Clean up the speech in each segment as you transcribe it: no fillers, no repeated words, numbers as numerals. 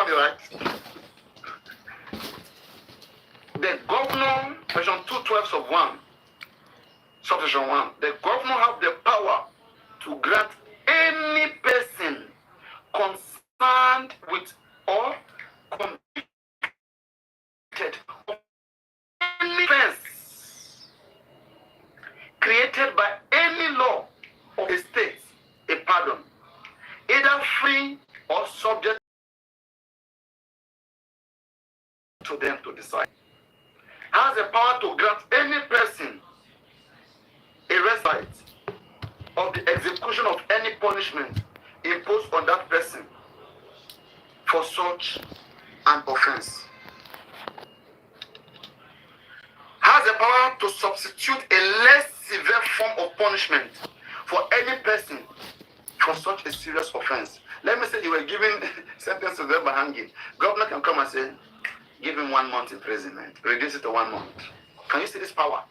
the right. The governor, section 212 of 1, subsection 1, the governor have the power to grant any person concerned with or convicted of any offense created by any law of the state a pardon, either free or subject to them to decide. Has the power to grant any person a respite of the execution of any punishment imposed on that person for such an offense. Has the power to substitute a less severe form of punishment for any person for such a serious offense. Let me say you were given sentence to them by hanging. Governor can come and say, give him 1 month imprisonment, reduce it to 1 month. Can you see this power?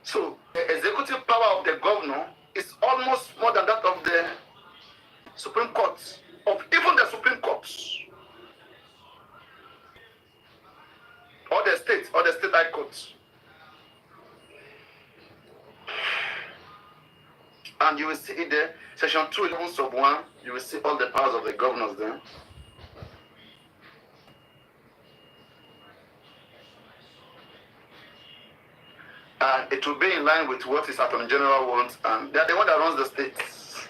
So the executive power of the governor is almost more than that of the Supreme Court, of even the Supreme Courts, or the state high courts. And you will see in the section 211 sub 1, you will see all the powers of the governors there. And it will be in line with what his Attorney General wants, and they are the one that runs the states.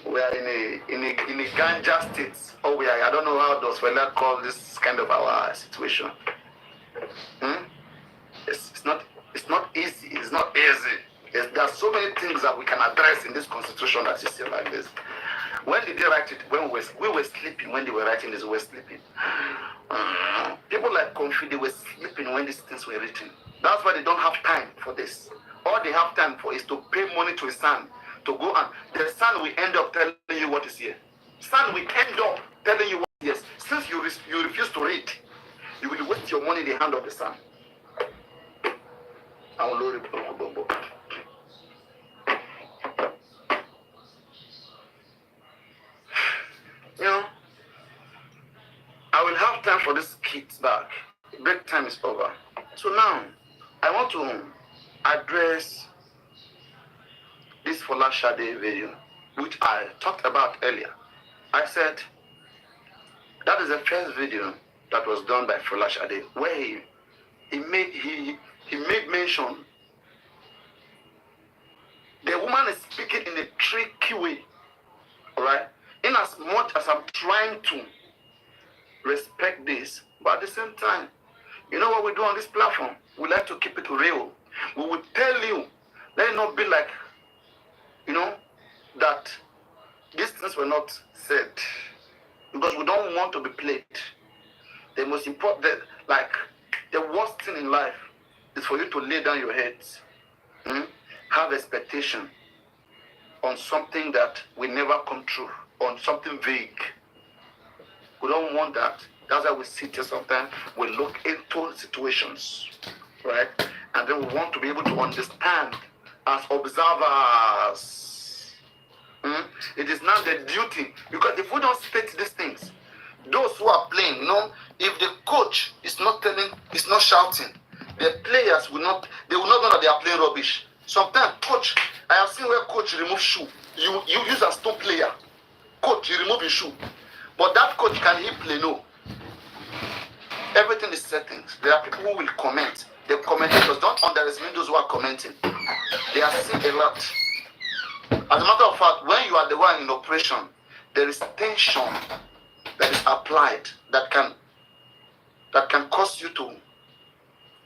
We are in a ganja state. Oh, we are. I don't know how those fellas call this kind of our situation. It's not easy. It's not easy. There are so many things that we can address in this constitution that is still like this. When did they write it? When we were sleeping. When they were writing this, we were sleeping. People like Confi, they were sleeping when these things were written. That's why they don't have time for this. All they have time for is to pay money to a son to go, and the son will end up telling you what is here. Son will end up telling you what is here. Since you refuse to read, you will waste your money in the hand of the son. You know, I will have time for this kids back. Break time is over. So now, I want to address this Fola Shade video, which I talked about earlier. I said that is the first video that was done by Fola Shade, where he made mention. The woman is speaking in a tricky way, all right? In as much as I'm trying to respect this, but at the same time, you know what we do on this platform? We like to keep it real. We will tell you, let it not be like, you know, that these things were not said, because we don't want to be played. The most important, like, the worst thing in life is for you to lay down your heads, have expectation on something that will never come true, on something vague. We don't want that. That's why we sit here sometimes, we look into situations, right? And then we want to be able to understand as observers. It is not the duty, because if we don't state these things, those who are playing, you know, if the coach is not telling, is not shouting, the players will not know that they are playing rubbish. Sometimes coach, I have seen where coach remove shoe. You use a stone player. Coach, you remove his shoe. But that coach, can he play? No. Everything is settings. There are people who will comment. The commentators, don't underestimate those who are commenting. They are seeing a lot. As a matter of fact, when you are the one in operation, there is tension that is applied that can cause you to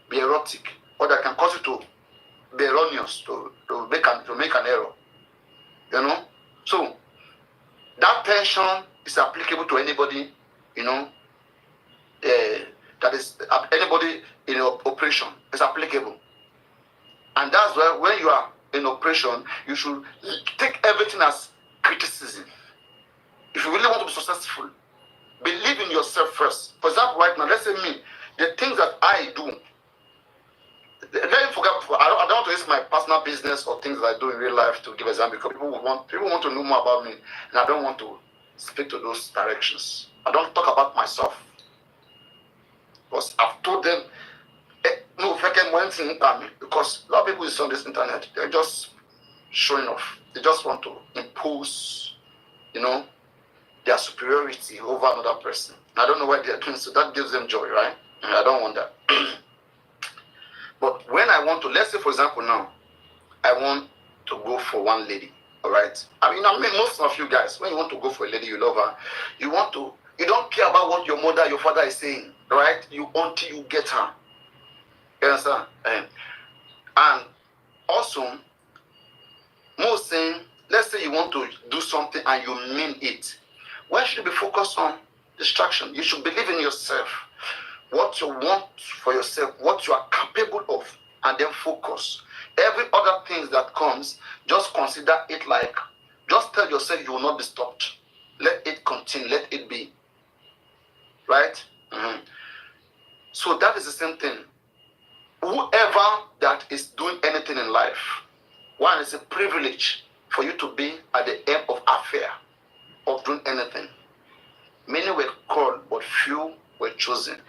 be erotic, or that can cause you to be erroneous, to make an error. You know? So that tension is applicable to anybody, you know, that is anybody in operation is applicable. And that's why when you are in operation, you should take everything as criticism. If you really want to be successful, believe in yourself first. For example, right now, let's say me, the things that I do, let me forget, I don't want to use my personal business or things that I do in real life to give example, because people want to know more about me, and I don't want to speak to those directions. I don't talk about myself. Because I've told them, no, if I can went in because a lot of people is on this internet, they're just showing off. They just want to impose, their superiority over another person. I don't know what they're doing, so that gives them joy, right? And I don't want that. But when I want to, let's say for example now, I want to go for one lady, all right? I mean, most of you guys, when you want to go for a lady, you love her, you don't care about what your mother, your father is saying, right? Until you get her. You understand? And also, most saying, let's say you want to do something and you mean it. Why should you be focused on distraction? You should believe in yourself, what you want for yourself, what you are capable of, and then focus. Every other thing that comes, just consider it like, just tell yourself you will not be stopped. Let it continue, let it be. Right? Mm-hmm. So that is the same thing. Whoever that is doing anything in life, one, is a privilege for you to be at the end of affair of doing anything. Many were called, but few were chosen.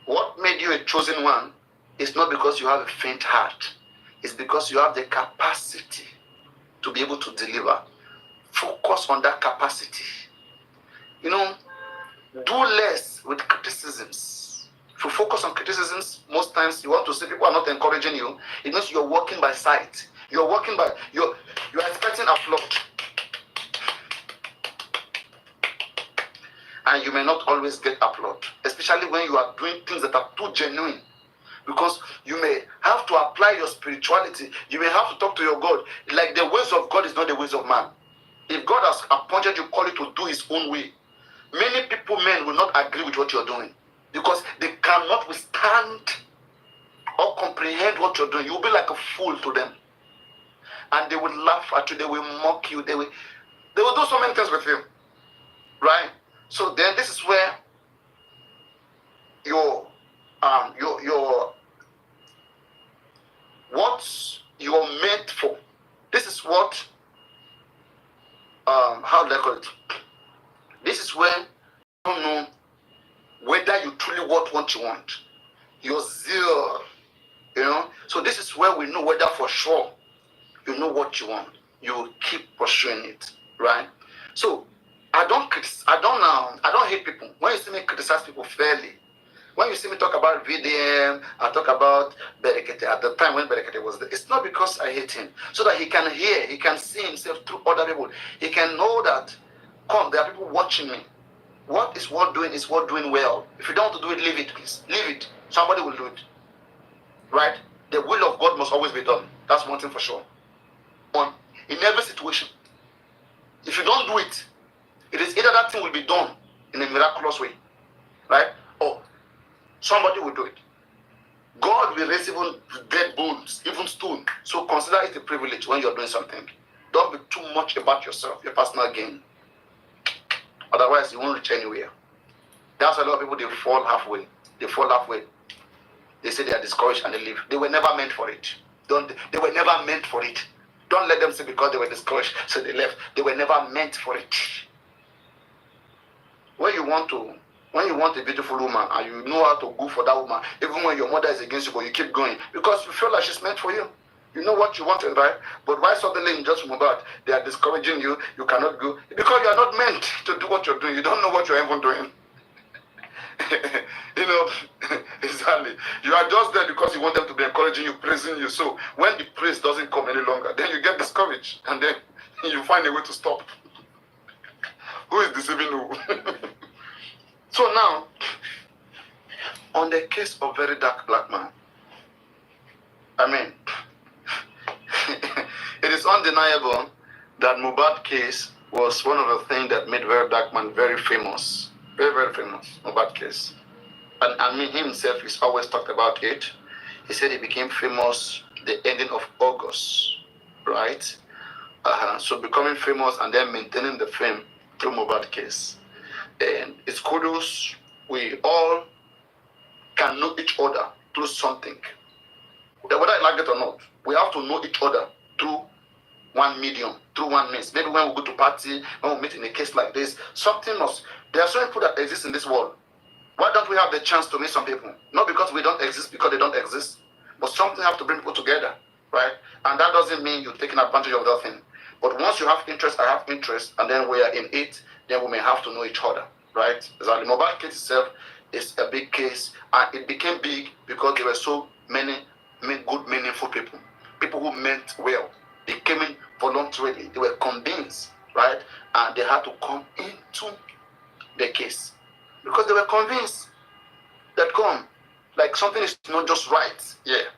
What made you a chosen one is not because you have a faint heart. It's because you have the capacity to be able to deliver. Focus on that capacity. Do less with criticisms. If you focus on criticisms, most times you want to see people are not encouraging you. It means you're walking by sight. You're expecting applause. And you may not always get applause, especially when you are doing things that are too genuine. Because you may have to apply your spirituality. You may have to talk to your God. Like the ways of God is not the ways of man. If God has appointed you, call it to do his own way. Many men will not agree with what you're doing because they cannot withstand or comprehend what you're doing. You'll be like a fool to them. And they will laugh at you. They will mock you. They will do so many things with you. Right? So then this is where what you're meant for. This is what how do I call it? This is when you don't know whether you truly want what you want. Your zeal, So this is where we know whether for sure you know what you want. You keep pursuing it, right? So I don't hate people. When you see me criticize people fairly, when you see me talk about VDM, I talk about Berekete at the time when Berekete was there. It's not because I hate him. So that he can hear, he can see himself through other people. He can know that, there are people watching me. What is worth doing is worth doing well. If you don't want to do it, leave it, please. Leave it. Somebody will do it. Right? The will of God must always be done. That's one thing for sure. In every situation. If you don't do it, it is either that thing will be done in a miraculous way. Right? Or somebody will do it. God will raise even dead bones, even stone. So consider it a privilege when you're doing something. Don't be too much about yourself, your personal gain. Otherwise, you won't reach anywhere. That's why a lot of people, they fall halfway. They say they are discouraged and they leave. They were never meant for it. They were never meant for it. Don't let them say because they were discouraged, so they left. They were never meant for it. When you want a beautiful woman and you know how to go for that woman, even when your mother is against you, but you keep going because you feel like she's meant for you. You know what you want in life, but why suddenly in just Mohbad they are discouraging you? You cannot go because you are not meant to do what you're doing. You don't know what you're even doing. Exactly. You are just there because you want them to be encouraging you, praising you. So when the praise doesn't come any longer, then you get discouraged, and then you find a way to stop. Who is deceiving who? So now, on the case of very dark black man, it is undeniable that Mohbad case was one of the things that made very dark man very famous. Very, very famous, Mohbad case. And he himself is always talked about it. He said he became famous the ending of August, right? So becoming famous and then maintaining the fame through Mohbad case. And it's kudos. We all can know each other through something. Whether I like it or not, we have to know each other through one medium, through one means. Maybe when we go to party, when we meet in a case like this, something must. There are so many people that exist in this world. Why don't we have the chance to meet some people? Not because we don't exist, because they don't exist, but something have to bring people together, right? And that doesn't mean you're taking advantage of that thing. But once you have interest, I have interest, and then we are in it, then we may have to know each other, right? Exactly. The Mohbad case itself is a big case, and it became big because there were so many good, meaningful people, people who meant well. They came in voluntarily. They were convinced, right? And they had to come into the case because they were convinced that like something is not just right. Yeah.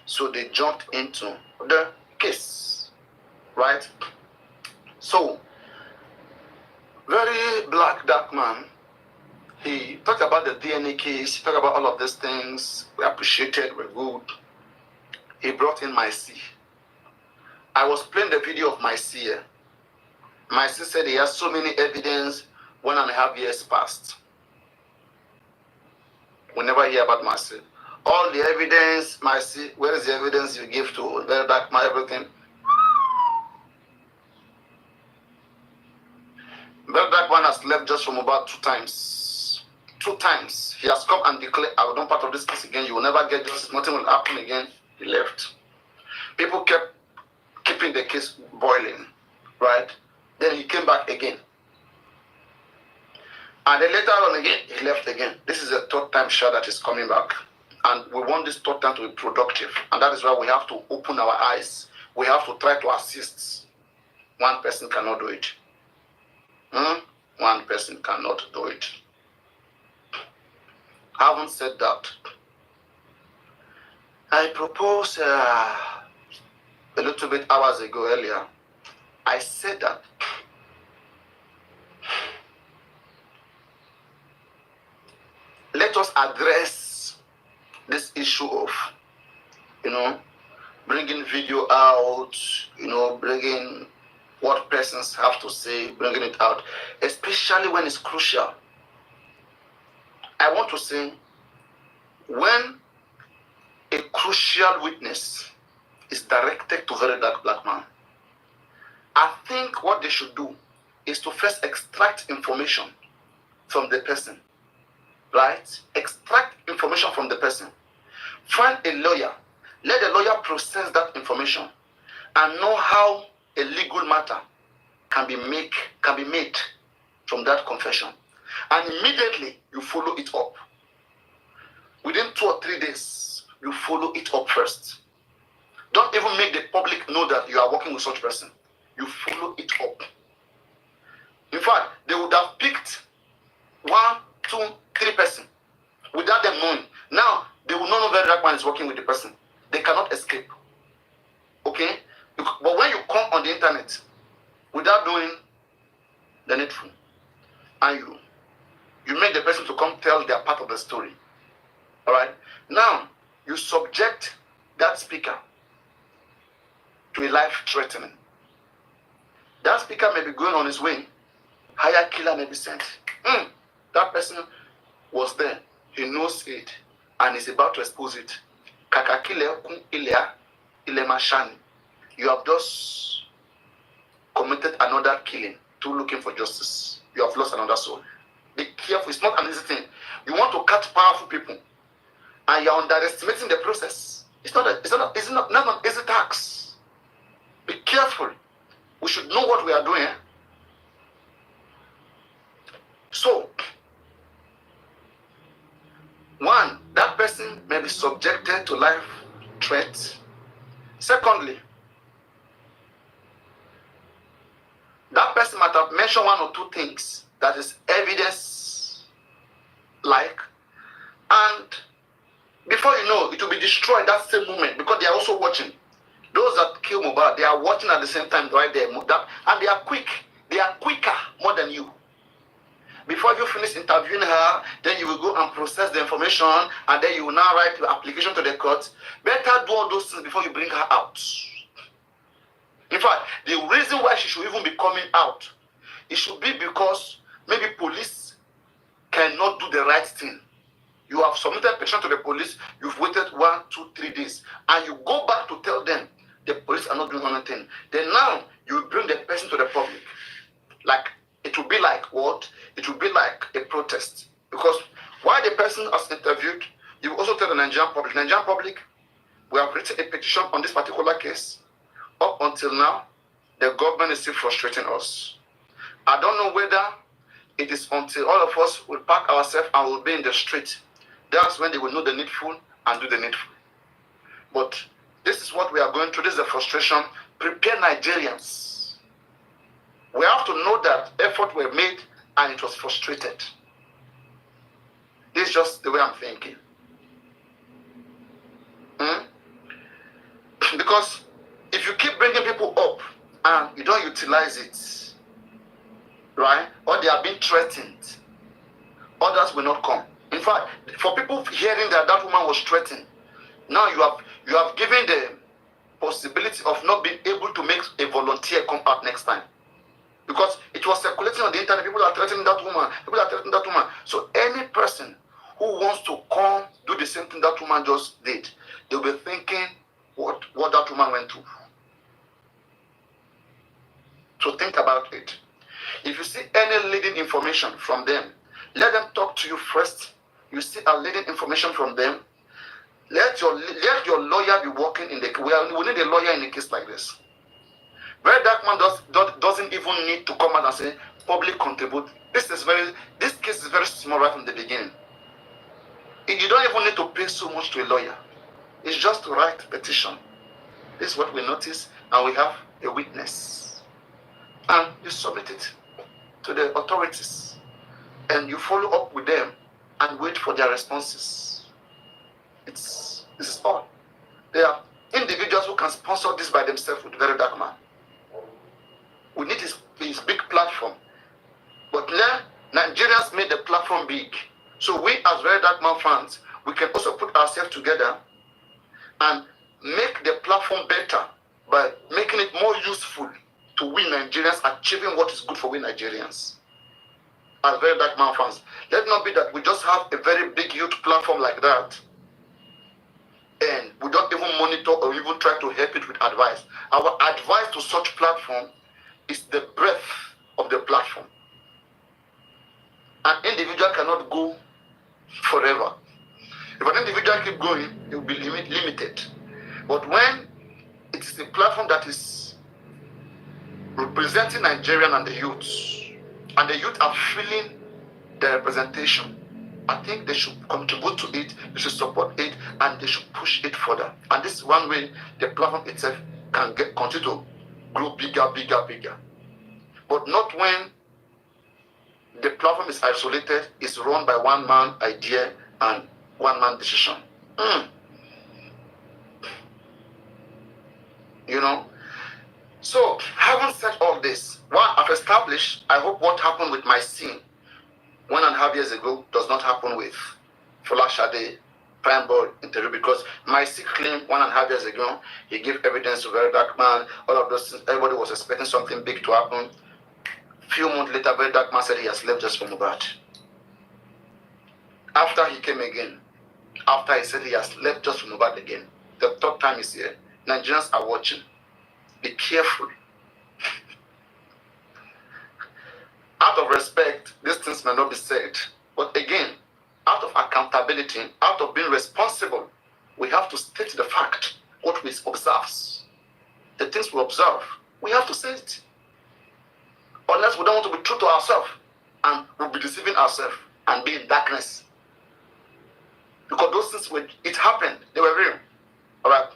So they jumped into the case, right? So, very black, dark man. He talked about the DNA case. He talked about all of these things. We appreciated. We're good. He brought in my C. I was playing the video of my C here. My C said he has so many evidence 1.5 years past. We never hear about my C. All the evidence, my C, where is the evidence you give to very dark man, everything? Very dark man has left just from about 2 times. 2 times. He has come and declared, I will not part of this case again. You will never get justice. Nothing will happen again. He left. People kept keeping the case boiling, right? Then he came back again. And then later on again, he left again. This is the 3rd time shot that is coming back. And we want this 3rd time to be productive. And that is why we have to open our eyes. We have to try to assist. One person cannot do it. One person cannot do it. Having said that, I proposed a little bit hours ago earlier. I said that let us address this issue of, bringing video out, bringing what persons have to say, bringing it out, especially when it's crucial. I want to say, when a crucial witness is directed to very dark black man, I think what they should do is to first extract information from the person, right? Extract information from the person. Find a lawyer. Let the lawyer process that information and know how a legal matter can be made from that confession. And immediately you follow it up. Within 2 or 3 days, you follow it up first. Don't even make the public know that you are working with such person. You follow it up. In fact, they would have picked 1, 2, 3 person without them knowing. Now, they will not know very dark man is working with the person. They cannot escape. Okay? But when you come on the internet without doing the needful, and you make the person to come tell their part of the story. All right? Now, you subject that speaker to a life threatening. That speaker may be going on his way. Higher killer may be sent. That person was there. He knows it. And is about to expose it. You have just committed another killing through looking for justice. You have lost another soul. Be careful. It's not an easy thing. You want to catch powerful people, and you are underestimating the process. It's not an easy task. Be careful. We should know what we are doing. So, 1, that person may be subjected to life threat. Secondly, that person might have mentioned 1 or 2 things that is evidence-like, and before you know, it will be destroyed that same moment because they are also watching. Those that kill Mohbad, they are watching at the same time right there, and they are quick. They are quicker more than you. Before you finish interviewing her, then you will go and process the information, and then you will now write the application to the court. Better do all those things before you bring her out. In fact, the reason why she should even be coming out, it should be because maybe police cannot do the right thing. You have submitted a petition to the police, you've waited 1, 2, 3 days, and you go back to tell them the police are not doing anything. Then now you bring the person to the public. Like, it will be like what? It will be like a protest. Because while the person was interviewed, you also tell the Nigerian public, we have written a petition on this particular case. Up until now, the government is still frustrating us. I don't know whether it is until all of us will pack ourselves and will be in the street. That's when they will know the needful and do the needful. But this is what we are going through. This is the frustration. Prepare Nigerians. We have to know that effort were made and it was frustrated. This is just the way I'm thinking. Because if you keep bringing people up and you don't utilize it, right? Or they are being threatened, others will not come. In fact, for people hearing that that woman was threatened, now you have given the possibility of not being able to make a volunteer come out next time. Because it was circulating on the internet, people are threatening that woman, people are threatening that woman. So any person who wants to come do the same thing that woman just did, they'll be thinking what that woman went through. So think about it. If you see any leading information from them, let them talk to you first. You see a leading information from them. Let your lawyer be working in the. We need a lawyer in a case like this. Very Dark Man doesn't even need to come out and say public contribute. This case is very small right from the beginning. You don't even need to pay so much to a lawyer. It's just to write a petition. This is what we notice, and we have a witness. And you submit it to the authorities, and you follow up with them and wait for their responses. This is all. There are individuals who can sponsor this by themselves with Very Dark Man. We need his big platform. But now, Nigerians made the platform big. So we as Very Dark Man fans, we can also put ourselves together and make the platform better by making it more useful to we Nigerians, achieving what is good for we Nigerians. As Very Dark Man fans, let it not be that we just have a very big youth platform like that and we don't even monitor or even try to help it with advice. Our advice to such platform is the breadth of the platform. An individual cannot go forever. If an individual keep going, it will be limited. But when it is a platform that is representing Nigerian and the youth are feeling the representation, I think they should contribute to it, they should support it, and they should push it further. And this is one way the platform itself can continue to grow bigger. But not when the platform is isolated, it's run by one man idea and one man decision. You know? So, having said all this, what I've established, I hope what happened with my scene 1.5 years ago does not happen with Folashade Prime Board interview, because my sick claim 1.5 years ago, he gave evidence to Very Dark Man, all of those things, everybody was expecting something big to happen. Few months later, Very Dark Man said he has left just for Mohbad. After he came again, after he said he has left just for Mohbad again, the third time is here. Nigerians are watching. Be careful. Out of respect, these things may not be said. But again, out of accountability, out of being responsible, we have to state the fact, what we observe. The things we observe, we have to say it. Unless we don't want to be true to ourselves, and we'll be deceiving ourselves and be in darkness. Because those things, it happened, they were real. All right.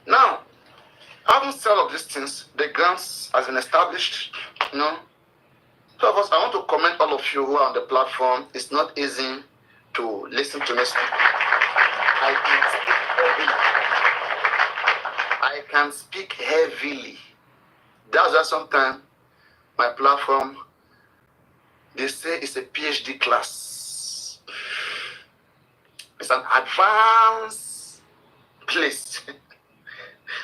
Now, having said all of these things, the grounds has been established, you know. So, of course, I want to comment all of you who are on the platform. It's not easy to listen to me speak. I can speak heavily. That's why sometimes my platform, they say it's a PhD class. It's an advanced place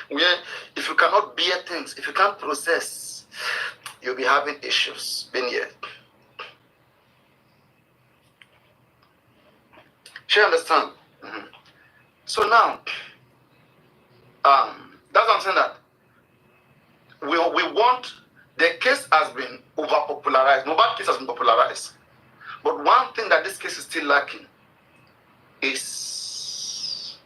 where if you cannot bear things, if you can't process, you'll be having issues being here. Do you understand? So now, that's what I'm saying, that we want, the case has been over-popularized. Mohbad case has been popularized. But one thing that this case is still lacking is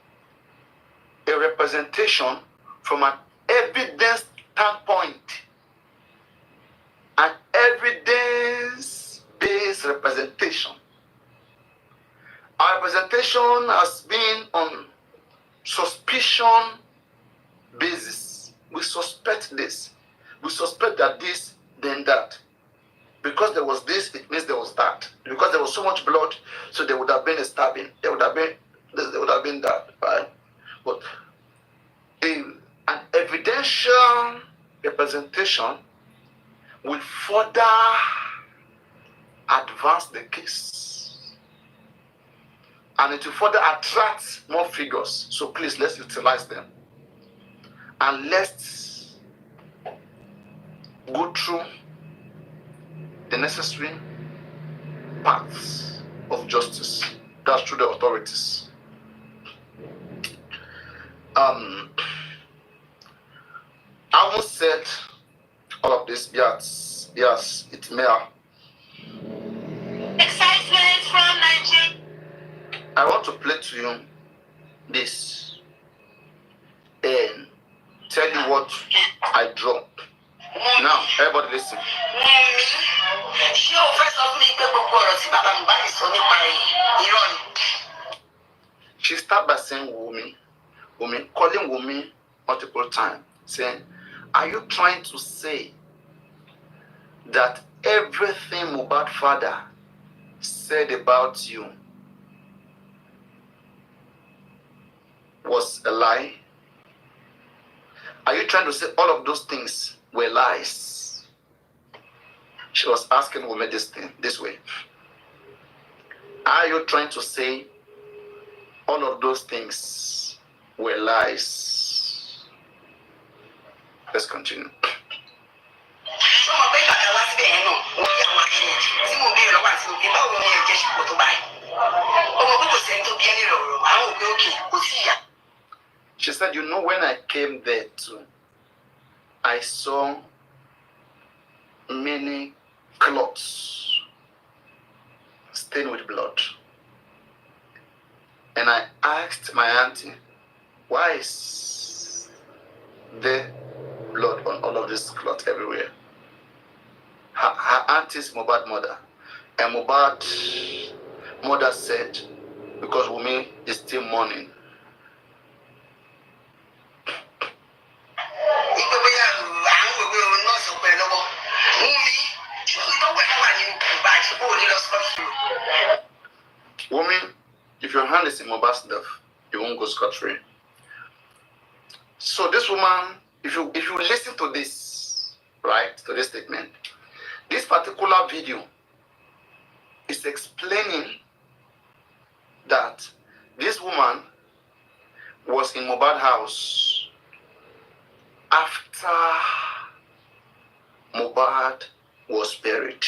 a representation from an evidence standpoint. An evidence-based representation. Our representation has been on suspicion basis. We suspect this. We suspect that this, then that. Because there was this, it means there was that. Because there was so much blood, so there would have been a stabbing. There would have been this, there would have been that. Right? But an evidential representation will further advance the case. And it will further attract more figures. So please, let's utilize them. And let's go through the necessary paths of justice. That's through the authorities. I almost said all of this, yes, it may have. Excitement from Nigeria. I want to play to you this and tell you what I dropped. Now, everybody listen. She started by saying Wumi, calling Wumi multiple times, saying, are you trying to say that everything Mohbad father said about you was a lie? Are you trying to say all of those things were lies? She was asking Wumi this way. Are you trying to say all of those things were lies? Let's continue. She said, you know, when I came there too, I saw many cloths stained with blood. And I asked my auntie, why is there blood on all of this cloth everywhere? Her auntie's Mohbad mother. And Mohbad mother said, because Wumi is still mourning. Wumi, if your hand is in Mohbad's stuff, you won't go scot-free. So this woman, if you listen to this, right, to this statement, this particular video is explaining that this woman was in Mohbad house after Mohbad was buried.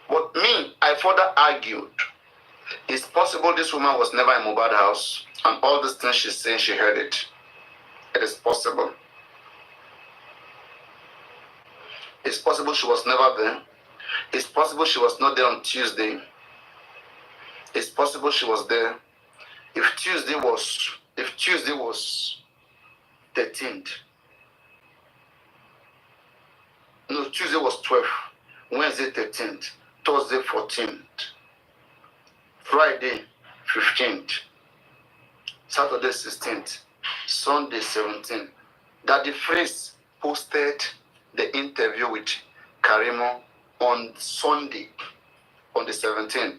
But me, I further argued, it's possible this woman was never in Mohbad house, and all these things she's saying, she heard it. It is possible. It's possible she was never there. It's possible she was not there on Tuesday. It's possible she was there. If Tuesday was 13th. No, Tuesday was 12th. Wednesday 13th. Thursday 14th. Friday 15th. Saturday 16th. Sunday 17th. That the phrase posted the interview with Karimo on Sunday, on the 17th.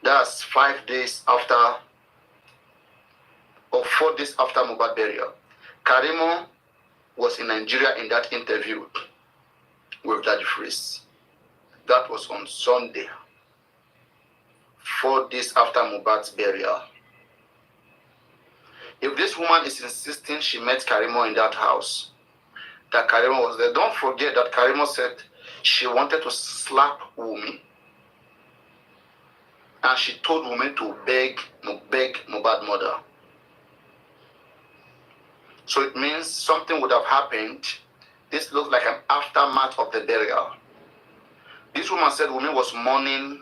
That's 5 days after, or 4 days after Mohbad burial. Karimo was in Nigeria in that interview with that phrase. That was on Sunday, 4 days after Mohbad's burial. If this woman is insisting she met Karimo in that house, that Karimo was there, don't forget that Karimo said she wanted to slap Wumi. and she told women to beg Mohbad mother. So it means something would have happened. This looks like an aftermath of the burial. This woman said woman was mourning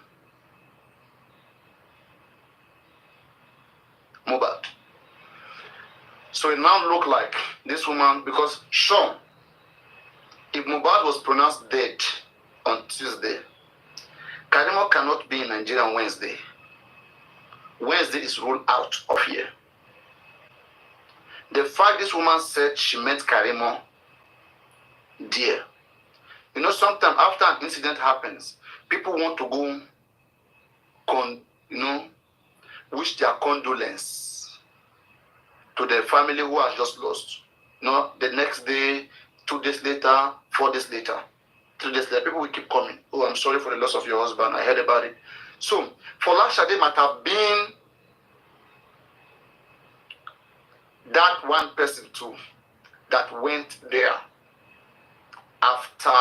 Mohbad. So it now looked like this woman, because sure, if Mohbad was pronounced dead on Tuesday, Karimo cannot be in Nigeria on Wednesday. Wednesday is ruled out of here. The fact this woman said she met Karimo dear. You know, sometimes after an incident happens, people want to go, wish their condolence to the family who has just lost. You know, the next day, 2 days later, 4 days later, 3 days later, people will keep coming. Oh, I'm sorry for the loss of your husband. I heard about it. So, Folashade might have been that one person too that went there after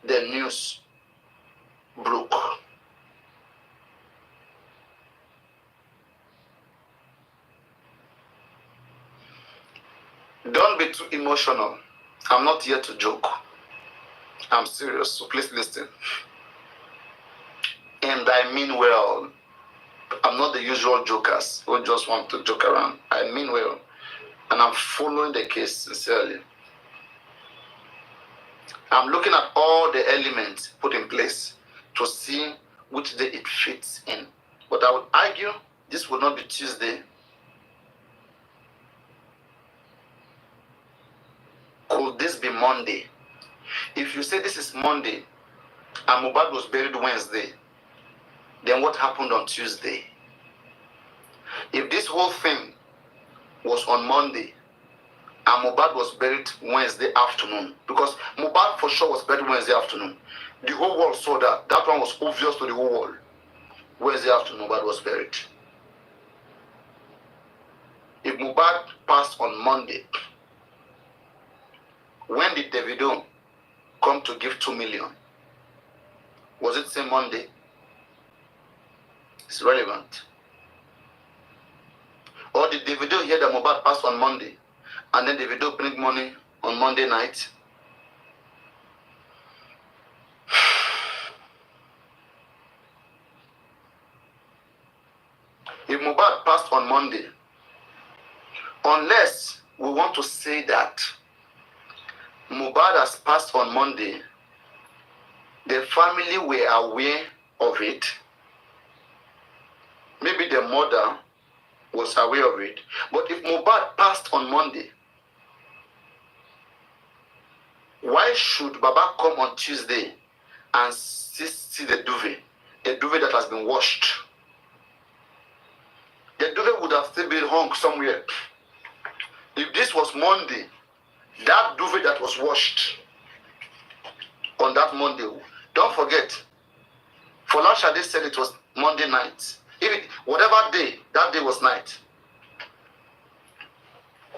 the news broke. Don't be too emotional. I'm not here to joke. I'm serious, so please listen. And I mean well. I'm not the usual jokers who just want to joke around. I mean well. And I'm following the case sincerely. I'm looking at all the elements put in place to see which day it fits in. But I would argue this will not be Tuesday. Could this be Monday? If you say this is Monday and Mohbad was buried Wednesday, then what happened on Tuesday? If this whole thing was on Monday and Mohbad was buried Wednesday afternoon, because Mohbad for sure was buried Wednesday afternoon. The whole world saw that. That one was obvious to the whole world. Wednesday afternoon, Mohbad was buried. If Mohbad passed on Monday, when did Davido come to give 2 million? Was it same Monday? It's relevant. Or did Davido hear that Mohbad passed on Monday, and then Davido bring money on Monday night? If Mohbad passed on Monday, unless we want to say that Mohbad has passed on Monday, the family were aware of it. Maybe the mother was aware of it. But if Mohbad passed on Monday, why should Baba come on Tuesday and see the duvet that has been washed? The duvet would have still been hung somewhere. If this was Monday, that duvet that was washed on that Monday, don't forget, Folashade said it was Monday night. Whatever day, that day was night.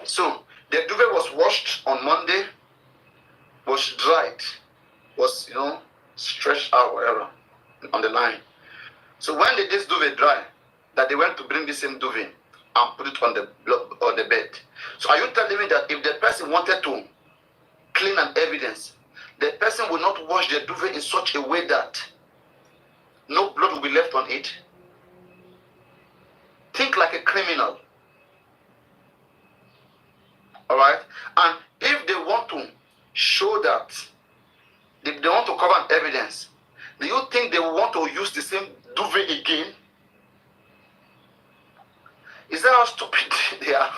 So, the duvet was washed on Monday, was dried, was, stretched out, whatever, on the line. So when did this duvet dry? That they went to bring the same duvet and put it on the bed. So are you telling me that if the person wanted to clean an evidence, the person will not wash the duvet in such a way that no blood will be left on it? Think like a criminal. All right? And if they want to show that, if they want to cover an evidence, do you think they will want to use the same duvet again? Is that how stupid they are?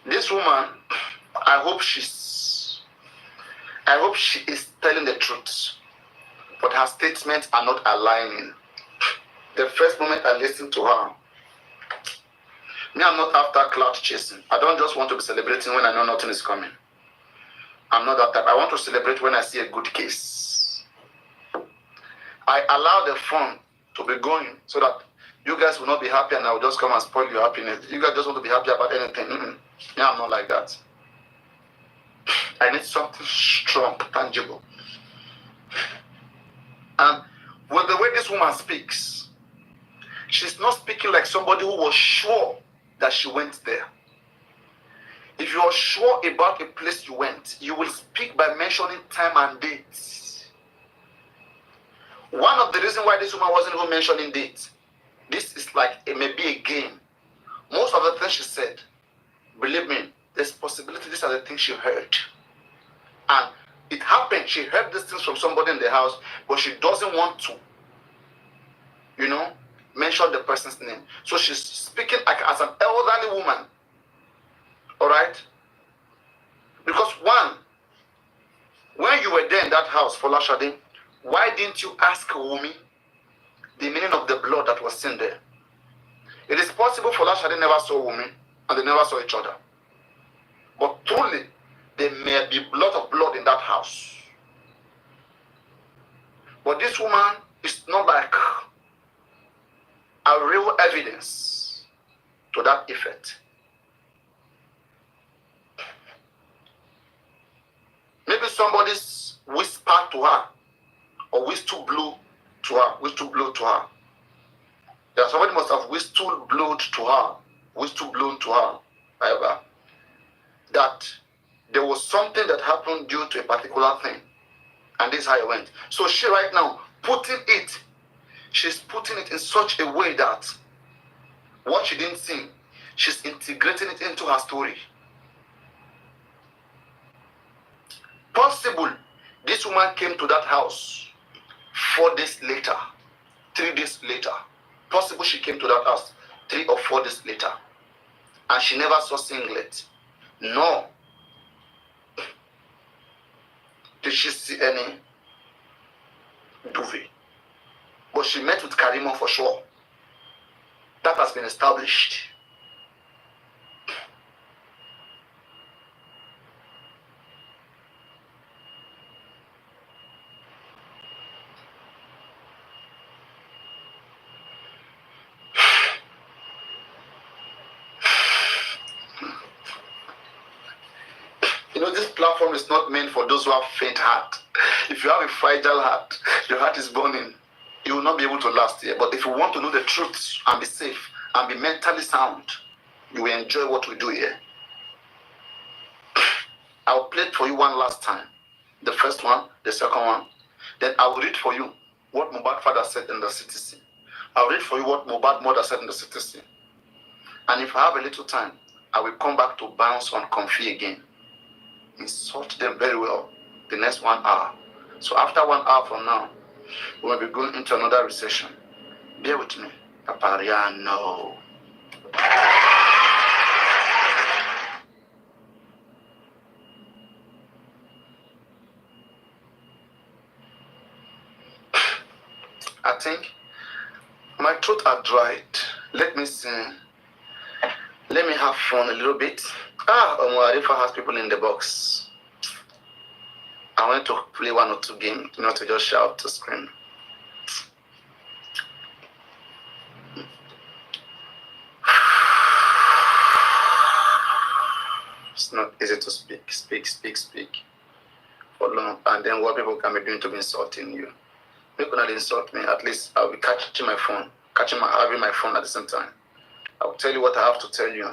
This woman, I hope she is telling the truth, but her statements are not aligning. The first moment I listened to her, me, I'm not after clout chasing. I don't just want to be celebrating when I know nothing is coming. I'm not that type. I want to celebrate when I see a good case. I allow the fun to be going so that You guys will not be happy and I will just come and spoil your happiness. You guys just want to be happy about anything. Yeah, I'm not like that. I need something strong, tangible. And with the way this woman speaks, she's not speaking like somebody who was sure that she went there. If you are sure about a place you went, you will speak by mentioning time and date. One of the reasons why this woman wasn't even mentioning date, this is like it may be a game. Most of the things she said, believe me, there's possibility these are the things she heard. And it happened, she heard these things from somebody in the house, but she doesn't want to, mention the person's name. So she's speaking as an elderly woman. All right? Because one, when you were there in that house for Lashade, why didn't you ask Wumi the meaning of the blood that was seen there? It is possible for Lashade never saw Wumi and they never saw each other. But truly, there may be blood of blood in that house. But this woman is not like a real evidence to that effect. Maybe somebody's whispered to her or whistle blew to her. Yeah, somebody must have whistle blown to her, however, that there was something that happened due to a particular thing. And this is how it went. So she right now, she's putting it in such a way that what she didn't see, she's integrating it into her story. Possible, this woman came to that house 4 days later, 3 days later. Possible she came to that house 3 or 4 days later. And she never saw singlet. No. Did she see any duvet? But she met with Karimo for sure. That has been established. This platform is not meant for those who have faint heart. If you have a fragile heart, your heart is burning, you will not be able to last here. But if you want to know the truth and be safe and be mentally sound, you will enjoy what we do here. I'll play it for you one last time. The first one, the second one. Then I will read for you what Mohbad father said in the CTC. I'll read for you what Mohbad mother said in the CTC. And if I have a little time, I will come back to bounce on Comfy again. Insult them very well the next 1 hour. So after 1 hour from now, we will be going into another recession. Bear with me. Paparino. I think my throat are dried. Let me sing. Let me have fun a little bit. Omarifa has people in the box. I want to play 1 or 2 games, not to just shout, to scream. It's not easy to speak for long. And then what people can be doing to be insulting you. People not insult me, at least I'll be having my phone at the same time. I'll tell you what I have to tell you.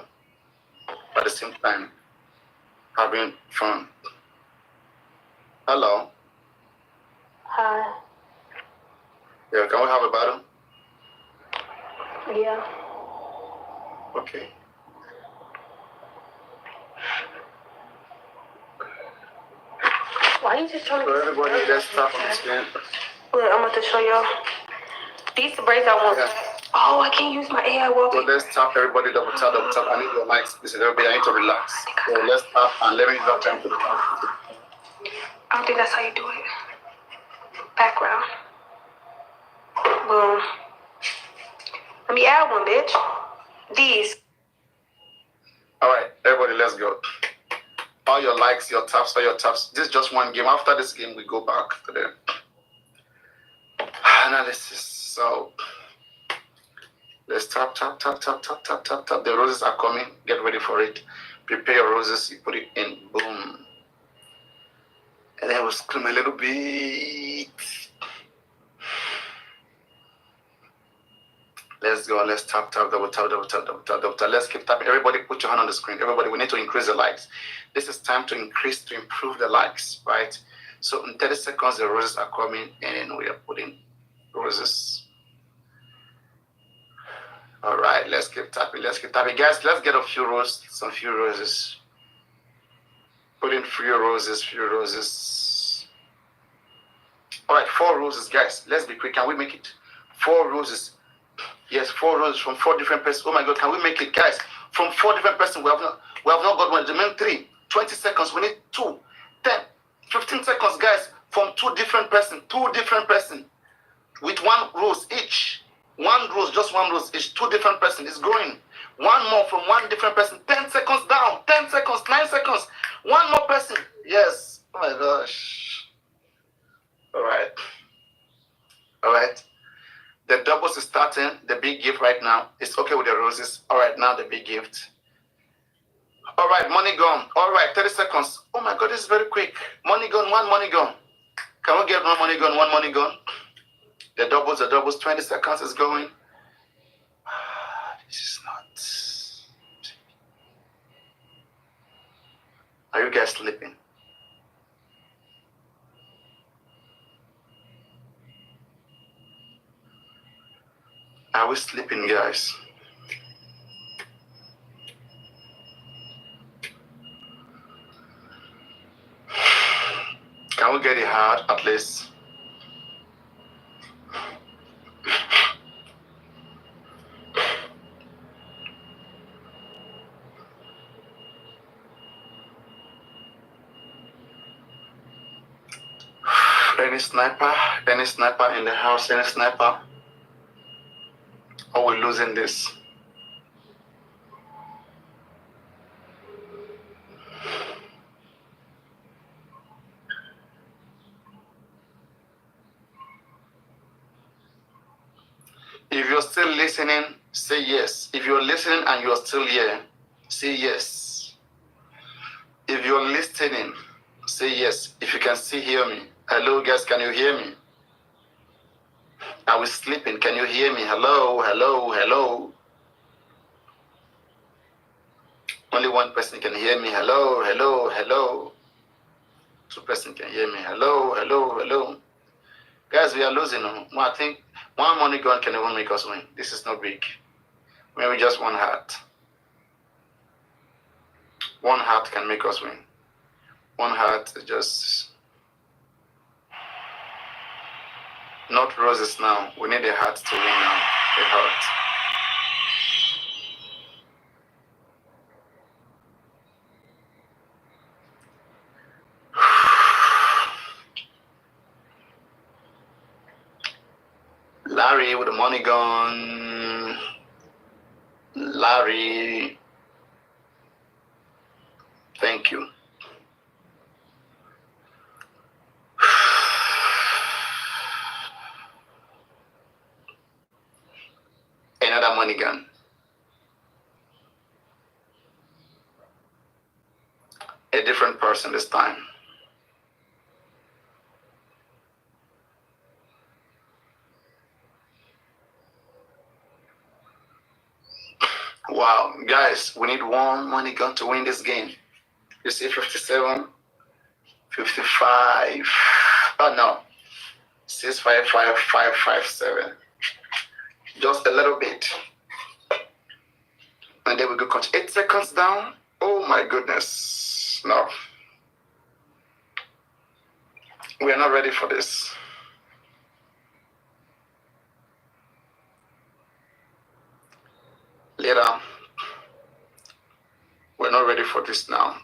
At the same time, having fun. Hello. Hi. Yeah, can we have a battle? Yeah. Okay. Why are you just trying to... So everybody, let's start on the screen. Look, I'm about to show y'all. These braids I want. Yeah. Oh, I can't use my AI walk. So let's tap everybody, double tap. I need your mics. Listen, everybody, I need to relax. So let's tap and let me use that time to relax. I don't think that's how you do it. Background. Boom. Let me add one, bitch. These. All right, everybody, let's go. All your likes, your taps, all your taps. This is just one game. After this game, we go back to the analysis. So Let's tap, tap, tap, tap, tap, tap, tap, tap. The roses are coming. Get ready for it. Prepare your roses. You put it in. Boom. And then we'll scream a little bit. Let's go. Let's tap, tap, double tap, double tap, double tap, double tap. Let's keep tapping. Everybody put your hand on the screen. Everybody, we need to increase the likes. This is time to increase, to improve the likes, right? So in 30 seconds, the roses are coming, and then we are putting roses. All right, let's keep tapping. Let's keep tapping. Guys, let's get a few roses, some few roses. Put in few roses, few roses. All right, 4 roses, guys. Let's be quick. Can we make it? 4 roses. Yes, 4 roses from 4 different persons. Oh my God, can we make it, guys? From 4 different persons, we have not got one. Remain 3. 20 seconds. We need 2. 10, 15 seconds, guys. From 2 different persons. 2 different persons with 1 rose each. 1 rose, just 1 rose each. 2 different persons. It's going. 1 more from 1 different person. 10 seconds down. 10 seconds. 9 seconds. 1 more person. Yes. Oh my gosh. All right. All right. The doubles is starting. The big gift right now. It's okay with the roses. All right, now the big gift. All right, money gone. All right, 30 seconds. Oh my God, this is very quick. Money gone, 1 money gone. Can we get 1 money gone, 1 money gone? The doubles, 20 seconds is going. This is not. Are you guys sleeping? Are we sleeping, guys? Can we get it hard at least? Any sniper in the house, any sniper? Or we're losing this? If you're still listening, say yes. If you're listening and you're still here, say yes. If you're listening, say yes. If you can still hear me. Hello, guys, can you hear me? Are we sleeping? Can you hear me? Hello, hello, hello. Only 1 person can hear me. Hello, hello, hello. 2 person can hear me. Hello, hello, hello. Guys, we are losing. I think 1 money gun can even make us win. This is not big. Maybe just 1 heart. 1 heart can make us win. 1 heart is just not roses now. We need a heart to win now. A heart. Larry with the money gun. Larry. Thank you. Another money gun. A different person this time. Wow, guys, we need 1 money gun to win this game. You see 57, 55. Oh no. 655557. Just a little bit. And then we go count 8 seconds down. Oh my goodness. No. We are not ready for this. Later. We're not ready for this now.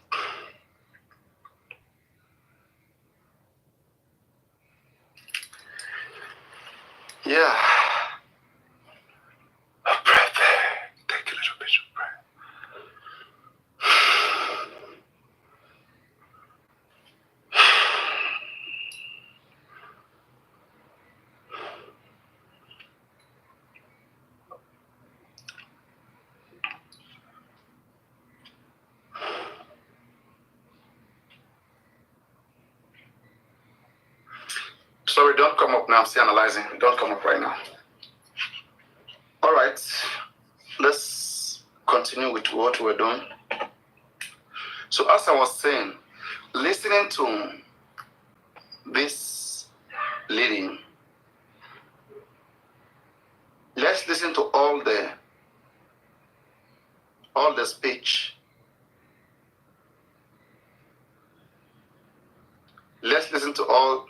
Yeah. A breath. Take a little bit of breath. Sorry, don't come up now. I'm still analyzing. Don't come up right now. All right. Let's continue with what we're doing. So as I was saying, listening to this lady, let's listen to all the speech. Let's listen to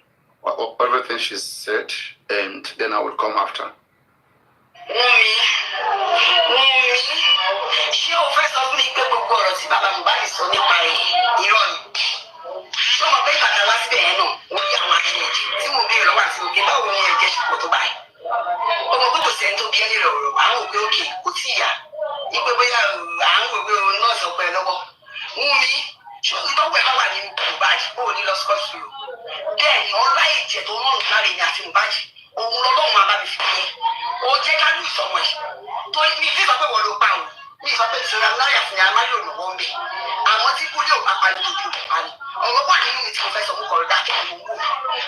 everything she said, and then I will come after. Ṣé o fẹ́ sọ fún mi pé gbogbo ọ̀rọ̀ tí bàbá Mohbad sọ nípa irọ́ ni? Ṣé o mọ̀ pé bàtà wá síbẹ̀ yẹn náà wọ́n yá àwọn aṣèjì tí mo béèrè lọ́wọ́ àti òkè báwo ni ẹ̀jẹ̀ ṣe pọ̀ tó báyìí? Ọmọ pé kò sẹ́ni tó bí ẹni rẹ̀ ọ̀rọ̀ àwọn òkè òkè kò tí ì yá. Ipe bóyá à ń wèwé nọ́ọ̀sì ọ̀pẹ lọ́wọ́. Wúnmi ṣé ìtọ́wọ́ ẹ̀ bá wà nínú Mohbad bó o ní lọ sọ́ọ̀sì o? Bẹ́ẹ̀ ni ọlá ìjẹ̀ tó rọrùn láre ní àti Mohbad òun lọ́lọ́run máa bá mi fi kẹ́. Ó jẹ́ ká lù ìsọmọ yìí. Torí mi ìfẹ́ sọ pé wọ́n ló pa òun. Mi ìfẹ́ pé ìṣẹ̀lẹ̀ aláyà fún yàrá yóò lọ wọ́n bẹ̀. Àwọn tí kúlé ò pápá ní ojú òkúpa ni. Ọ̀rọ̀ wà nínú mi tí mo fẹ́ sọ mú kọ̀rọ̀ dákẹ́ ni mo wò.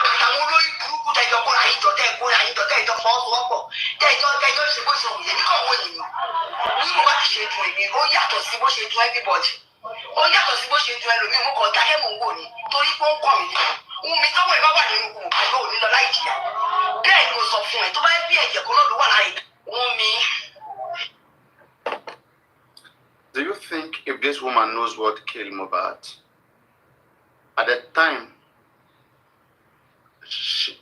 Àtàwọn olórí burúkú tẹjọ kóra yín jọ kóra yín jọ tẹ́jọ fọwọ́sowọ́pọ̀ tẹ́jọ ṣe bó ṣe òun yẹn ní kọ̀wé ènìyàn. Bí mo bá ti ṣe dùn èmi, ó yàtọ̀ sí bó ṣe dùn everybody. Ó yàtọ̀ sí bó ṣe dùn ẹlòmíì mú kọ̀ dákẹ́ mò ń wò ni torí pé ó ń kọ̀ mí. Wúnmi tọ́wọ́ ẹ bá wà nínú kùn àgbà òní lọ láì jìyà. Bẹ́ẹ̀ ni mo sọ fún ẹ tó bá bí ẹ̀jẹ̀ kan náà ló wà láì Wúnmi. Do you think if this woman knows what killed Mohbad, at the time,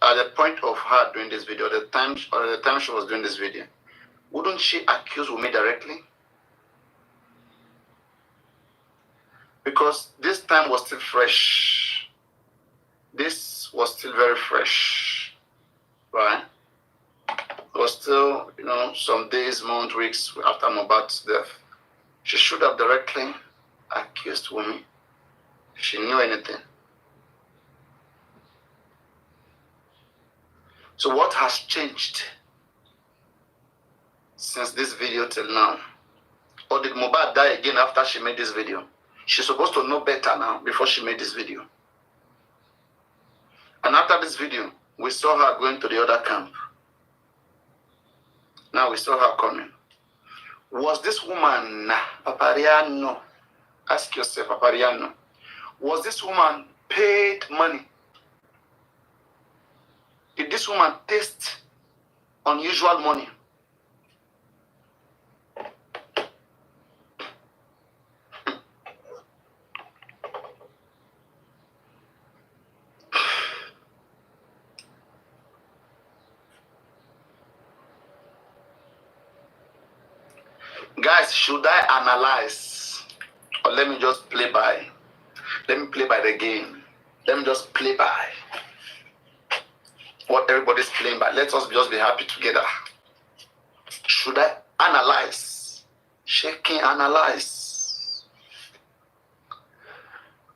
at the point of her doing this video, the time she was doing this video, wouldn't she accuse Wunmi directly? Because this time was still fresh. This was still very fresh, right? It was still, some days, months, weeks after Mohbad's death. She should have directly accused Wunmi if she knew anything. So what has changed since this video till now? Or did Mohbad die again after she made this video? She's supposed to know better now before she made this video. And after this video, we saw her going to the other camp. Now we saw her coming. Was this woman, Paparino, ask yourself, Paparino, was this woman paid money? Did this woman taste unusual money? Guys, should I analyze, or let me just play by? Let me play by the game. Let me just play by what everybody's playing by. Let us just be happy together. Should I analyze? Shaking analyze.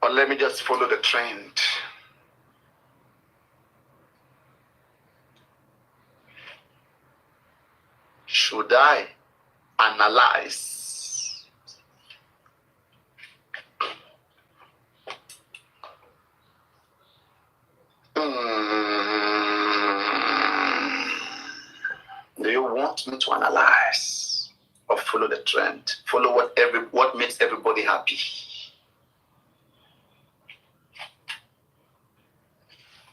Or let me just follow the trend? Should I analyze? Do you want me to analyze or follow the trend? Follow what makes everybody happy?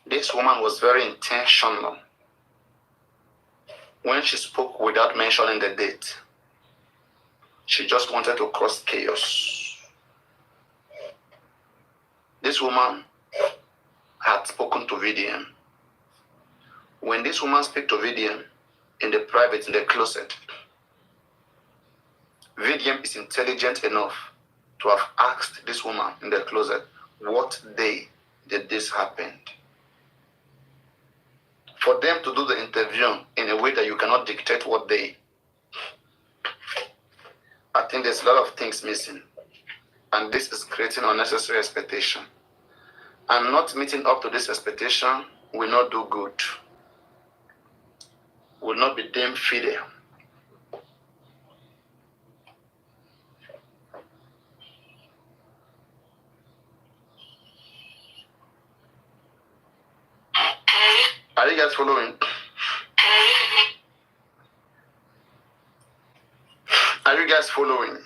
This woman was very intentional when she spoke without mentioning the date. She just wanted to cause chaos. This woman had spoken to VDM. When this woman spoke to VDM in the private, in the closet, VDM is intelligent enough to have asked this woman in the closet, what day did this happen? For them to do the interview in a way that you cannot dictate what day, I think there's a lot of things missing. And this is creating unnecessary expectation. And not meeting up to this expectation will not do good. Will not be deemed fidel. Are you guys following? Are you guys following?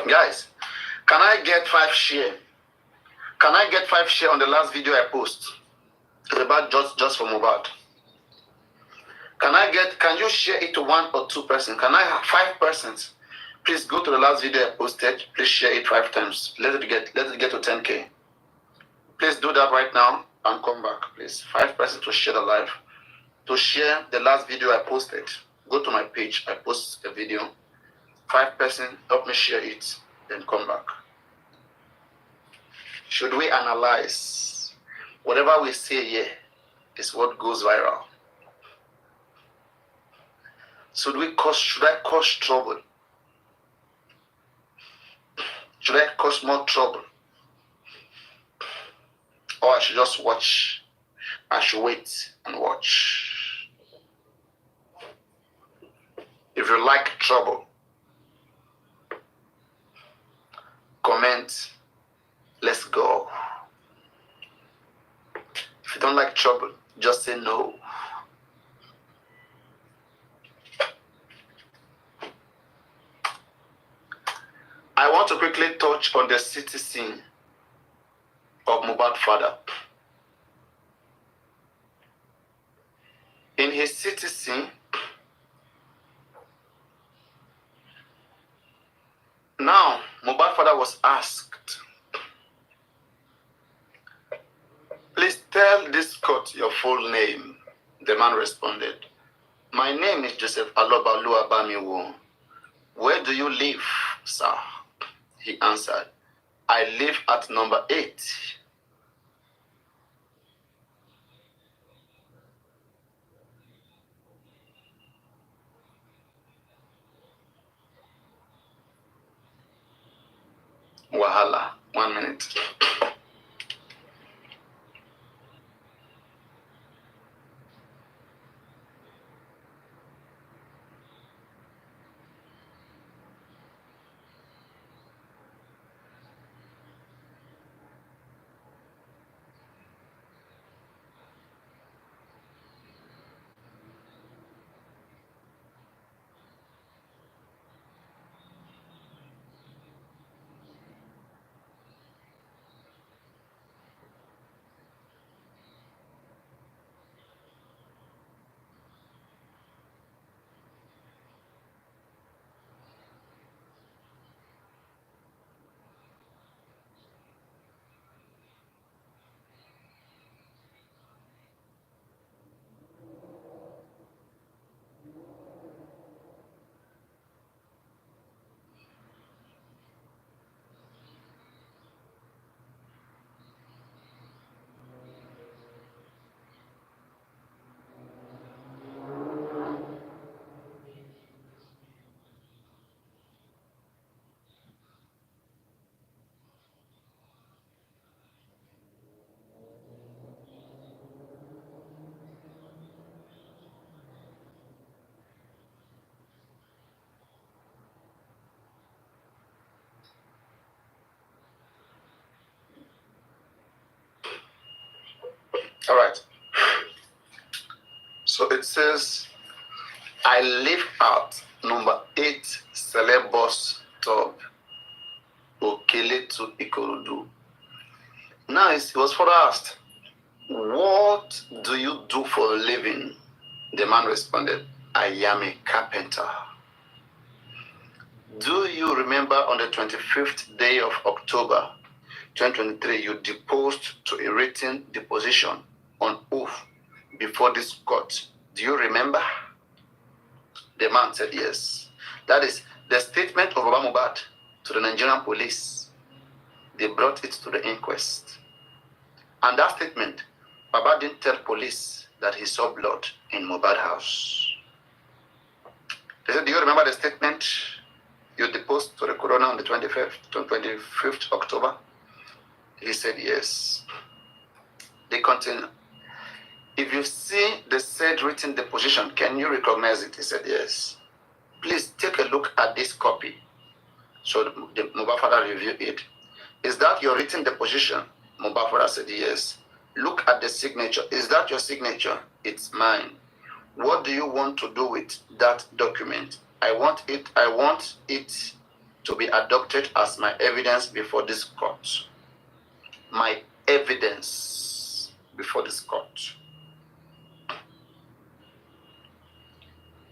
Guys, can I get 5 share? Can I get 5 share on the last video I post? It's about just for Mohbad. Can you share it to 1 or 2 persons? Can I have 5 persons? Please go to the last video I posted. Please share it 5 times. Let it get to 10K. Please do that right now and come back, please. 5 persons to share the live. To share the last video I posted. Go to my page. I post a video. 5 persons, help me share it. Then come back. Should we analyze? Whatever we say here is what goes viral. Should I cause trouble? Should I cause more trouble? Or I should just watch? I should wait and watch. If you like trouble, comment, let's go. If you don't like trouble, just say no. I want to quickly touch on the city scene of Mohbad's father. In his city scene, now Mohbad's father was asked, please tell this court your full name. The man responded, my name is Joseph Alobalu Abamiwo. Where do you live, sir? He answered, I live at number 8. Wahala. 1 minute. All right. So it says, I live at number 8 Celebus Top, Okele to Ikorodu. Now he was further asked, what do you do for a living? The man responded, I am a carpenter. Do you remember on the 25th day of October 2023, you deposed to a written deposition on oath before this court? Do you remember? The man said yes. That is the statement of Baba Mohbad to the Nigerian police. They brought it to the inquest. And that statement, Baba didn't tell police that he saw blood in Mohbad house. They said, do you remember the statement you deposed to the coroner on the 25th October? He said, yes. They continue. If you see the said written deposition, can you recognize it? He said, yes. Please take a look at this copy. So the Mohbad father reviewed it. Is that your written deposition? Mohbad father said, yes. Look at the signature. Is that your signature? It's mine. What do you want to do with that document? I want it to be adopted as my evidence before this court. My evidence before this court.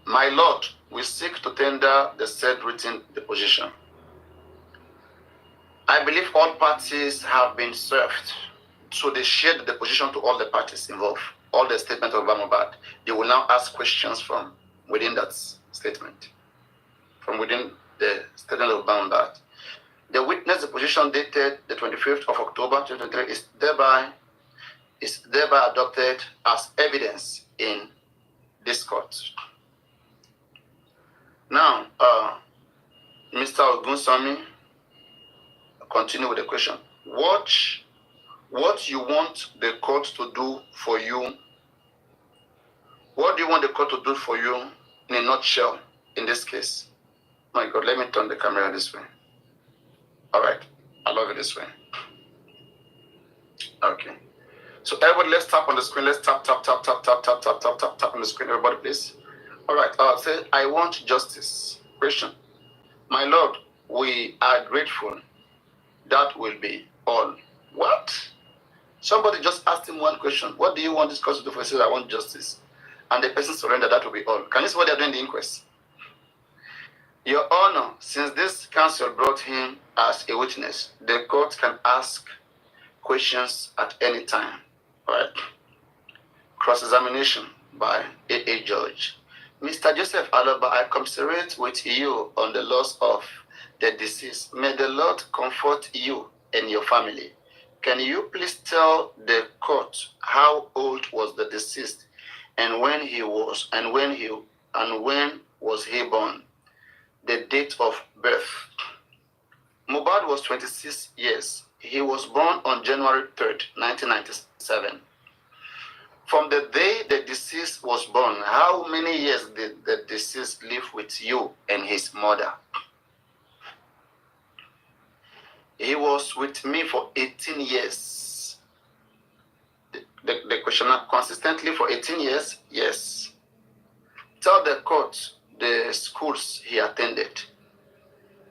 My Lord, we seek to tender the said written deposition. I believe all parties have been served. So they shared the deposition to all the parties involved. All the statement of Mohbad. They will now ask questions from within that statement. From within the statement of Mohbad. The witness deposition dated the 25th of October 2023 is thereby adopted as evidence in this court. Now, Mr. Ogunsami, continue with the question. What you want the court to do for you? What do you want the court to do for you in a nutshell in this case? My God, let me turn the camera this way. All right, I love it this way. Okay. So everybody, let's tap on the screen. Let's tap on the screen. Everybody, please. All right. Say, I want justice. Question. My Lord, we are grateful. That will be all. What? Somebody just asked him one question. What do you want this court to do for you? He said, I want justice. And the person surrendered. That will be all. Can you see what they're doing in the inquest? Your Honor, since this counsel brought him as a witness, the court can ask questions at any time. All right. Cross-examination by a judge. Mr. Joseph Aloba, I commiserate with you on the loss of the deceased. May the Lord comfort you and your family. Can you please tell the court how old was the deceased and when was he born? The date of birth. Mohbad was 26 years. He was born on January 3rd, 1997. From the day the deceased was born, how many years did the deceased live with you and his mother? He was with me for 18 years. The questioner, consistently for 18 years? Yes. Tell the court the schools he attended.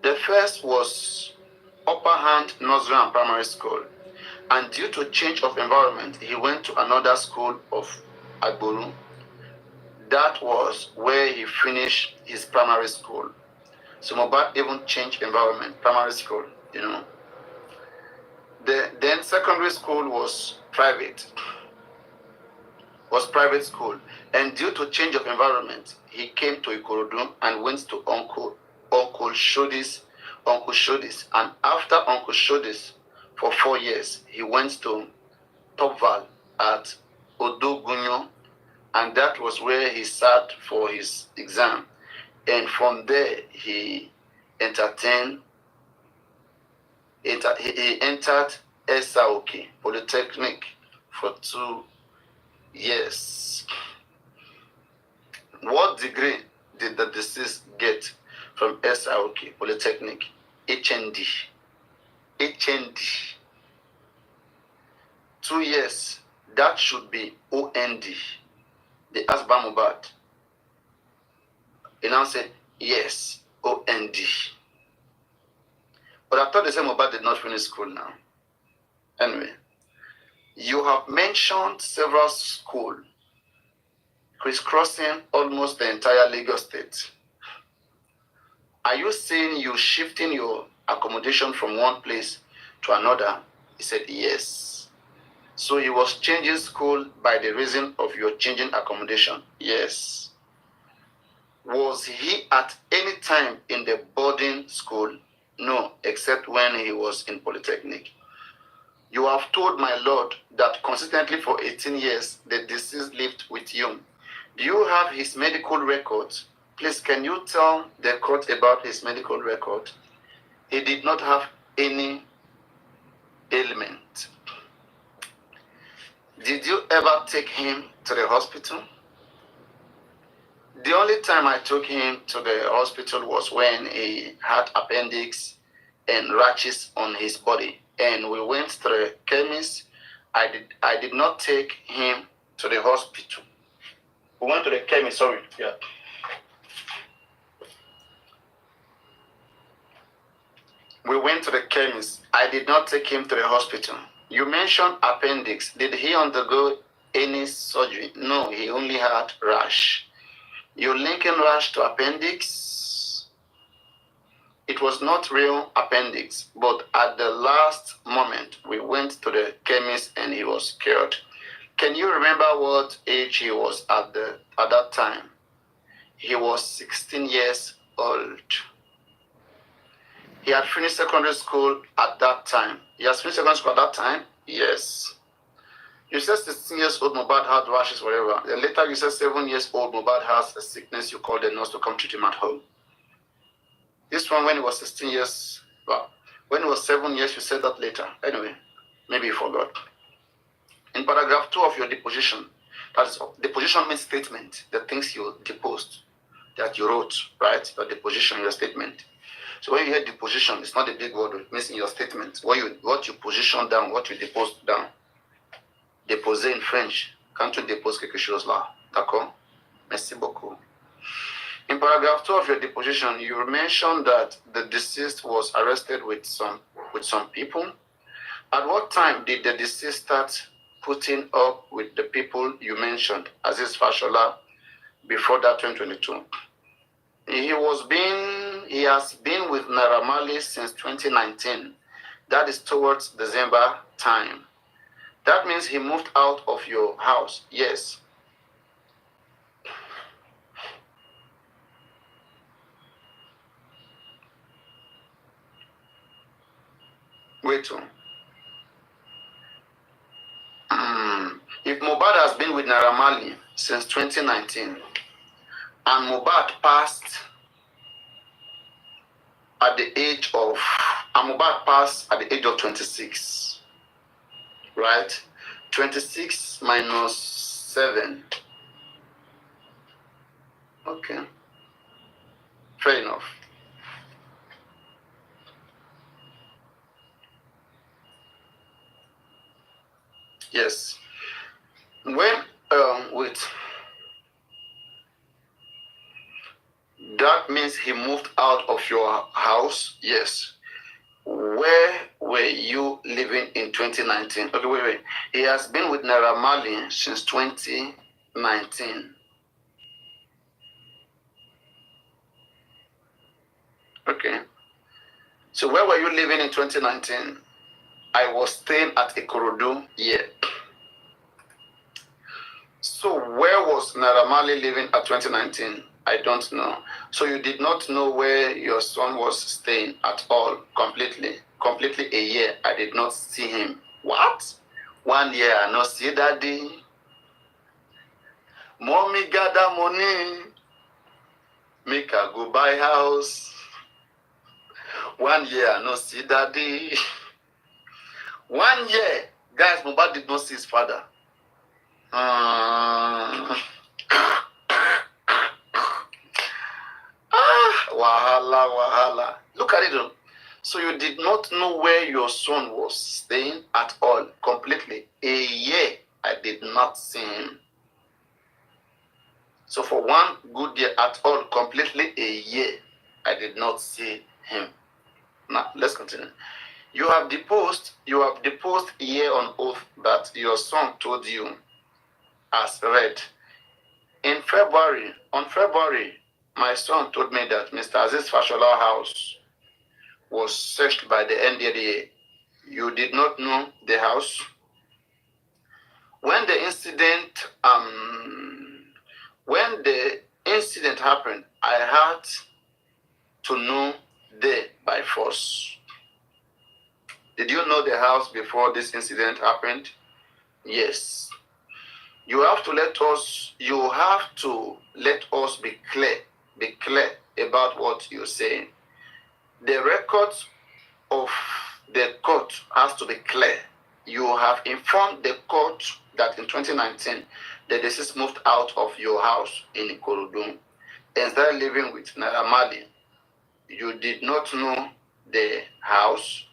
The first was Upper Hand Nursery and Primary School. And due to change of environment, he went to another school of Agboru. That was where he finished his primary school. So Mohbad even changed environment, primary school, you know. Then secondary school was private school. And due to change of environment, he came to Ikorodu and went to Uncle Shodi's. And after Uncle Shodi's, for 4 years, he went to Topval at Odogunyo, and that was where he sat for his exam. And from there, he entered Esaoki Polytechnic for 2 years. What degree did the deceased get from Esaoki Polytechnic? HND. 2 years. That should be OND. They asked Mohbad. He now said, yes, OND. But I thought they said Mohbad did not finish school now. Anyway, you have mentioned several schools crisscrossing almost the entire Lagos state. Are you saying you shifting your accommodation from one place to another? He said, yes. So he was changing school by the reason of your changing accommodation? Yes. Was he at any time in the boarding school? No, except when he was in Polytechnic. You have told my Lord that consistently for 18 years the deceased lived with you. Do you have his medical records Please, can you tell the court about his medical record? He did not have any ailment. Did you ever take him to the hospital? The only time I took him to the hospital was when he had appendix and rashes on his body. And we went to the chemist. I did not take him to the hospital. We went to the chemist, sorry. Yeah. We went to the chemist. I did not take him to the hospital. You mentioned appendix. Did he undergo any surgery? No, he only had rash. You're linking rash to appendix. It was not real appendix, but at the last moment, we went to the chemist and he was cured. Can you remember what age he was at that time? He was 16 years old. He had finished secondary school at that time. He has finished secondary school at that time? Yes. You said 16 years old, Mohbad had rashes, whatever. Then later you said 7 years old, Mohbad has a sickness. You called the nurse to come treat him at home. This one, when he was 16 years, well, when he was 7 years, you said that later. Anyway, maybe you forgot. In paragraph 2 of your deposition, that is, deposition means statement, the things you deposed, that you wrote, right? Your deposition, your statement. So when you hear deposition, it's not a big word, it means in your statement, what you position down, what you deposed down. Déposer in French. Quand tu déposes quelque chose là. D'accord? Merci beaucoup. In paragraph 2 of your deposition, you mentioned that the deceased was arrested with some people. At what time did the deceased start putting up with the people you mentioned, Aziz Fashola, before that 2022? He has been with Naira Marley since 2019. That is towards December time. That means he moved out of your house. Yes. Wait. If Mohbad has been with Naira Marley since 2019, and Mohbad passed at the age of 26, right? 26 minus 7. Okay. Fair enough. Yes. That means he moved out of your house. Yes. Where were you living in 2019? Okay, wait. He has been with Naira Marley since 2019. Okay. So where were you living in 2019? I was staying at Ikorodu. Yeah. So where was Naira Marley living at 2019? I don't know. So you did not know where your son was staying at all, completely a year. I did not see him. What? 1 year I not see daddy. Mommy gather money. Make her go buy house. 1 year I not see daddy. 1 year. Guys, Mohbad did not see his father. Wahala. Look at it. So you did not know where your son was staying at all, completely. A year, I did not see him. So for 1 good year at all, completely a year, I did not see him. Now, let's continue. You have deposed here on oath that your son told you as read. On February, my son told me that Mr. Aziz Fashola house was searched by the NDLEA. You did not know the house. When the incident happened, I had to know there by force. Did you know the house before this incident happened? Yes. You have to let us be clear be clear about what you're saying. The records of the court has to be clear. You have informed the court that in 2019, the deceased moved out of your house in Ikorodu and started living with Naira Marley. You did not know the house.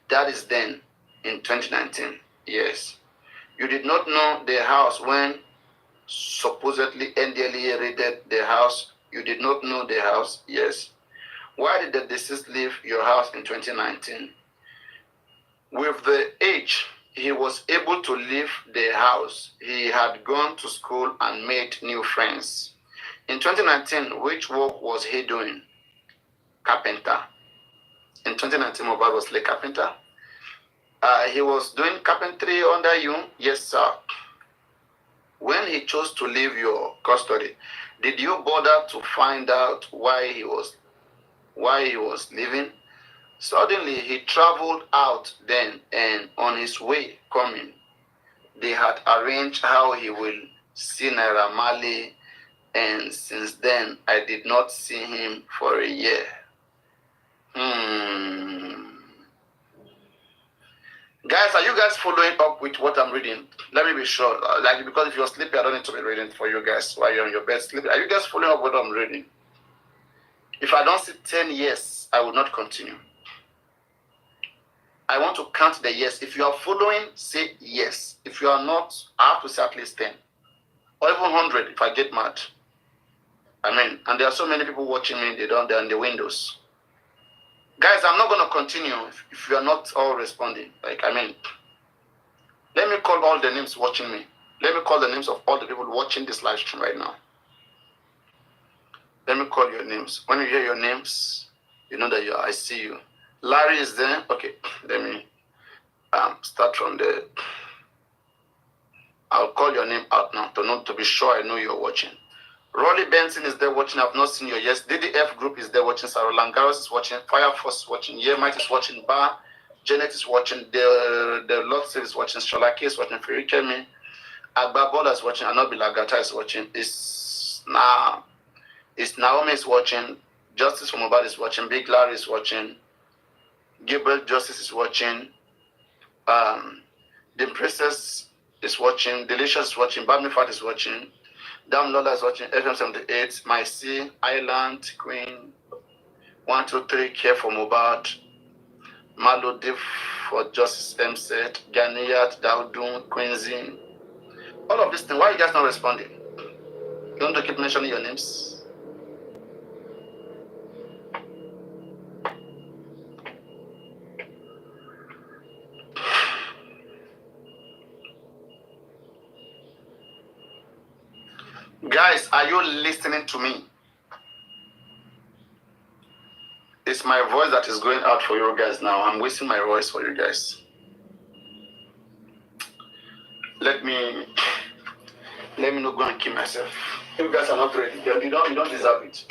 That is then in 2019. Yes. You did not know the house when supposedly NDLEA raided the house. You did not know the house. Yes. Why did the deceased leave your house in 2019? With the age, he was able to leave the house. He had gone to school and made new friends. In 2019, which work was he doing? Carpenter. In 2019, Mohbad was a carpenter. He was doing carpentry under you? Yes, sir. When he chose to leave your custody, did you bother to find out why he was leaving? Suddenly, he traveled out then, and on his way coming, they had arranged how he will see Naira Marley, and since then, I did not see him for a year. Guys, are you guys following up with what I'm reading? Let me be sure. Because if you're sleepy, I don't need to be reading for you guys while you're on your bed sleeping. Are you guys following up what I'm reading? If I don't see 10 years, I will not continue. I want to count the yes. If you are following, say yes. If you are not, I have to say at least 10. Or even 100 if I get mad. And there are so many people watching me, they're in the windows. Guys, I'm not going to continue if you are not all responding. Let me call all the names watching me. Let me call the names of all the people watching this live stream right now. Let me call your names. When you hear your names, you know that I see you. Larry is there. Okay, let me start from the... I'll call your name out now to be sure I know you're watching. Rolly Benson is there watching. I've not seen your yes. DDF group is there watching. Sarah Langaros is watching. Fire Force is watching. Yemite is watching. Bar. Janet is watching. The Lord is watching. Sholake is watching. Firikemi. Agbabola is watching. Anobi Lagata is watching. It's Naomi is watching. Justice from Mohbad is watching. Big Larry is watching. Gabriel Justice is watching. The Princess is watching. Delicious is watching. Babni Fat is watching. Dam Lola is watching. FM78. My C. Island. Queen. 123. Care for Mohbad. Malo Div for Justice M said. Ganiyat. Daudun. Quincy. All of this thing. Why are you guys not responding? You want to keep mentioning your names? Guys, are you listening to me? It's my voice that is going out for you guys now. I'm wasting my voice for you guys. Let me not go and kill myself. You guys are not ready. You don't deserve it.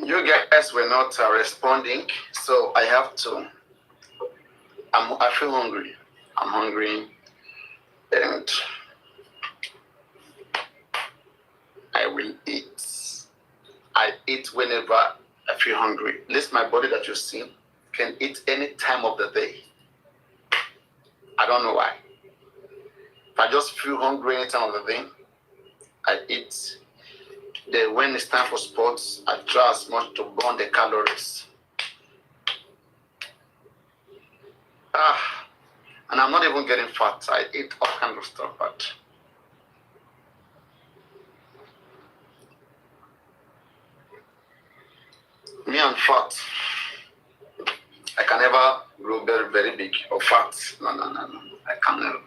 You guys were not responding, so I have to. I feel hungry. I'm hungry, and I will eat. I eat whenever I feel hungry. This my body that you see can eat any time of the day. I don't know why. If I just feel hungry any time of the day, I eat. Then when it's time for sports, I try as much to burn the calories. And I'm not even getting fat. I eat all kinds of stuff, but me and fat, I can never grow very, very big or fat. No. I can never.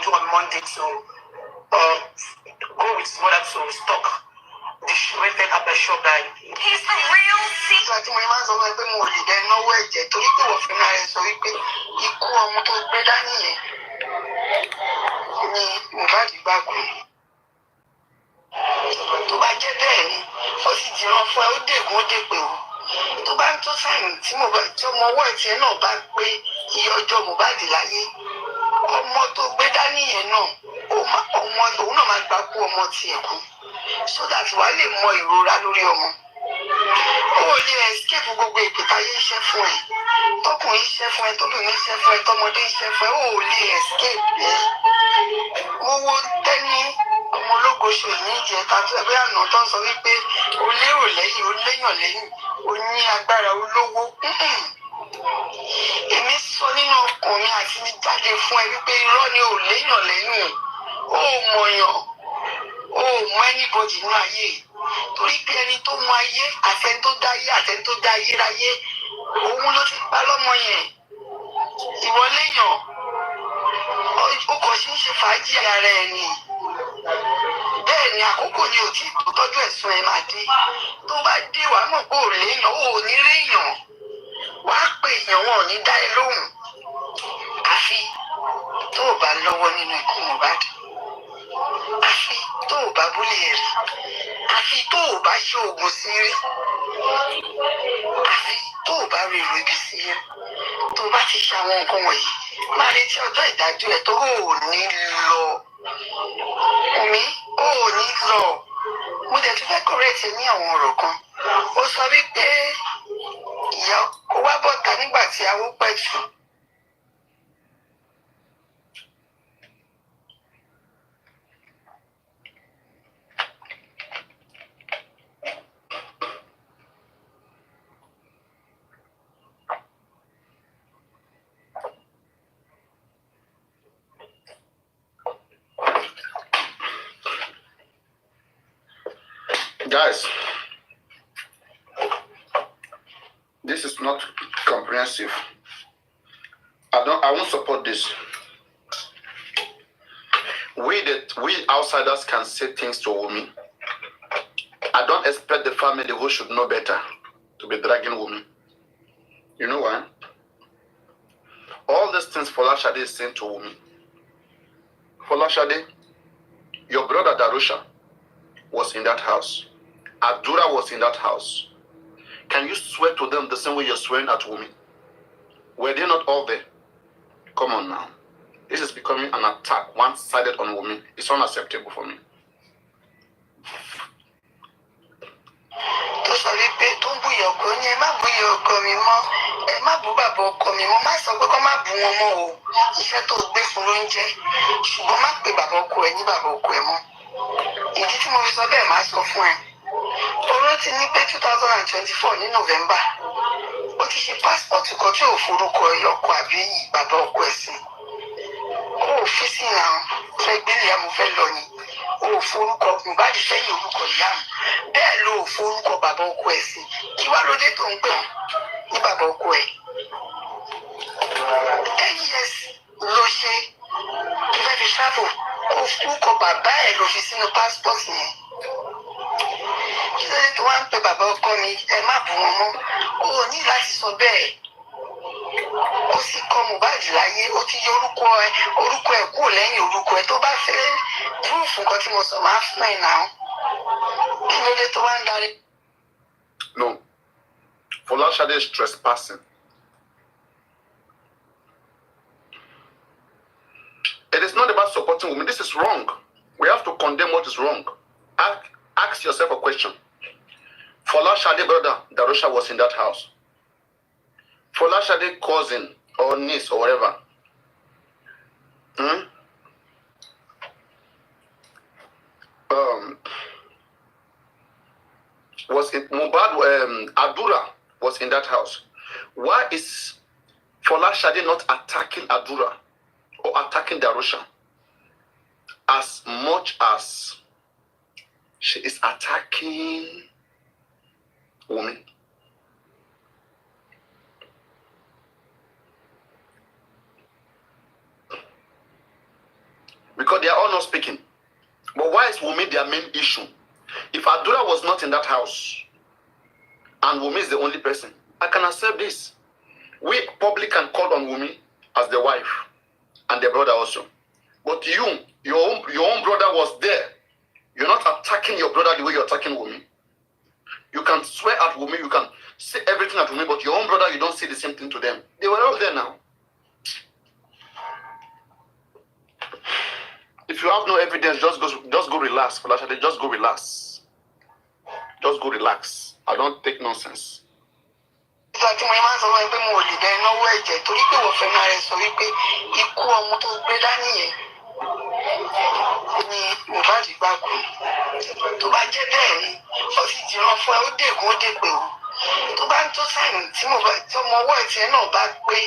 On Monday to go with his mother to stock the rented up a shop that he's for real. Àti mo máa ń sọ fún ẹ pé mo lè dẹ náwó ẹ̀jẹ̀ torí pé wọ́n fi máa rẹ̀ sọ wípé ikú ọmọ tó gbé dání yẹn ni Mohbad gbàgbọ́. Tó bá jẹ́ bẹ́ẹ̀ ni ó sì jìran fún ẹ ó dègún ó dèpè o. Tó bá ń tó sáyìn tí ọmọ ọwọ́ ìtẹ́ náà bá pé iye ọjọ́ Mohbad láyé ọmọ tó gbé dání yẹn náà ọmọ òun náà máa gbà kú ọmọ tiẹ̀ kú so that wàá lè mọ ìrora lórí ọmọ. Ó lè escape gbogbo ìpè táyé iṣẹ́ fún ẹ. tọkùnrin iṣẹ́ fún ẹ, tóbìnrin iṣẹ́ fún ẹ, tọmọdé iṣẹ́ fún ẹ, ó lè escape ẹ. Mo wo Tẹ́ni ọmọ ológo ṣe ní ìjẹta tó ẹgbẹ́ àná tó ń sọ wípé o lérò lẹ́yìn, o léyàn lẹ́yìn, o ní agbára olówó. Èmi sọ nínú ọkàn mi àti mi jáde fún ẹ wípé irọ́ ni o léyàn lẹ́yìn, o mọ̀yàn, o mọ anybody nínú ayé, torí pé ẹni tó mọ ayé àtẹni tó dá ayé àtẹni tó dá ayé ráyé, òun ló ti pa lọ́mọ yẹn. Ìwọ léyàn, ó kàn ṣe ń ṣe fàájì ara ẹ ni. Bẹ́ẹ̀ ni àkókò ni ò tí tó tọ́jú ẹ̀sùn ẹ máa dé. Tó bá dé wàá mọ̀ pé ò léyàn, ò ní réyàn, wàá pè èèyàn, wọn ò ní dá ẹ lóhùn. Àfi tó o bá lọ́wọ́ nínú ikú Mohbad, àfi tó o bá búlé ẹ̀ rí, àfi tó o bá ṣe oògùn sí rí, àfi tó o bá rí ìròbí sí rí, tó o bá ti ṣe àwọn nǹkan wọ̀nyí, máa retí ọjọ́ ìdájọ́ ẹ̀ tó ò ní lọ. Omi ò ní lọ. Mo dẹ̀ tún fẹ́ correct ní àwọn ọ̀rọ̀ kan. Ó sọ wípé ìyá ó wá bọ́ta nígbà tí awó pẹ̀tù. Guys, this is not comprehensive. I won't support this. We outsiders can say things to Wumi. I don't expect the family who should know better to be dragging Wumi. You know why? All these things Folashade is saying to Wumi. Folashade, your brother Darusha was in that house. Adura was in that house. Can you swear to them the same way you're swearing at Wumi? Were they not all there? Come on now. This is becoming an attack, one-sided on Wumi. It's unacceptable for me. Tó sọ wípé tó ń búyọ̀ ọkọ ní ẹ má búyọ̀ ọkọ mi mọ́, ẹ má bú bàbá ọkọ mi mọ́, má sọ pé kó má bú wọn mọ́ o. Iṣẹ́ tó gbé fún ló ń jẹ́, ṣùgbọ́n má pe bàbá ọkọ ẹ ní bàbá ọkọ ẹ mọ́. Ìdí tí mo fi sọ bẹ́ẹ̀ máa sọ fún ẹ. Oró ti ní pé 2024 ní November, ó ti ṣe pásítọ̀tù kan tí ò forúkọ ọkọ àbí bàbá ọkọ ẹ̀ sí. Ó fi sí náà fẹ́ gbélé àmọ́ fẹ́ lọ ni. Ó forúkọ Mohbad sẹ́yìn orúkọ ìyá mi. Bẹ́ẹ̀ ló forúkọ bàbá ọkọ ẹ̀ sí. Kí wá ló dé tó ń pè ní bàbá ọkọ ẹ̀? NES ló ṣe tó fẹ́ fi ṣáàbò. Ó forúkọ bàbá ẹ̀ ló fi sínú pásítọ̀tù yẹn. Kí ló dé tó wá ń pe bàbá ọkọ mi ẹ má bù wọn mọ́? O ní láti sọ bẹ́ẹ̀. Ó sì kọ Mohbad láyé, ó ti yọ orúkọ ẹ̀ kúrò lẹ́yìn orúkọ ẹ̀. Tó bá fẹ́ púrúfù nǹkan tí mo sọ máa fún ẹ̀ náà. Kí ló dé tó wá ń darí? No. Folashade is trespassing. It is not about supporting women. This is wrong. We have to condemn what is wrong. Ask yourself a question. Folashade brother Darusha was in that house. Folashade cousin or niece or whatever. Was it Mohbad? Adura was in that house. Why is Folashade not attacking Adura or attacking Darusha as much as she is attacking Wumi? Because they are all not speaking. But why is Wumi their main issue? If Adura was not in that house and Wumi is the only person, I can accept this. We public can call on Wumi as the wife and the brother also. But your own brother was there. You're not attacking your brother the way you're attacking Wumi. You can swear at Wumi, you can say everything at Wumi, but your own brother, you don't say the same thing to them. They were all there now. If you have no evidence, just go relax. Just go relax. Just go relax. I don't take nonsense. ìgbà tí mo máa ń sọ wọn pé mo ò lè bẹ náwó ẹ̀jẹ̀ torí pé wọ́n fẹ́ máa rẹ̀ sọ wípé ikú ọmọ tó gbé dání yẹn ni Mohbad gbà kú. Tó bá jẹ́ bẹ́ẹ̀ ni ó sì dìran fún ẹ ó dègún ó dèpè o. Tó bá ń tó sáyìn tí ọmọ ọwọ́ ẹ̀tì náà bá pé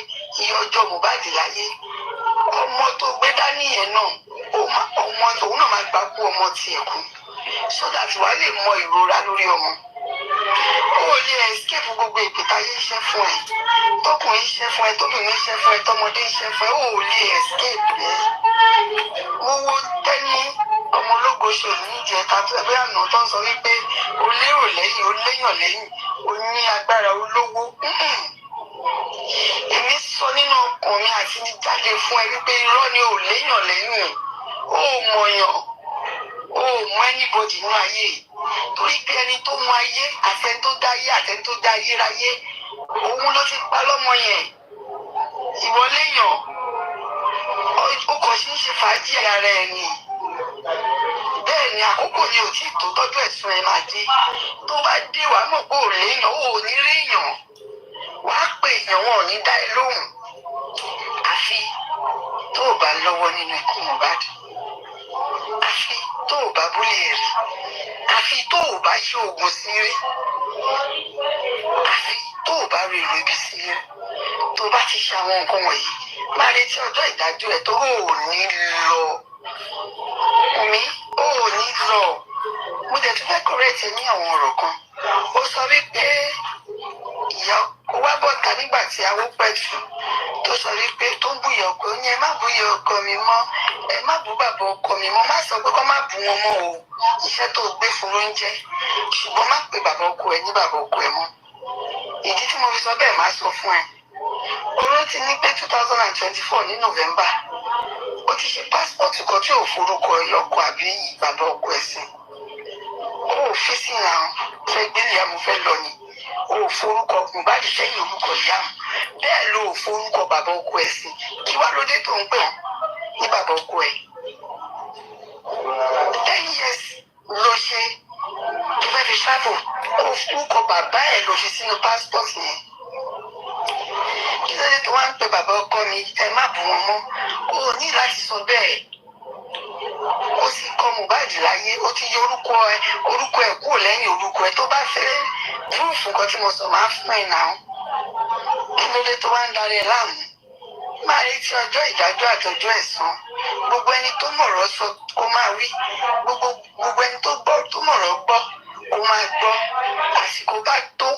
iye ọjọ́ Mohbad láyé, ọmọ tó gbé dání yẹn náà ọmọ òun náà máa gbà kú ọmọ tiẹ̀ kú so that wàá lè mọ ìrora lórí ọmọ. Ó lè escape gbogbo ìpìtàyé iṣẹ́ fún ẹ, tọkùnrin iṣẹ́ fún ẹ, tóbìnrin iṣẹ́ fún ẹ, tọmọdé iṣẹ́ fún ẹ, ó lè escape ẹ. Mo wo tẹ́ni ọmọ ológo ṣòro níjẹta tó ẹgbẹ́ àná tó ń sọ wípé o lérò lẹ́yìn o léyàn lẹ́yìn o ní agbára olówó. Èmi sọ nínú ọkàn mi àti ní jáde fún ẹ wípé irọ́ ni o léyàn lẹ́yìn, o mọ̀yàn, o mọ anybody nínú ayé torí pé ẹni tó mọ ayé àti ẹni tó dá ayé àti ẹni tó dá ayérayé òun ló ti pa lọ́mọ yẹn. Ìwọ léyàn ó kàn sí ń ṣe fàájì ara ẹ ni. Bẹ́ẹ̀ ni àkókò ni ò tí tó tọ́jú ẹ̀sùn ẹ máa dé. Tó bá dé wàá mọ̀ pé ò léyàn ò ní réyàn. Wàá pè èèyàn wọn ò ní dá ẹ lóhùn. Àfi tó o bá lọ́wọ́ nínú ikú Mohbad. Àfi tó o bá búlẹ̀ rí. Àfi tó o bá ṣe oògùn sí rí. Àfi tó o bá rí èrò ibi sí rí. Tó o bá ti ṣe àwọn nǹkan wọ̀nyí máa retí ọjọ́ ìdájọ́ ẹ̀ tó ò ní lọ. Ò ní lọ. Mo dẹ̀ tún fẹ́ correct ẹ ní àwọn ọ̀rọ̀ kan. Ó sọ wípé ìyá ó wá bọ́ta nígbà tí awó pẹ̀tù tó sọ wípé tó ń búyọ̀ ọkọ ní ẹ má búyọ̀ ọkọ mi mọ́, ẹ má bú bàbá ọkọ mi mọ́, má sọ pé kó má bú wọn mọ́ o. Iṣẹ́ tó gbé fún ló ń jẹ́. Ṣùgbọ́n má pe bàbá ọkọ ẹ ní bàbá ọkọ ẹ mọ́. Ìdí tí mo fi sọ bẹ́ẹ̀ máa sọ fún ẹ. Oró ti ní pé 2024 ní November ó ti ṣe passport kan tí ò forúkọ ọkọ àbí bàbá ọkọ ẹ̀ sí. Ó fi sí ìlànà fẹ́ gbé ìyá mo fẹ́ lọ ni. Ó forúkọ Mohbad sẹ́yìn orúkọ ìyá mi. Bẹ́ẹ̀ ló forúkọ bàbá ọkọ ẹ̀ sí. Kí wá ló dé tó ń pè wọ́n ní bàbá ọkọ ẹ̀? 10 years ló ṣe tó fẹ́ fi travel. Ó forúkọ bàbá ẹ̀ ló fi sínú passport yẹn. Kí ló dé tó wá ń pe bàbá ọkọ mi ẹ má bù wọn mọ́? O ní láti sọ bẹ́ẹ̀. Ó sì kọ Mohbad láyé, ó ti yọ orúkọ ẹ̀ kúrò lẹ́yìn orúkọ ẹ̀. Tó bá fẹ́ púrúfù nǹkan tí mo sọ máa fún ẹ̀ náà. Kí ló dé tó wá ń darí ẹ láàmú? Máa retí ọjọ́ ìdájọ́ àtọjọ́ ẹ̀san. Gbogbo ẹni tó mọ̀rọ̀ sọ kó máa wí. Gbogbo ẹni tó gbọ́ tó mọ̀rọ̀ gbọ́ kó máa gbọ́. Àsìkò bá tó.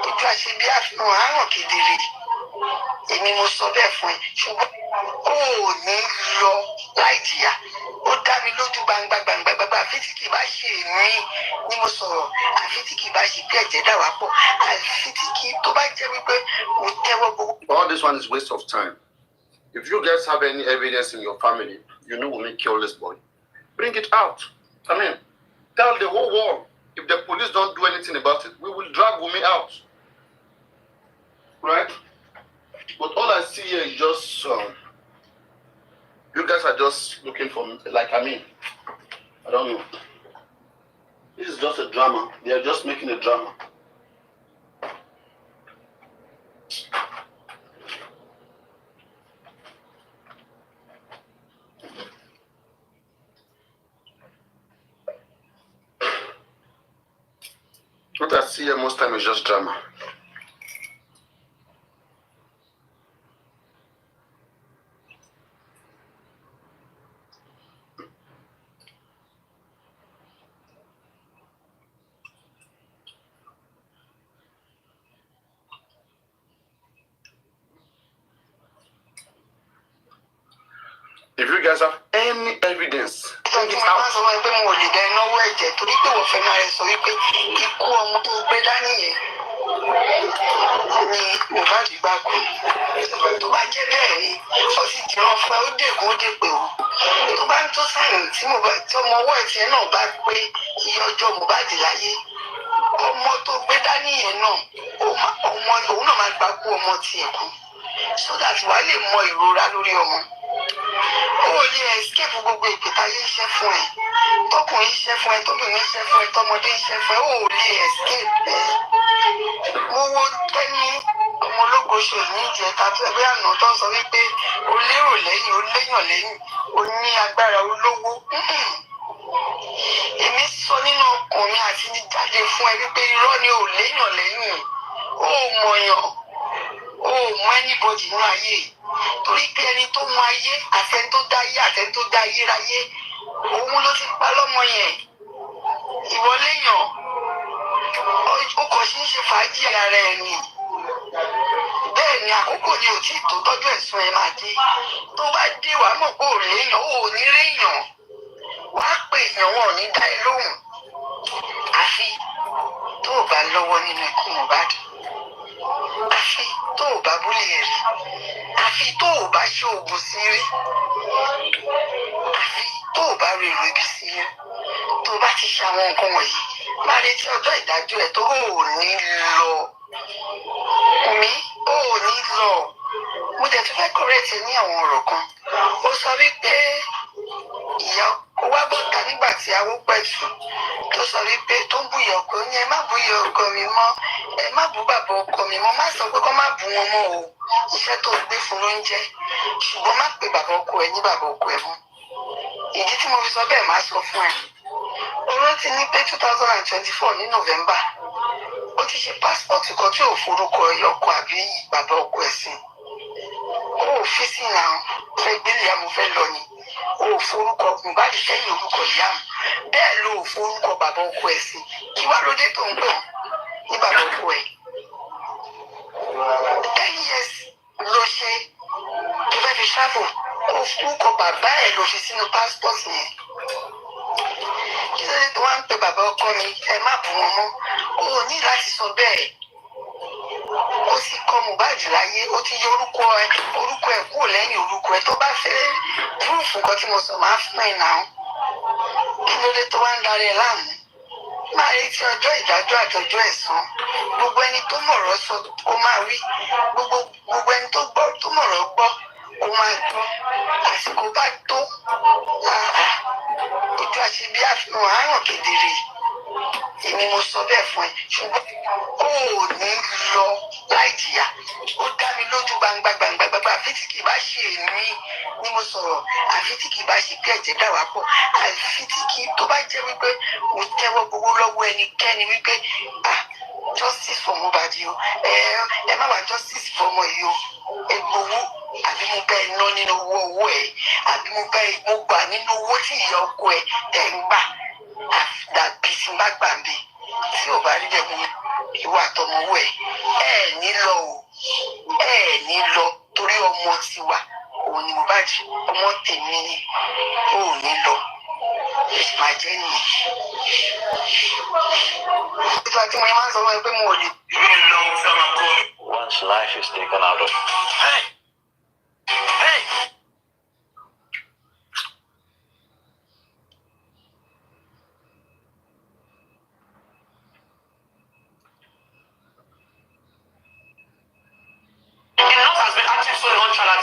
Ojú àṣebí àfihàn àárọ̀ kedere. Èmi mo sọ bẹ́ẹ̀ fún ẹ. Ṣùgbọ́n ó ní lọ láì jìyà. Ó dá mi lójú gbangba àfi tí kì bá ṣe mí ni mo sọ̀rọ̀. Àfi tí kì bá ṣe bí ẹ̀jẹ̀ dà wá pọ̀. Àfi tí kì tó bá jẹ́ wípé mo tẹ́wọ́ gbogbo. All this one is waste of time. If you guys have any evidence in your family, you know Wunmi killed this boy, bring it out. I mean, tell the whole world. If the police don't do anything about it, we will drag Wunmi out. Right? But all I see here is just you guys are just looking for me. Like, I don't know. This is just a drama. They are just making a drama. What I see here most time is just drama. If you guys have any evidence, bring it out. Sọ pé mo lè dá náwó ẹ̀jẹ̀ torí pé wọ́n fẹ́ máa rẹ̀ sọ wípé ikú ọmọ tó gbé dání yẹn ni Mohbad gbà kú. Tó bá jẹ́ bẹ́ẹ̀ ni ó sì dìran fún ẹ ó dègún ó dèpè o. Tó bá ń tó sáyìn tí ọmọ ọwọ́ ẹ̀tì náà bá pé iye ọjọ́ Mohbad láyé, ọmọ tó gbé dání yẹn náà òun náà máa gbà kú ọmọ tiẹ̀ kú so that wàá lè mọ ìrora lórí ọmọ. Ó lè escape gbogbo ìpìtàyé iṣẹ́ fún ẹ, tọkùnrin iṣẹ́ fún ẹ, tóbìnrin iṣẹ́ fún ẹ, tọmọdé iṣẹ́ fún ẹ, ó lè escape ẹ. mo wo Kẹ́mi ọmọ ológo ṣe ní ìjẹta tó ẹgbẹ́ àná tó ń sọ wípé o lérò lẹ́yìn o léyàn lẹ́yìn o ní agbára olówó. Èmi sọ nínú ọkàn mi àti ní jáde fún ẹ wípé irọ́ ni o léyàn lẹ́yìn o mọ̀yàn o mọ anybody nínú ayé torí pé ẹni tó mọ ayé àtẹni tó dá ayé àtẹni tó dá ayé ráyé òun ló ti pa lọ́mọ yẹn. Ìwọ léyàn ó kàn sí ń ṣe fàájì ara ẹ ni. Bẹ́ẹ̀ ni àkókò ni ò tí ì tó tọ́jú ẹ̀sùn ẹ máa dé. Tó bá dé wàá mọ̀ pé ò léyàn ò ní réyàn. Wàá pè èèyàn wọn ò ní dá ẹ lóhùn. Àfi tó o bá lọ́wọ́ nínú ikú Mohbad. Àfi tó o bá búlé ẹ̀ rí. Àfi tó o bá ṣe oògùn sí rí. Àfi tó o bá rí èrò ibi sí rí. Tó o bá ti ṣe àwọn nǹkan wọ̀nyí máa retí ọjọ́ ìdájọ́ ẹ̀ tó ò ní lọ. Mi ò ní lọ. Mo dẹ̀ tún fẹ́ correct ní àwọn ọ̀rọ̀ kan. Ó sọ wípé ìyá ó wá bọ́ta nígbà tí awó pẹ̀tù tó sọ wípé tó ń bú ìyá ọkọ ní ẹ má bú ìyá ọkọ mi mọ́ ẹ má bú bàbá ọkọ mi mọ́ má sọ pé kó má bú wọn mọ́ o iṣẹ́ tó gbé fún ló ń jẹ́ ṣùgbọ́n má pe bàbá ọkọ ẹ ní bàbá ọkọ ẹ mọ́. Ìdí tí mo fi sọ bẹ́ẹ̀ máa sọ fún ẹ. Oró ti ní pé 2024 ní November ó ti ṣe pásítọ̀tù kan tí ò forúkọ ẹyọ ọkọ àbí bàbá ọkọ ẹ̀ sí. Ó ò fi sí náà fẹ́ gbélé àmọ́ fẹ́ lọ ni. Ó ò forúkọ Mohbad sẹ́yìn orúkọ ìyá mi. Bẹ́ẹ̀ ló ò forúkọ bàbá ọkọ ẹ̀ sí. Kí wá ló dé tó ń pè ní bàbá ọkọ ẹ̀? 10 years ló ṣe tó fẹ́ fi ṣáàbò. Ó forúkọ bàbá ẹ̀ ló fi sínú pásítọ̀tù yẹn. Kí ló dé tó wá ń pe bàbá ọkọ mi ẹ má bù wọn mọ́? O ò ní láti sọ bẹ́ẹ̀. Ó sì kọ Mohbad láyé ó ti yọ orúkọ ẹ kúrò lẹ́yìn orúkọ ẹ tó bá fẹ́ púrúfù nǹkan tí mo sọ máa fún ẹ náà. Kí ló dé tó wá ń darí ẹ láàmú? Máa retí ọjọ́ ìdájọ́ àtọjọ́ ẹ̀san. Gbogbo ẹni tó mọ̀rọ̀ sọ kó máa wí. Gbogbo ẹni tó mọ̀rọ̀ gbọ́ kó máa gbọ́. Àsìkò bá tó ojú àṣebí àfihàn àárọ̀ kedere. Èmi mo sọ bẹ́ẹ̀ fún ẹ ṣùgbọ́n ó ò ní lọ láì jìyà. Ó dá mi lójú gbangba àfi tí kì í bá ṣe èmi ni mo sọ̀rọ̀ àfi tí kì í bá ṣe pé ẹ̀jẹ̀ dà wá pọ̀ àfi tí kì í tó bá jẹ́ wípé mo tẹ́wọ́ gbowó lọ́wọ́ ẹnikẹ́ni wípé justice for Mohbad o ẹ má wá justice for ọmọ yìí o ẹ gbowó àbí mo bá ẹ ná nínú owó ẹ àbí mo gbà nínú owó tí ìyá ọkọ ẹ tẹ̀ ń gbà dàbí tí n bá gbà ń bẹ tí ò bá rí bẹ́ẹ̀ mú ìwà àtọmọwọ ẹ ní lọ o ẹ ní lọ torí ọmọ tiwa òun ni Mohbad ọmọ tèmi ni ó ní lọ máa jẹ nìyí. Ìgbà tí mo máa ń sọ fún ẹ pé mo ò lè. Once life is taken out of. Hey! Hey!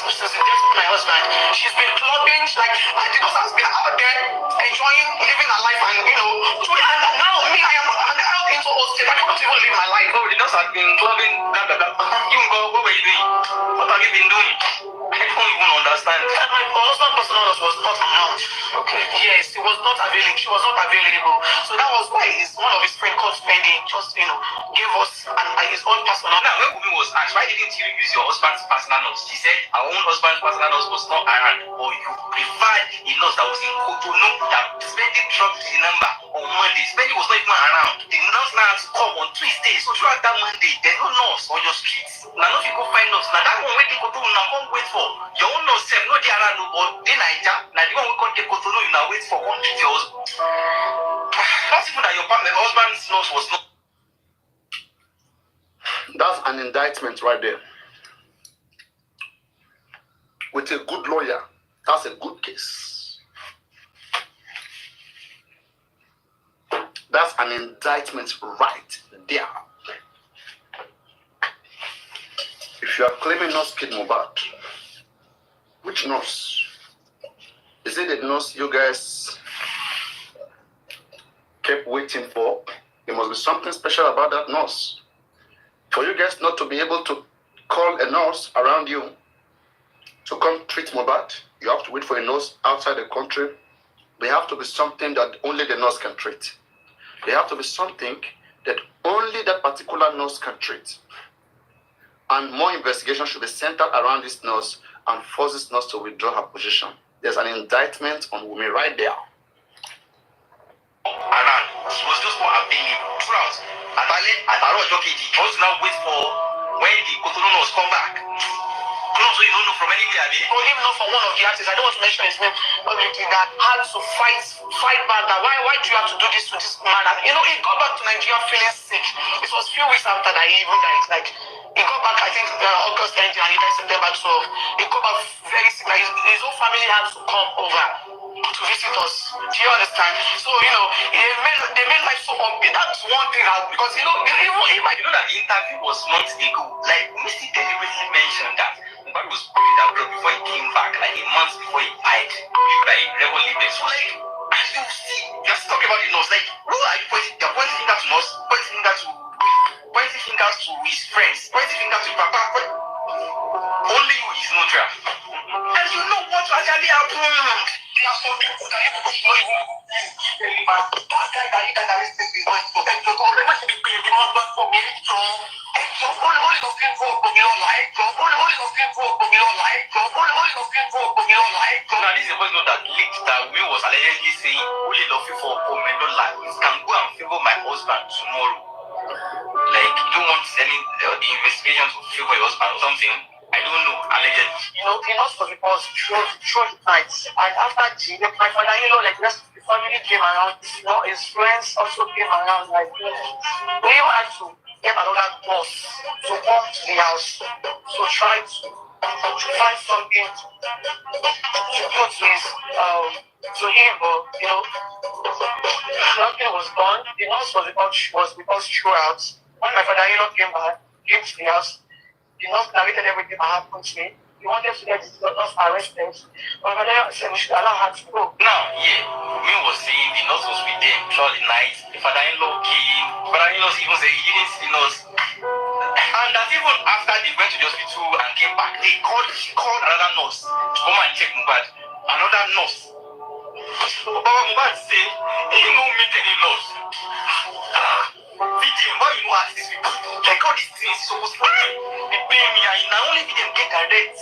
Since the death of my husband, she's been clubbing, like, the person has been out there enjoying living her life, and and now me, I am out into all state. I can't even live my life. Oh, the nurse has been clubbing, blah blah blah. You go, what were you doing? What have you been doing? I don't even understand. And my husband personal was not around. Okay. Yes, he was not available. She was not available. So that was why one of his friends called spending just gave us his own personal. Now when Wumi was asked, why didn't you use your husband's personal notes? She said our own husband's personal notes was not around, or you preferred a note that was in Cotonou that spending dropped the number on Monday. Spending was not even around. The nurse now had to come on Tuesday. So throughout that Monday, there's no nurse on your streets. Now if you go find nurse, now that one waiting Cotonou now come wait for your own nurse self, no the around but the Naija. Now the one we can't take Cotonou, you now wait for one treat your husband. Not even that your husband's nurse was not. That's an indictment right there. With a good lawyer, that's a good case. That's an indictment right there. If you are claiming nurse killed Mohbad, which nurse? Is it the nurse you guys kept waiting for? There must be something special about that nurse. For you guys not to be able to call a nurse around you to come treat Mohbad, you have to wait for a nurse outside the country. There have to be something that only the nurse can treat. There have to be something that only that particular nurse can treat. And more investigation should be centered around this nurse and force this nurse to withdraw her position. There's an indictment on Wumi right there. And she was just for available throughout. At our jockey, I was now wait for when the Cotonou nurse come back. So you don't know from anywhere, or even not from one of the artists. I don't want to mention his name, but that had to fight back. That why do you have to do this to this man? And, he got back to Nigeria feeling sick. It was a few weeks after that he even died. Like he got back, I think August 10th, and he died September 12th. He got back very sick. Like his whole family had to come over to visit us. Do you understand? So they made life so unbearable. That's one thing because even that the interview was months ago. Like Misty deliberately mentioned that Mohbad was buried abroad before he came back, like a month before he died. Never lived there. So like, as you see, you're talking about the nose. Like, who are you pointing? They're pointing fingers to us, pointing fingers to his friends, pointing fingers to Papa. Only you is neutral. And you know what actually happened. There are some people that even don't even that guy that you guys are listening to is going to beg to go. Remember to be paying the number for me. So, only of him for me on life. Only of him for me on life. Only of him for me on life. Now, this is a voice note that leaked that we was allegedly saying, only of him for me on life. Can go and favor my husband tomorrow. Like, you don't want any the investigation to favor your husband or something. I don't know, allegedly. It was because through nights. And after my father-in-law, like, the family came around, his friends also came around, like, we even had to get another boss to come to the house to try to find something to put to his, to him, but, nothing was done. The nurse was because throughout, when my father-in-law came to the house, the nurse narrated everything that happened to me. He wanted to get the nurse arrested. But my father said we should allow her to go. Now, me was saying the nurse was with them throughout the night. The father-in-law came. Father-in-law even said he didn't see the nurse. And that even after they went to the hospital and came back, she called another nurse to come and check Mohbad. Another nurse. So Mohbad said he didn't meet any nurse. VDM, why you ask these people? Like all these things supposed to be paying me, and now only them get direct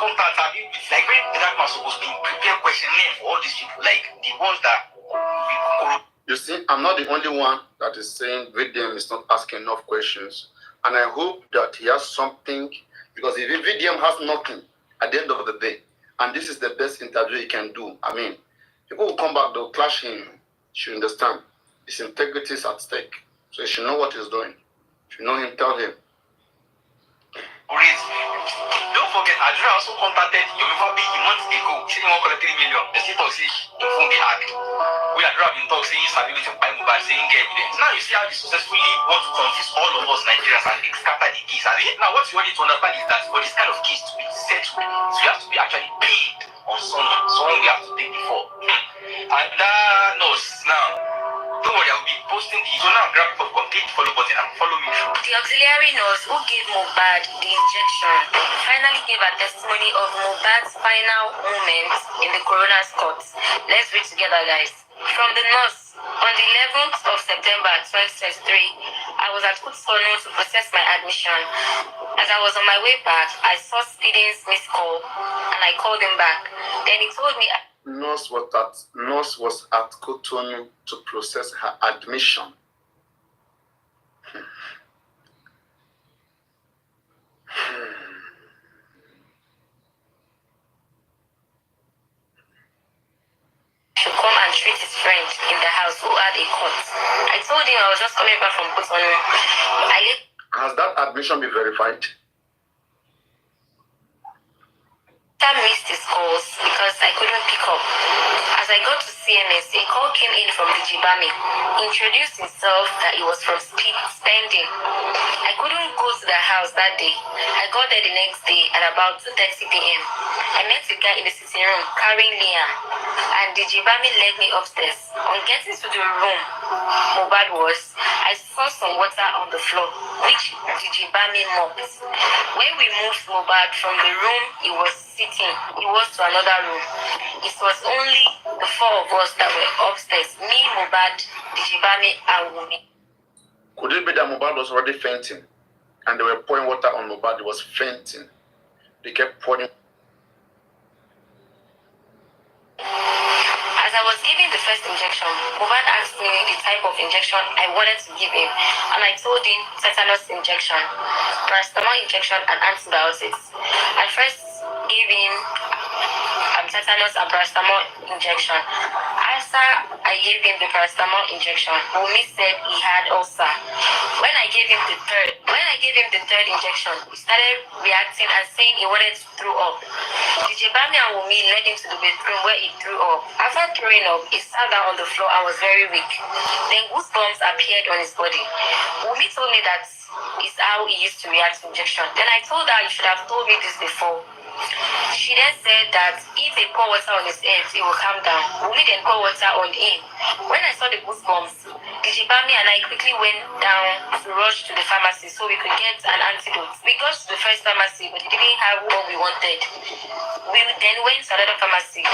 contact with like when that man supposed to prepare questionnaire for all these people, like the ones that You see, I'm not the only one that is saying VDM is not asking enough questions. And I hope that he has something, because if VDM has nothing at the end of the day, and this is the best interview he can do, I mean, people will come back, they'll clash him. You should understand. His integrity is at stake. So you should know what he's doing. If you know him, tell him. Great. Don't forget, Adria also contacted Yomifa Big months ago. She didn't want to collect 3 million. The state of say the phone be hacked. We had been talking saying stability by Mohbad, saying get evidence. Now you see how they successfully want to confuse all of us Nigerians and scatter the case. Now what you want to understand is that for this kind of case to be settled, so you have to be actually paid on someone we have to pay before. And that knows now. Don't worry, I'll be posting the so now grab for complete follow button and follow me through. The auxiliary nurse who gave Mohbad the injection finally gave a testimony of Mohbad's final moments in the coroner's court. Let's read together, guys. From the nurse, on the 11th of September 2023, I was at Cotonou to process my admission. As I was on my way back, I saw Speeding's missed call and I called him back. Then he told me Nurse was at Cotonou to process her admission. should come and treat his friend in the house who had a cut. I told him I was just coming back from Cotonou. Has that admission been verified? I missed his calls because I couldn't pick up. As As I got to CMS, a call came in from the Jibami, introduced himself that he was from spending. I couldn't go to the house that day. I got there the next day at about 2:30 p.m. I met a guy in the sitting room carrying Liam, and the Jibami led me upstairs. On getting to the room Mohbad was, I saw some water on the floor, which the Jibami mopped. When we moved Mohbad from the room he was sitting, he was to another room. It was only the four of us that were upstairs, me, Mohbad, the Jibami, and Wumi. Could it be that Mohbad was already fainting and they were pouring water on Mohbad? He was fainting. They kept pouring. As I was giving the first injection, Mohbad asked me the type of injection I wanted to give him, and I told him tetanus injection, paracetamol injection, and antibiotics. I first gave him tetanus and paracetamol injection. After I gave him the paracetamol injection, Wumi said he had ulcer. When I gave him the third injection, he started reacting and saying he wanted to throw up. The Jibami and Wumi led him to the bedroom where he threw up. After throwing up, he sat down on the floor and was very weak. Then goosebumps appeared on his body. Wumi told me that is how he used to react to injection. Then I told her, you should have told me this before. She then said that if they pour water on his head, he will calm down. Wumi then pour water on him. When I saw the goosebumps, the Jibami and I quickly went down to rush to the pharmacy so we could get an antidote. We got to the first pharmacy, but they didn't have what we wanted. We then went to another pharmacy.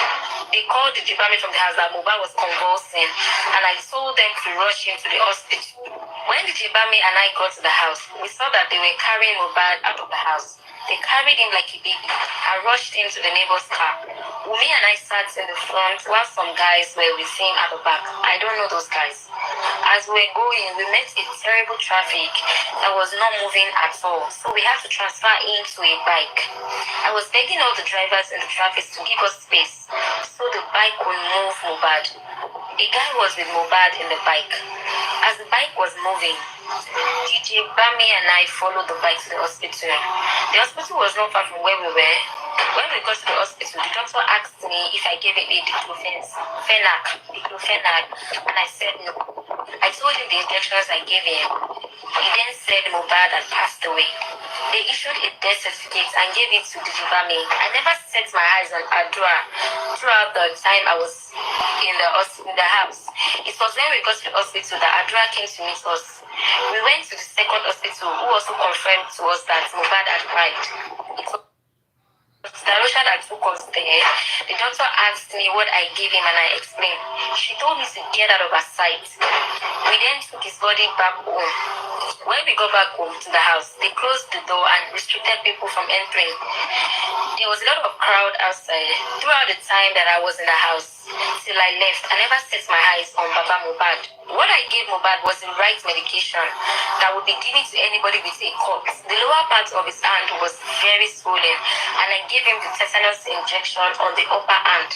They called the Jibami from the house that Mohbad was convulsing, and I told them to rush him to the hospital. When the Jibami and I got to the house, we saw that they were carrying Mohbad out of the house. They carried him like a baby and rushed him to the neighbor's car. Wumi and I sat in the front while some guys were with him at the back. I don't know those guys. As we were going, we met a terrible traffic that was not moving at all, so we had to transfer him to a bike. I was begging all the drivers in the traffic to give us space so the bike would move Mohbad. A guy was with Mohbad in the bike. As the bike was moving, DJ Bami and I followed the bike to the hospital. The hospital was not far from where we were. When we got to the hospital, the doctor asked me if I gave him a diclofenac, and I said no. I told him the injections I gave him. He then said Mohbad had passed away. They issued a death certificate and gave it to the Jibami. I never set my eyes on Adra throughout the time I was in the house. It was when we got to the hospital that Adra came to meet us. We went to the second hospital, who also confirmed to us that Mohbad had died. It was Darusha that took us there. The doctor asked me what I gave him and I explained. She told me to get out of her sight. We then took his body back home. When we got back home to the house, they closed the door and restricted people from entering. There was a lot of crowd outside. Throughout the time that I was in the house, till I left, I never set my eyes on Baba Mohbad. What I gave Mohbad was the right medication that would be given to anybody with a cut. The lower part of his hand was very swollen, and I gave him the tetanus injection on the upper hand.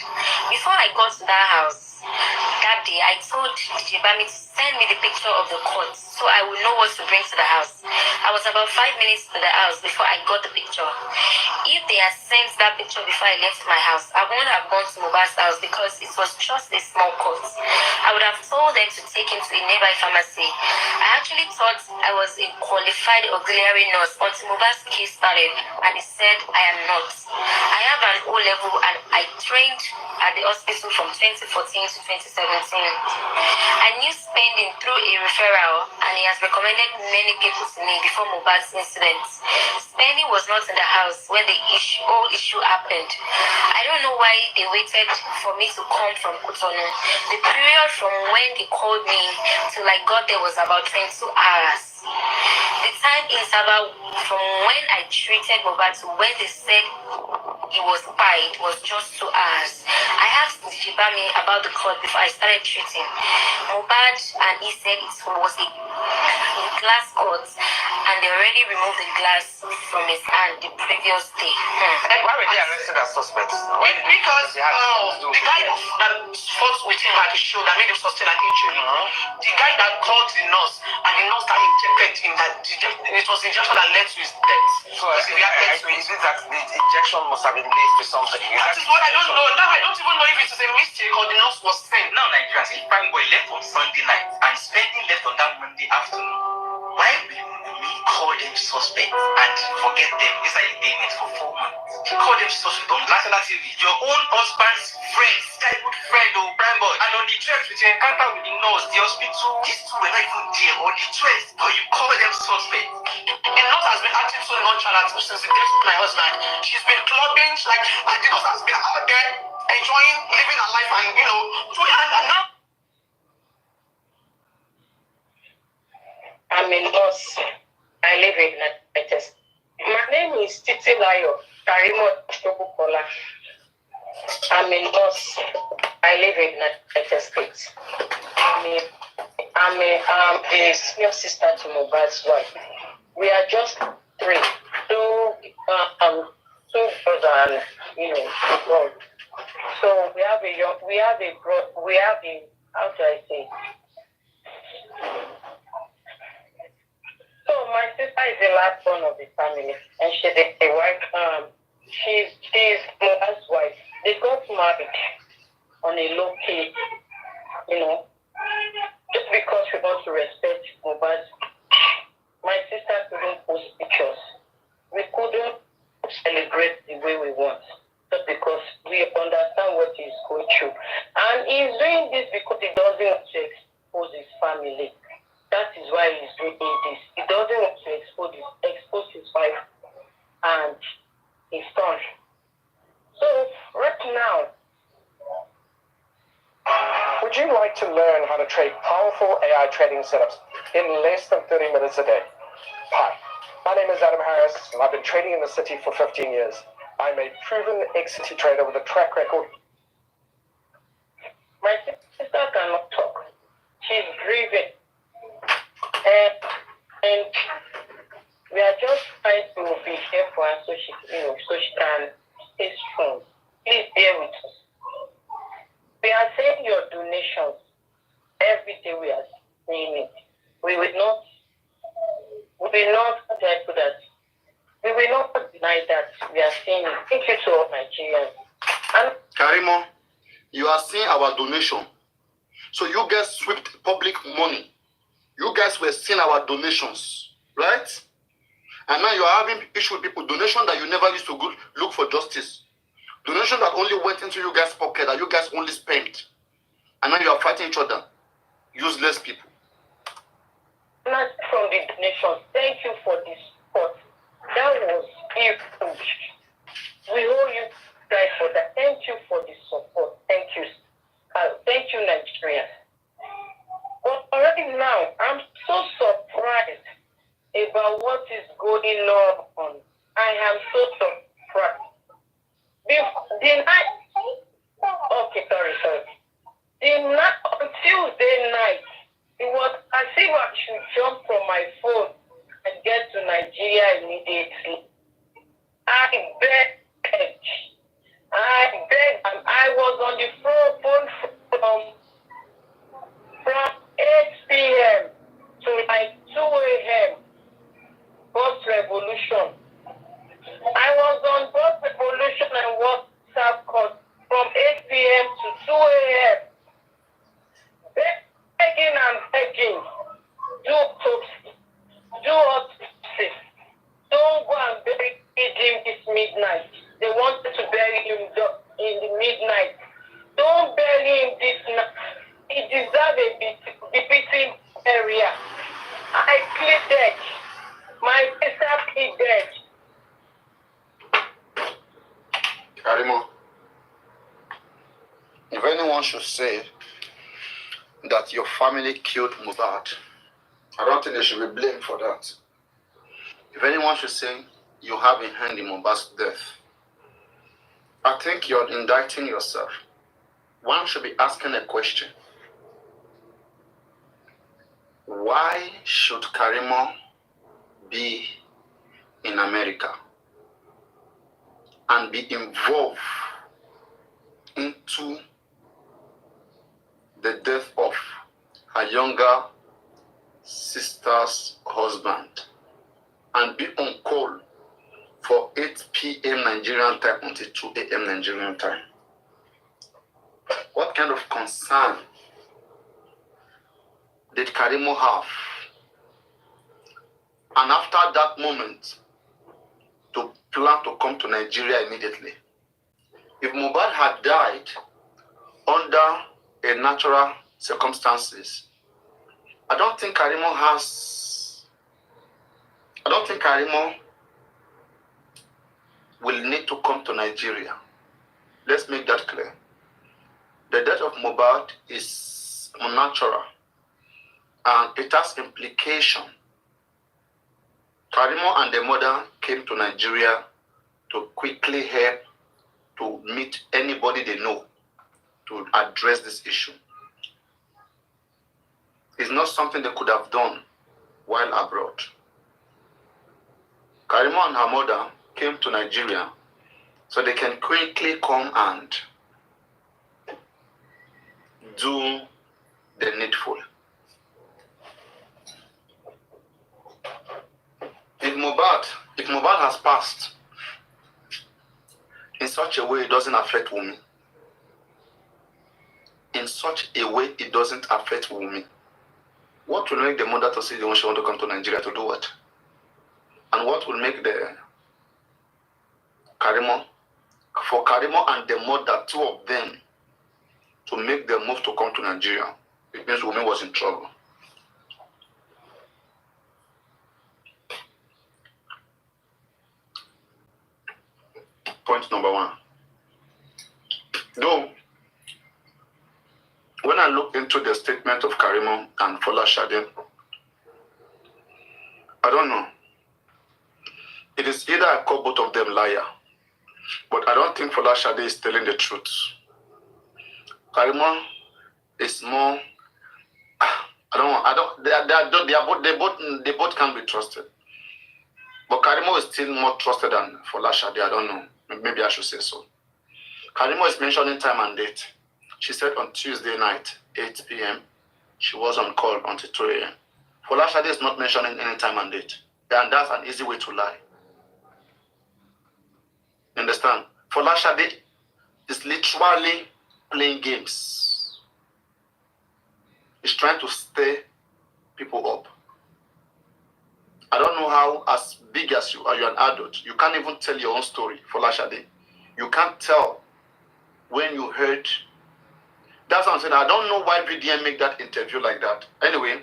Before I got to that house, that day, I told Jibami to send me the picture of the cut so I would know what to bring to the house. I was about 5 minutes to the house before I got the picture. If they had sent that picture before I left my house, I wouldn't have gone to Mohbad's house because it was just a small cut. I would have told them to take him to a nearby pharmacy. I actually thought I was a qualified auxiliary nurse until Mohbad's case started, and he said I am not. I have an O level and I trained at the hospital from 2014 to 2017. I knew spending through a referral, and he has recommended many people to me before Mohbad's incident. Spending was not in the house when the whole issue happened. I don't know why they waited for me to come from Cotonou. The period from when they called me till I got there was about 22 hours. The time interval from when I treated Mohbad to when they said he was pied was just 2 hours. I asked the Jibami about the cut before I started treating Mohbad, and he said it was a glass cut, and they already removed the glass from his hand the previous day. Why were they arrested as suspects? Because the guy that fought with him at the show that made him sustain an injury, the guy that called the nurse, and the nurse that injected him, that it was the injection that led to his death. So he reacted to it. Is it that the injection must have been laced with something? That is what I don't know. Now I don't even know if it is a mistake or the nurse was sent. Now Nigerians, if fine boy left on Sunday night and spending left on that Monday afternoon, why will we call them suspects and forget them inside the payment for 4 months? Call them suspects on national TV. Your own husband's friend, childhood friend, or prime boy, and on the threat with your encounter with the nurse, the hospital, these two were not even there on the threat, but you call them suspects. The nurse has been acting so nonchalant since the death of my husband. She's been clubbing, like, and the nurse has been out there enjoying living her life and, doing, and now. I'm a nurse. I live in United States. My name is Titi Layo Karimo Tobukola. I'm a nurse. I live in United States. I'm a senior sister to Mohbad's wife. We are just three. Two brothers and abroad. So we have how do I say? So my sister is the last one of the family, and she's a wife. She's Mohbad's wife. They got married on a low key, just because we want to respect Mohbad's. My sister couldn't post pictures. We couldn't celebrate the way we want, just because we understand what he's going through, and he's doing this because he doesn't want to expose his family. That is why he's doing this. He doesn't want to expose his wife and his son. So right now, would you like to learn how to trade powerful AI trading setups in less than 30 minutes a day? Hi, my name is Adam Harris, and I've been trading in the city for 15 years. I'm a proven equity trader with a track record. My sister cannot talk. She's grieving. And we are just trying to be here for her so she can stay strong. Please bear with us. We are saying your donations every day. We are saying it. We will not deny that we are saying it. Thank you to all Nigerians. And Karimo, you are seeing our donation. So you guys swept public money. You guys were seeing our donations, right? And now you are having issue with people. Donation that you never used to go look for justice. Donation that only went into you guys' pocket, that you guys only spent. And now you are fighting each other. Useless people. not from the donations. Thank you for the support. That was huge. We owe you guys for that. Thank you for the support. Thank you. Thank you, Nigeria. But right now, I'm so surprised about what is going on. I am so surprised. On Tuesday night, it was as if I should jump from my phone and get to Nigeria immediately. I begged. I was on the phone from 8 p.m. to like 2 a.m. Bus Revolution. I was on Bus Revolution and WhatsApp call from 8 p.m. to 2 a.m. Begging. Do autopsy. Don't go and bury him this midnight. They wanted to bury him in the midnight. Don't bury him this night. He deserves a befitting area. I pleaded. My sister pleaded. Karimo, if anyone should say that your family killed Mohbad, I don't think they should be blamed for that. If anyone should say you have a hand in Mohbad's death, I think you're indicting yourself. One should be asking a question. Why should Karimo be in America and be involved into the death of her younger sister's husband and be on call for 8 p.m. Nigerian time until 2 a.m. Nigerian time. What kind of concern did Karimo have? And after that moment, to plan to come to Nigeria immediately. If Mohbad had died under a natural circumstances, I don't think Karimo will need to come to Nigeria. Let's make that clear. The death of Mohbad is unnatural and it has implication. Karimo and the mother came to Nigeria to quickly help to meet anybody they know to address this issue. It's not something they could have done while abroad. Karimo and her mother came to Nigeria so they can quickly come and do the needful. If Mohbad has passed in such a way it doesn't affect Wunmi, in such a way it doesn't affect Wunmi, what will make the mother to say they want to come to Nigeria to do what? And what will make the Karimo and the mother, two of them, to make the move to come to Nigeria? It means Wunmi was in trouble. Point number one. Though, when I look into the statement of Karimo and Folashade, I don't know. It is either I call both of them liar, but I don't think Folashade is telling the truth. Karimo is more. They both can be trusted. But Karimo is still more trusted than Folashade. I don't know. Maybe I should say so. Karimo is mentioning time and date. She said on Tuesday night, 8 p.m., she was on call until 2 a.m. Folashade is not mentioning any time and date. And that's an easy way to lie. You understand? Folashade is literally playing games. He's trying to stir people up. I don't know how, as big as you are, you're an adult, you can't even tell your own story, Folashade. You can't tell when you heard. That's what I'm saying. I don't know why VDM make that interview like that. Anyway,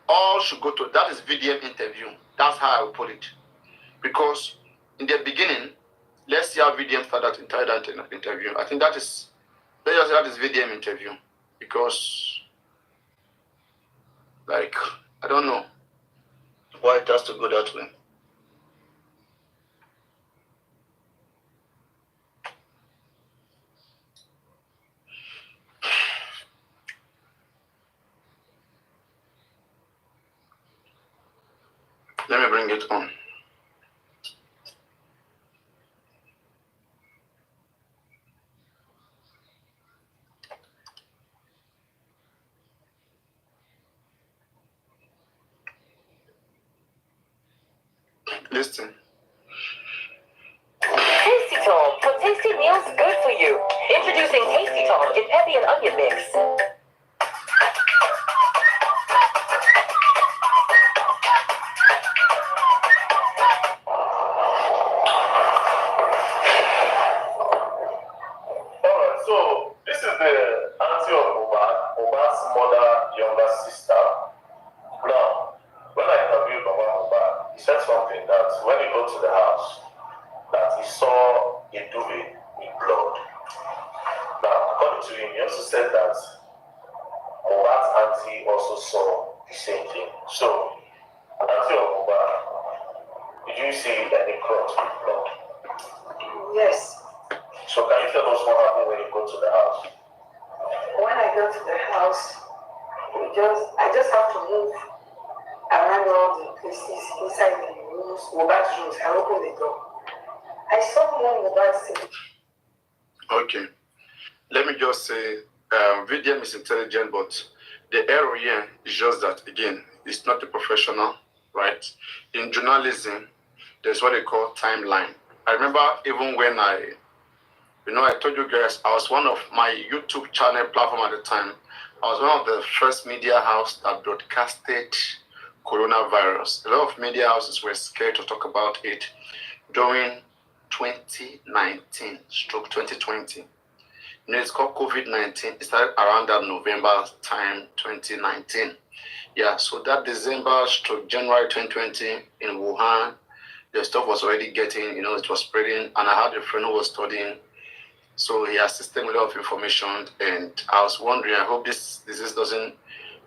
all should go to, that is VDM interview. That's how I will put it. Because in the beginning, let's see how VDM started that interview. I think that is, let's just say that is VDM interview. Because, like, I don't know why it has to go that way. Let me bring it on. Listen. Tasty Tom, for tasty meals good for you. Introducing Tasty Tom in pepper and onion mix. Alright, so this is the auntie of Mohbad, Mohbad's mother, younger sister. Now, when I interviewed Mohbad, he said something that when he got to the house, that he saw a duvet with blood. Now, according to him, he also said that Mohbad's auntie also saw the same thing. So, auntie of Mohbad, did you see any cloth with blood? Yes. So, can you tell us what happened when you got to the house? When I got to the house, I just have to move around all the places inside the rooms, Mohbad's rooms. I opened the door. I saw one Mohbad sitting. Okay. Let me just say, VDM is intelligent, but the error here is just that, again, it's not a professional, right? In journalism, there's what they call timeline. I remember even when I told you guys I was one of my YouTube channel platform at the time. I was one of the first media house that broadcasted coronavirus. A lot of media houses were scared to talk about it during 2019 stroke 2020. It's called COVID-19. It started around that November time, 2019. Yeah, so that December stroke January 2020 in Wuhan, the stuff was already getting, it was spreading. And I had a friend who was studying, so he assisted with a lot of information. And I was wondering, I hope this disease doesn't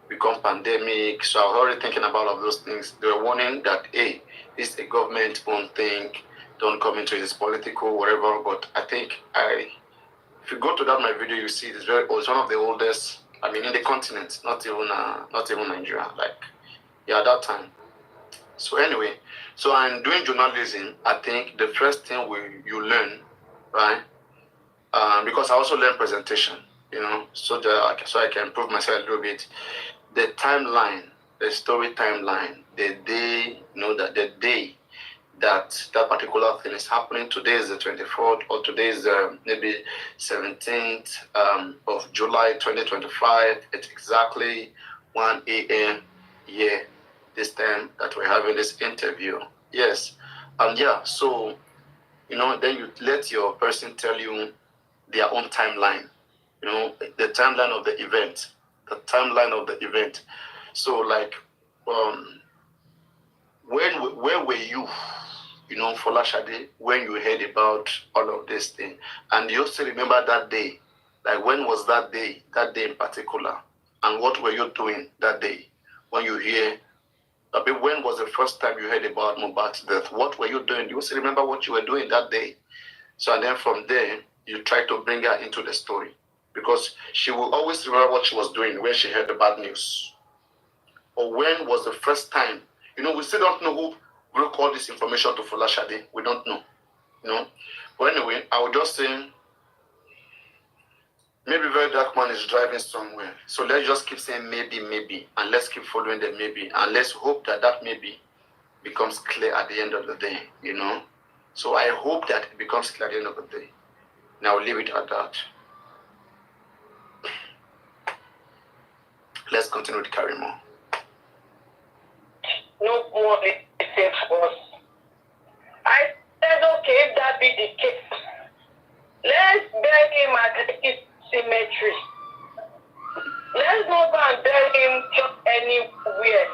become pandemic. So I was already thinking about all of those things. They were warning that, hey, this is a government-owned thing. Don't come into this political, whatever. But I think if you go to that my video, you see it's it's one of the oldest. I mean, in the continent, not even Nigeria. At that time. So anyway, so I'm doing journalism. I think the first thing you learn, right? Because I also learn presentation, so I can improve myself a little bit. The timeline, the story timeline, the day, the day that particular thing is happening. Today is the 24th, or today is maybe 17th of July 2025. It's exactly 1 a.m. here, this time that we're having this interview. Yes. So, then you let your person tell you their own timeline, the timeline of the event, So where were you, Folashade, when you heard about all of this thing? And you also remember that day, when was that day in particular? And what were you doing that day when you hear, when was the first time you heard about Mohbad's death? What were you doing? You also remember what you were doing that day? So, and then from there, you try to bring her into the story, because she will always remember what she was doing when she heard the bad news. Or when was the first time? We still don't know who broke all this information to Folashade. We don't know. But anyway, I would just say, maybe Very Dark Man is driving somewhere. So let's just keep saying maybe, and let's keep following the maybe, and let's hope that maybe becomes clear at the end of the day, So I hope that it becomes clear at the end of the day. Now leave it at that. Let's continue with Karimo. No more safe for us. I said, okay, if that be the case, let's bury him at the cemetery. Let's not go and bury him just anywhere.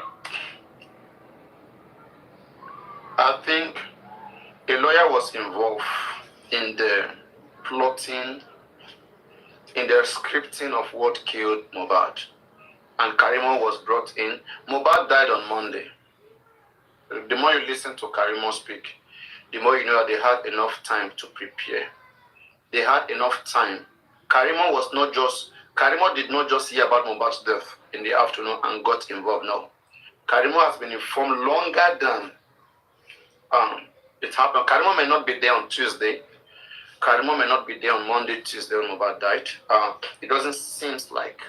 I think a lawyer was involved in the plotting, in the scripting of what killed Mohbad. And Karimo was brought in. Mohbad died on Monday. The more you listen to Karimo speak, the more you know that they had enough time to prepare. They had enough time. Karimo did not just hear about Mohbad's death in the afternoon and got involved. No. Karimo has been informed longer than it happened. Karimo may not be there on Tuesday. Karimo may not be there on Monday, Tuesday when Mohbad died. It doesn't seem like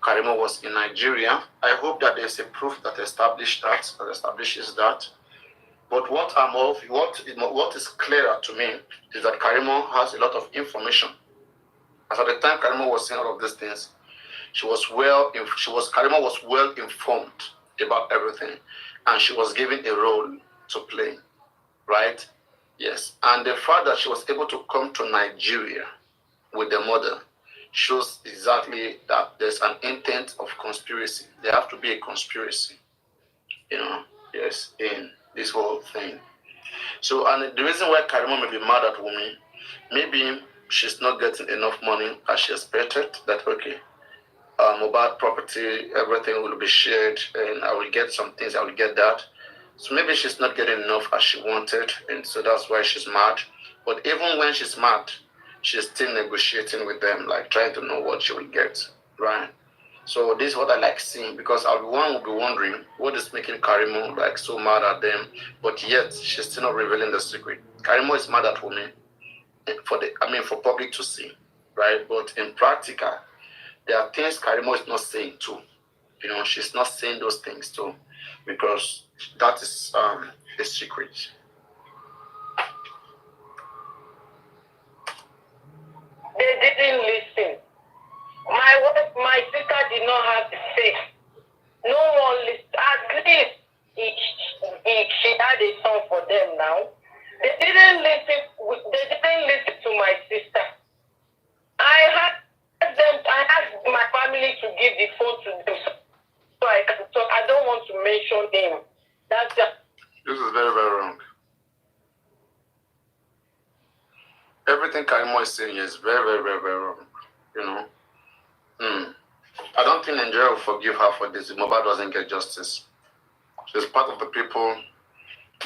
Karimo was in Nigeria. I hope that there's a proof that establishes that. But what is clearer to me is that Karimo has a lot of information. As at the time Karimo was saying all of these things, Karimo was well informed about everything, and she was given a role to play, right? Yes, and the fact that she was able to come to Nigeria with the mother shows exactly that there's an intent of conspiracy. There have to be a conspiracy, yes, in this whole thing. So, and the reason why Karimo may be mad at Wumi, maybe she's not getting enough money as she expected, that, okay, Mohbad property, everything will be shared, and I will get some things, I will get that. So maybe she's not getting enough as she wanted, and so that's why she's mad. But even when she's mad, she's still negotiating with them, trying to know what she will get, right? So this is what I like seeing, because one will be wondering what is making Karimo so mad at them, but yet she's still not revealing the secret. Karimo is mad at Wumi for public to see, right? But in practical, there are things Karimo is not saying too. She's not saying those things too, because that is a secret. Everything Karimo is saying is very, very, very, very wrong. You know. I don't think Nigeria will forgive her for this. Mohbad doesn't get justice. She's part of the people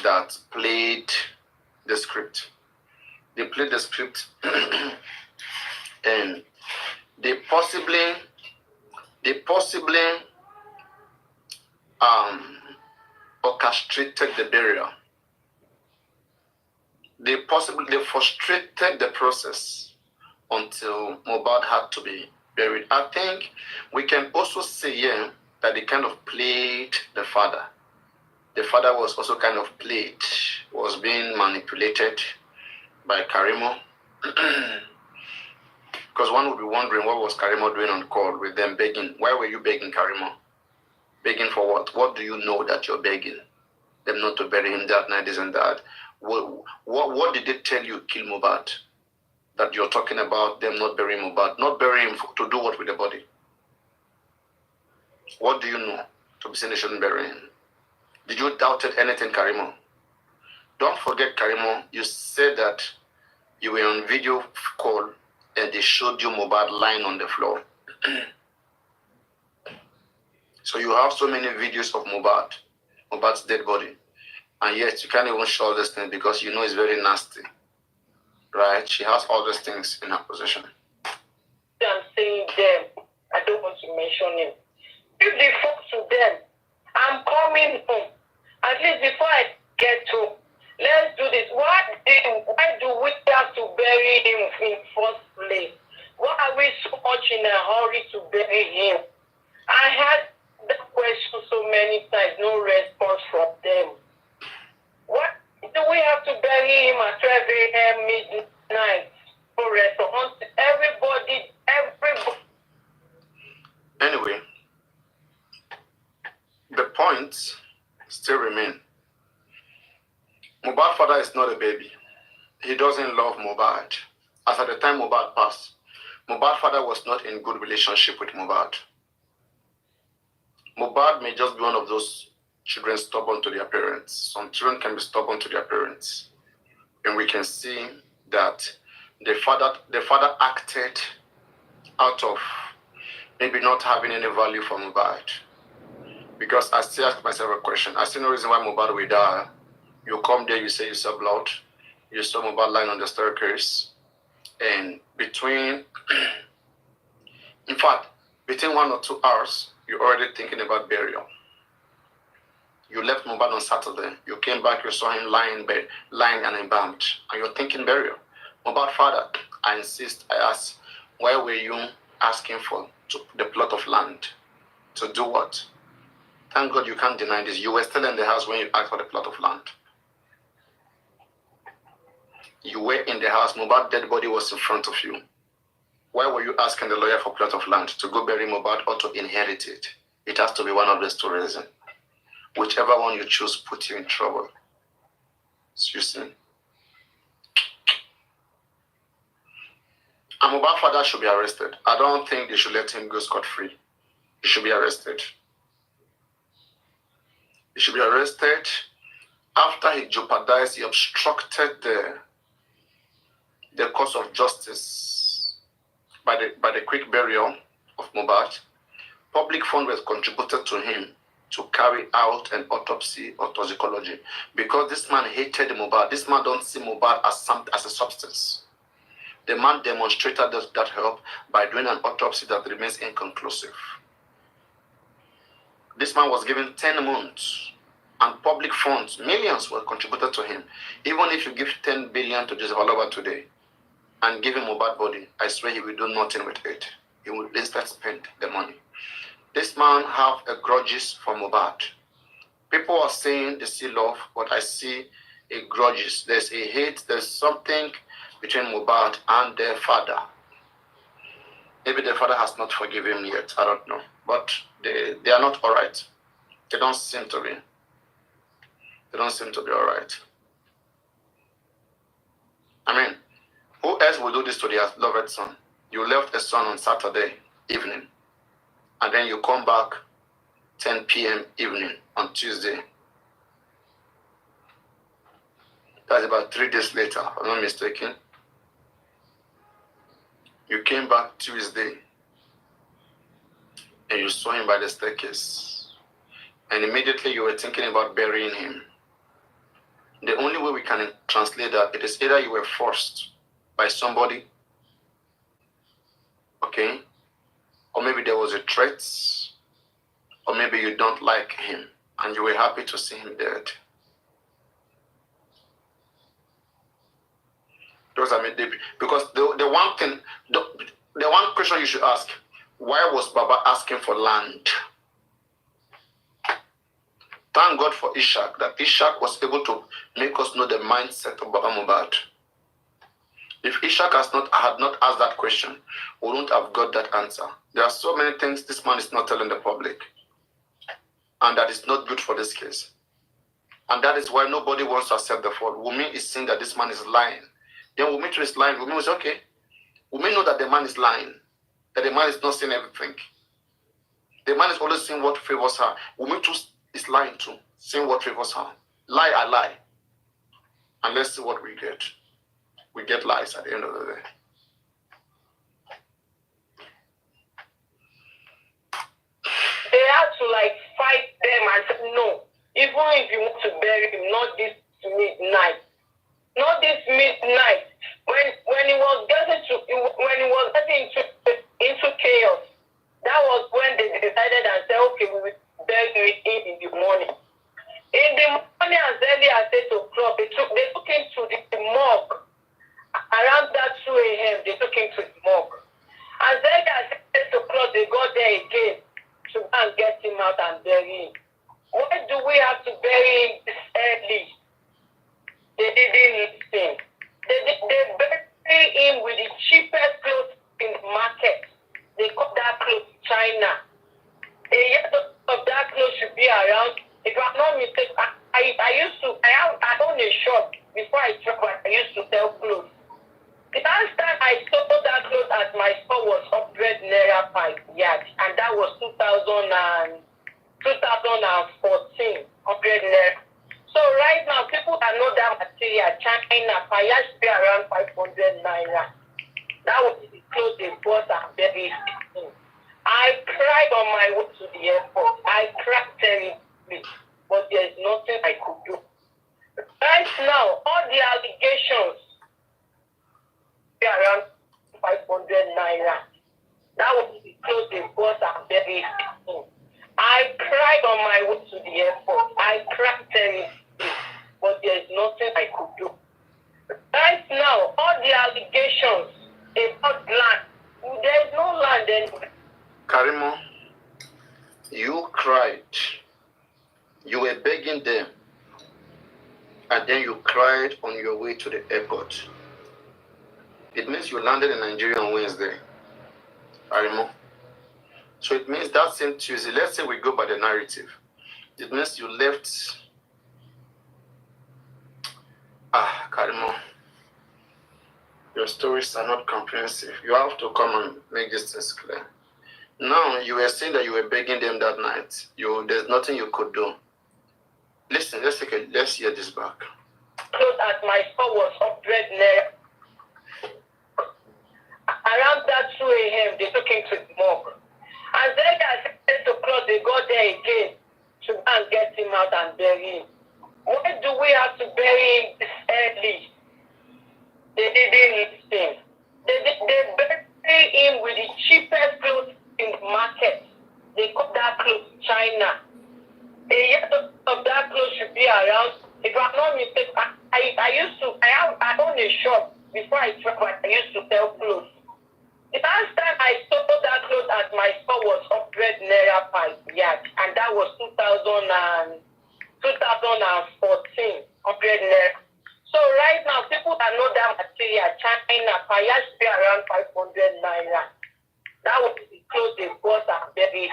that played the script. They played the script and they possibly orchestrated the burial. They frustrated the process until Mohbad had to be buried. I think we can also say here that they kind of played the father. The father was also kind of played, was being manipulated by Karimo. Because one would be wondering, what was Karimo doing on call with them begging? Why were you begging Karimo? Begging for what? What do you know that you're begging them not to bury him that night, this and that? What did they tell you, kill Mohbad? That you're talking about them not burying Mohbad? Not burying him to do what with the body? What do you know to be saying they shouldn't bury him? Did you doubted anything, Karimo? Don't forget, Karimo, you said that you were on video call and they showed you Mohbad lying on the floor. So you have so many videos of Mohbad's dead body, and yet you can't even show all these things because you know it's very nasty, right? She has all these things in her possession. I'm saying them, I don't want to mention him. If they talk to them, I'm coming home. At least before I get home, let's do this. Why do we have to bury him in first place? Why are we so much in a hurry to bury him? I had that question so many times, no response from them. What do we have to bury him at 12 a.m. midnight for restaurants? Everybody. Anyway, the points still remain. Mohbad's father is not a baby. He doesn't love Mohbad. As at the time Mohbad passed, Mohbad's father was not in good relationship with Mohbad. Mohbad may just be one of those children stubborn to their parents. Some children can be stubborn to their parents. And we can see that the father acted out of maybe not having any value for Mohbad. Because I still ask myself a question. I see no reason why Mohbad will die. You come there, you say you saw blood. You saw Mohbad lying on the staircase. And between 1 or 2 hours, you're already thinking about burial. You left Mohbad on Saturday. You came back, you saw him lying and embalmed. And you're thinking burial. Mohbad's father, I insist, I ask, why were you asking for the plot of land? To do what? Thank God you can't deny this. You were still in the house when you asked for the plot of land. You were in the house. Mohbad's dead body was in front of you. Why were you asking the lawyer for plot of land? To go bury Mohbad or to inherit it? It has to be one of these two reasons. Whichever one you choose put you in trouble. You see? And Mohbad's father should be arrested. I don't think they should let him go scot-free. He should be arrested. He should be arrested after he jeopardized, he obstructed the course of justice by the quick burial of Mohbad. Public funds were contributed to him to carry out an autopsy or toxicology because this man hated Mohbad. This man don't see Mohbad as a substance. The man demonstrated that help by doing an autopsy that remains inconclusive. This man was given 10 months and public funds, millions were contributed to him. Even if you give 10 billion to Joseph Aloba today and give him Mohbad body, I swear he will do nothing with it. He will instead spend the money. This man have a grudges for Mohbad. People are saying they see love, but I see a grudges. There's a hate, there's something between Mohbad and their father. Maybe their father has not forgiven him yet, I don't know. But they are not all right. They don't seem to be. They don't seem to be all right. I mean, who else will do this to their loved son? You left a son on Saturday evening, and then you come back 10 p.m. evening on Tuesday. That's about 3 days later, if I'm not mistaken. You came back Tuesday and you saw him by the staircase. And immediately you were thinking about burying him. The only way we can translate that, it is either you were forced by somebody, okay? Or maybe there was a threat, or maybe you don't like him and you were happy to see him dead. Those are because the one thing, the one question you should ask, why was Baba asking for land? Thank God for Ishak, that Ishak was able to make us know the mindset of Baba Mohbad. If Ishak had not asked that question, we wouldn't have got that answer. There are so many things this man is not telling the public. And that is not good for this case. And that is why nobody wants to accept the fault. Wumi is saying that this man is lying. Then Wumi too is lying. Wumi was okay. Wumi know that the man is lying. That the man is not saying everything. The man is always saying what favors her. Wumi too is lying too. Saying what favors her. Lie, I lie. And let's see what we get. We get lies at the end of the day. They had to fight them and say, no, even if you want to bury him, not this midnight. Not this midnight. When he was getting into chaos, that was when they decided and said, okay, we will bury him in the morning. In the morning, as early as 8 o'clock, they took him to the morgue. Around that 2 a.m., they took him to the morgue. As early as 8 o'clock, they got there again to go and get him out and bury him. Why do we have to bury him this early? They didn't listen. They bury him with the cheapest clothes in the market. They got that clothes China. A year of that clothes should be around. If I'm not mistaken, I own a shop before I travel. I used to sell clothes. The last time I sold that clothes at my store was 100 naira per yard, and that was 2014, 100 naira. So right now, people that know that material, China, per yard should be around 500 naira. That was the clothes they bought and buried. I cried on my way to the airport. I cried terribly, but there's nothing I could do. Right now, all the allegations around 500 naira. That was the clothes they bought and buried. I cried on my way to the airport. I cried terribly, but there's nothing I could do. Right now, all the allegations about land, there's no land anywhere. Karimo, you cried. You were begging them. And then you cried on your way to the airport. It means you landed in Nigeria on Wednesday. Karimo. So it means that same Tuesday, let's say we go by the narrative. It means you left. Karimo. Your stories are not comprehensive. You have to come and make this things clear. Now, you were saying that you were begging them that night. There's nothing you could do. Listen, let's hear this back. Clothes at my store was 100 naira. Around that 2 a.m., they took him to the morgue. As early as 8 o'clock, they got there again to go and get him out and bury him. Why do we have to bury him this early? They didn't listen. They bury him with the cheapest clothes in the market. They got that clothes China. A year of that clothes should be around. If I'm not mistaken, I own a shop before I travel. I used to sell clothes. The last time I sold that clothes at my store was 100 naira per yard, and that was 2014, 100 naira. So right now, people that know that material, China, per yard should be around 500 naira. That was the clothes they bought and buried.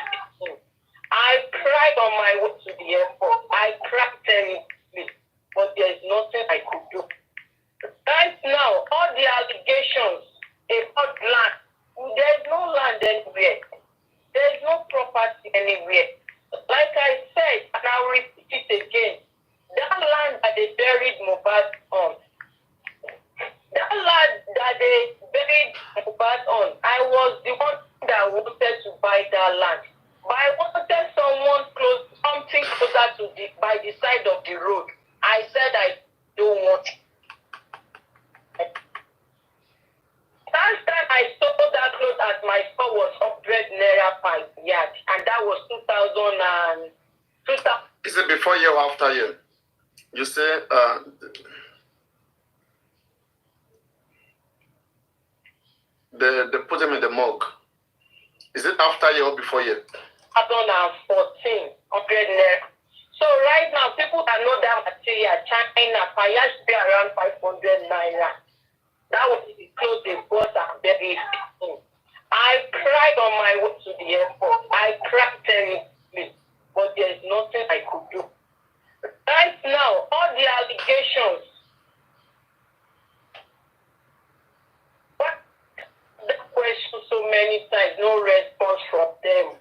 I cried on my way to the airport. I cried terribly, but there's nothing I could do. Right now, all the allegations about land, there's no land anywhere. There's no property anywhere. Like I said, and I'll repeat it again, that land that they buried Mohbad on, that land that they buried Mohbad Mohbad on, I was the one that wanted to buy that land. But I wanted someone close, something closer to by the side of the road. I said I don't want it. Last time I sold that clothes at my store was 100 naira per yard, and that was 2000. Is it before year or after year? You say they put them in the morgue. Is it after year or before year? 2014, 100 naira. So right now, people that know that material, China, Paya should be around 500 naira. That was the clothes they bought and buried. I cried on my way to the airport. I cried terribly, but there's nothing I could do. Right now, all the allegations, what the question so many times, no response from them.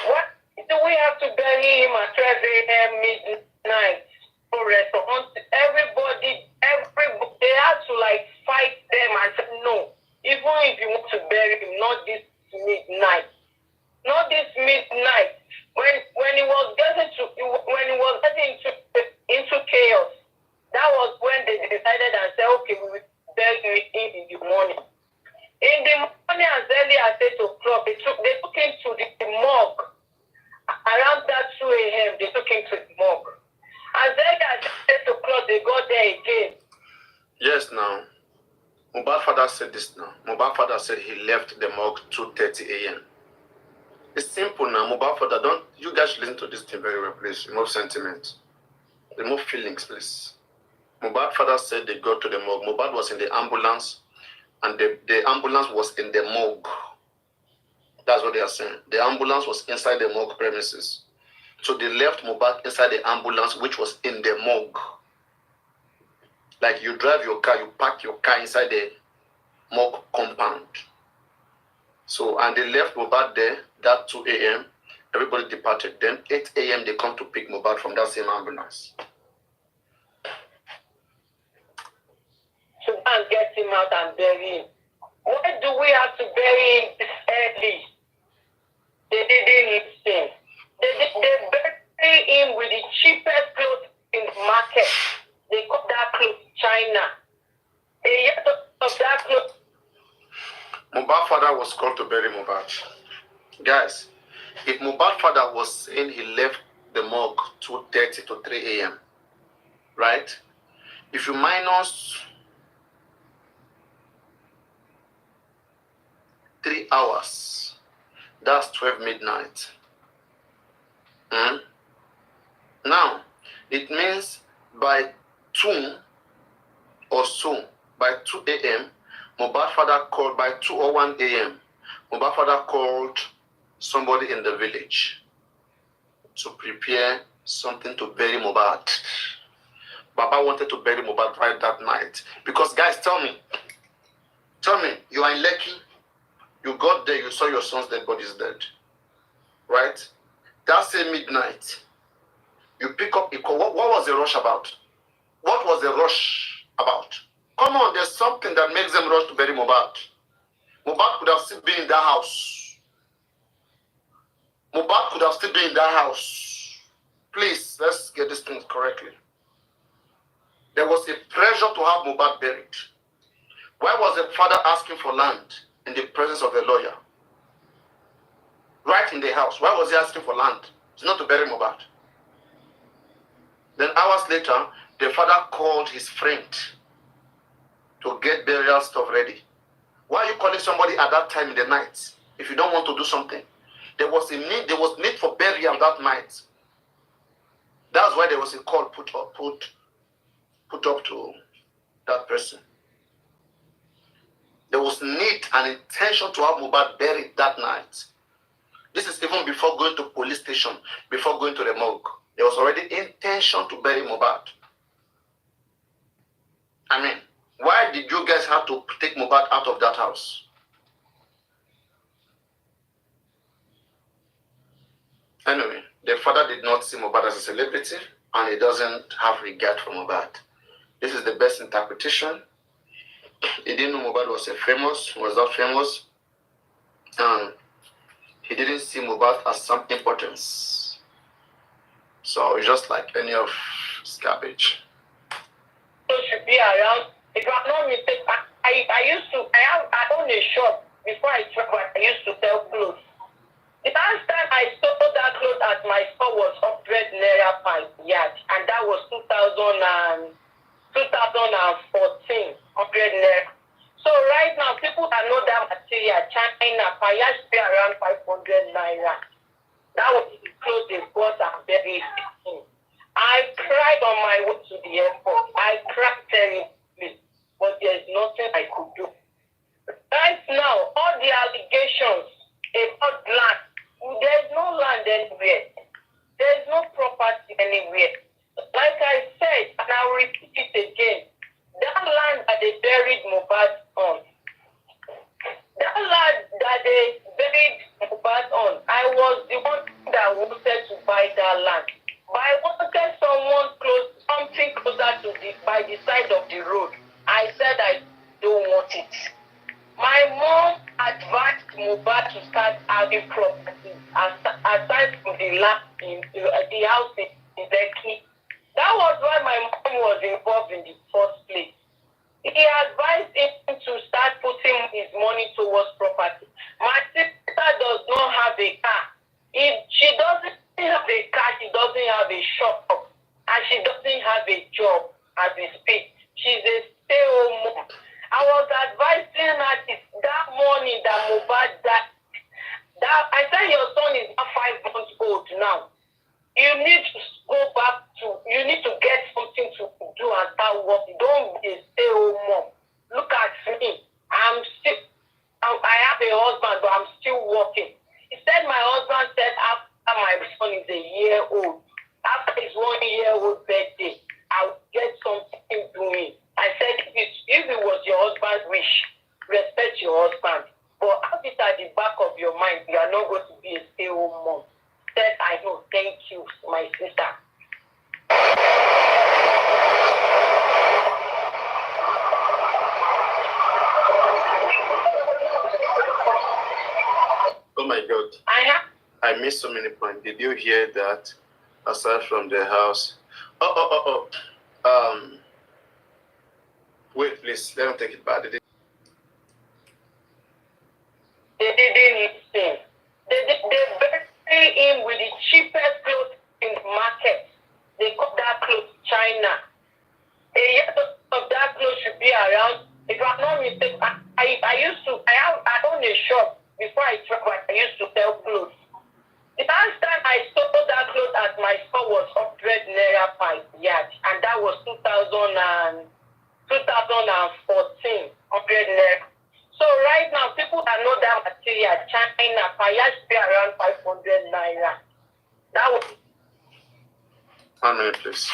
What do we have to bury him at 12 a.m. midnight? No response. Everybody, they had to like fight them and say, no, even if you want to bury him, not this midnight. Not this midnight. When he was getting into chaos, that was when they decided and said, okay, we will bury him in the morning. In the morning, as early as 8 o'clock, they took him to the morgue. Around that 2 a.m., they took him to the morgue. As early as 8 o'clock, they got there again. Yes, now. Mohbad father said this now. Mohbad father said he left the morgue 2:30 a.m. It's simple now. Mohbad father, don't you guys listen to this thing very well, please. Remove sentiment. Remove feelings, please. Mohbad father said they got to the morgue. Mohbad was in the ambulance, and the ambulance was in the morgue. That's what they are saying. The ambulance was inside the morgue premises. So they left Mohbad inside the ambulance, which was in the morgue. Like you drive your car, you park your car inside the morgue compound. So, and they left Mohbad there, that 2 a.m. Everybody departed. Then 8 a.m. they come to pick Mohbad from that same ambulance. To go and get him out and bury him. Why do we have to bury him this early? They didn't listen. They bury him with the cheapest clothes in the market. They got that clothes China. A year of that clothes. Mohbad father was called to bury Mohbad. Guys, if Mohbad father was saying he left the morgue 2:30 to 3 a.m., right? If you minus 3 hours, that's 12 midnight. Now, it means by 2 or so, by 2 a.m., Mohbad father called, by 2 or 1 a.m., Mohbad father called somebody in the village to prepare something to bury Mohbad. Baba wanted to bury Mohbad right that night. Because guys, tell me, you are in Lekki, you got there, you saw your son's dead body is dead. Right? That same midnight, you pick up a call. What was the rush about? What was the rush about? Come on, there's something that makes them rush to bury Mohbad. Mohbad could have still been in that house. Mohbad could have still been in that house. Please, let's get this thing correctly. There was a pressure to have Mohbad buried. Why was the father asking for land in the presence of the lawyer? Right in the house. Why was he asking for land? It's not to bury Mohbad. Then hours later, the father called his friend to get burial stuff ready. Why are you calling somebody at that time in the night if you don't want to do something? There was need for burial that night. That's why there was a call put up to that person. There was need and intention to have Mohbad buried that night. This is even before going to police station, before going to the morgue. There was already intention to bury Mohbad. I mean, why did you guys have to take Mohbad out of that house? Anyway, the father did not see Mohbad as a celebrity, and he doesn't have regard for Mohbad. This is the best interpretation He didn't know Mohbad was that famous, and he didn't see Mohbad as some importance. So it's just like any of his garbage. So should be around. If I'm not mistaken, I own a shop before I travel. I used to sell clothes. The last time I sold that clothes at my store was 100 naira per yard, and that was 2014, 100 naira. So right now, people that know that material, China, per yard should be around 500 naira. That was the clothes they bought and buried. I cried on my way to the airport. I cried terribly, but there's nothing I could do. Right now, all the allegations about land, there's no land anywhere. There's no property anywhere. Like I said, and I'll repeat it again, that land that they buried Mohbad on, I was the one that wanted to buy that land. But I wanted something closer to by the side of the road. I said I don't want it. My mom advised Mohbad to start having property aside from the land in the house in Lekki. That was why my mom was involved in the first place. He advised him to start putting his money towards property. My sister does not have a car. If she doesn't have a car, she doesn't have a shop, and she doesn't have a job as we speak. She's a stay-home mom. I was advising her that morning that Mohbad died. I said your son is now 5 months old now. You need to go back you need to get something to do and start working. Don't be a stay-home mom. Look at me. I have a husband, but I'm still working. He said my husband said after my son is a year old, after his 1 year old birthday, I'll get something doing. I said if it was your husband's wish, respect your husband. But have it at the back of your mind, you are not going to be a stay-home mom. Said, I know, thank you, my sister. Oh my God. I missed so many points. Did you hear that? Aside from the house. Wait, please. Let me take it back. They didn't listen. They bury him with the cheapest clothes in the market. They got that clothes China. A year of that clothes should be around. If I'm not mistaken, I own a shop before I travel. I used to sell clothes. The last time I sold that clothes at my store was 100 naira per yard, and that was 2014, 100 naira. So right now, people that know that material, China, per yard should be around 500 naira. That was 1 minute, please.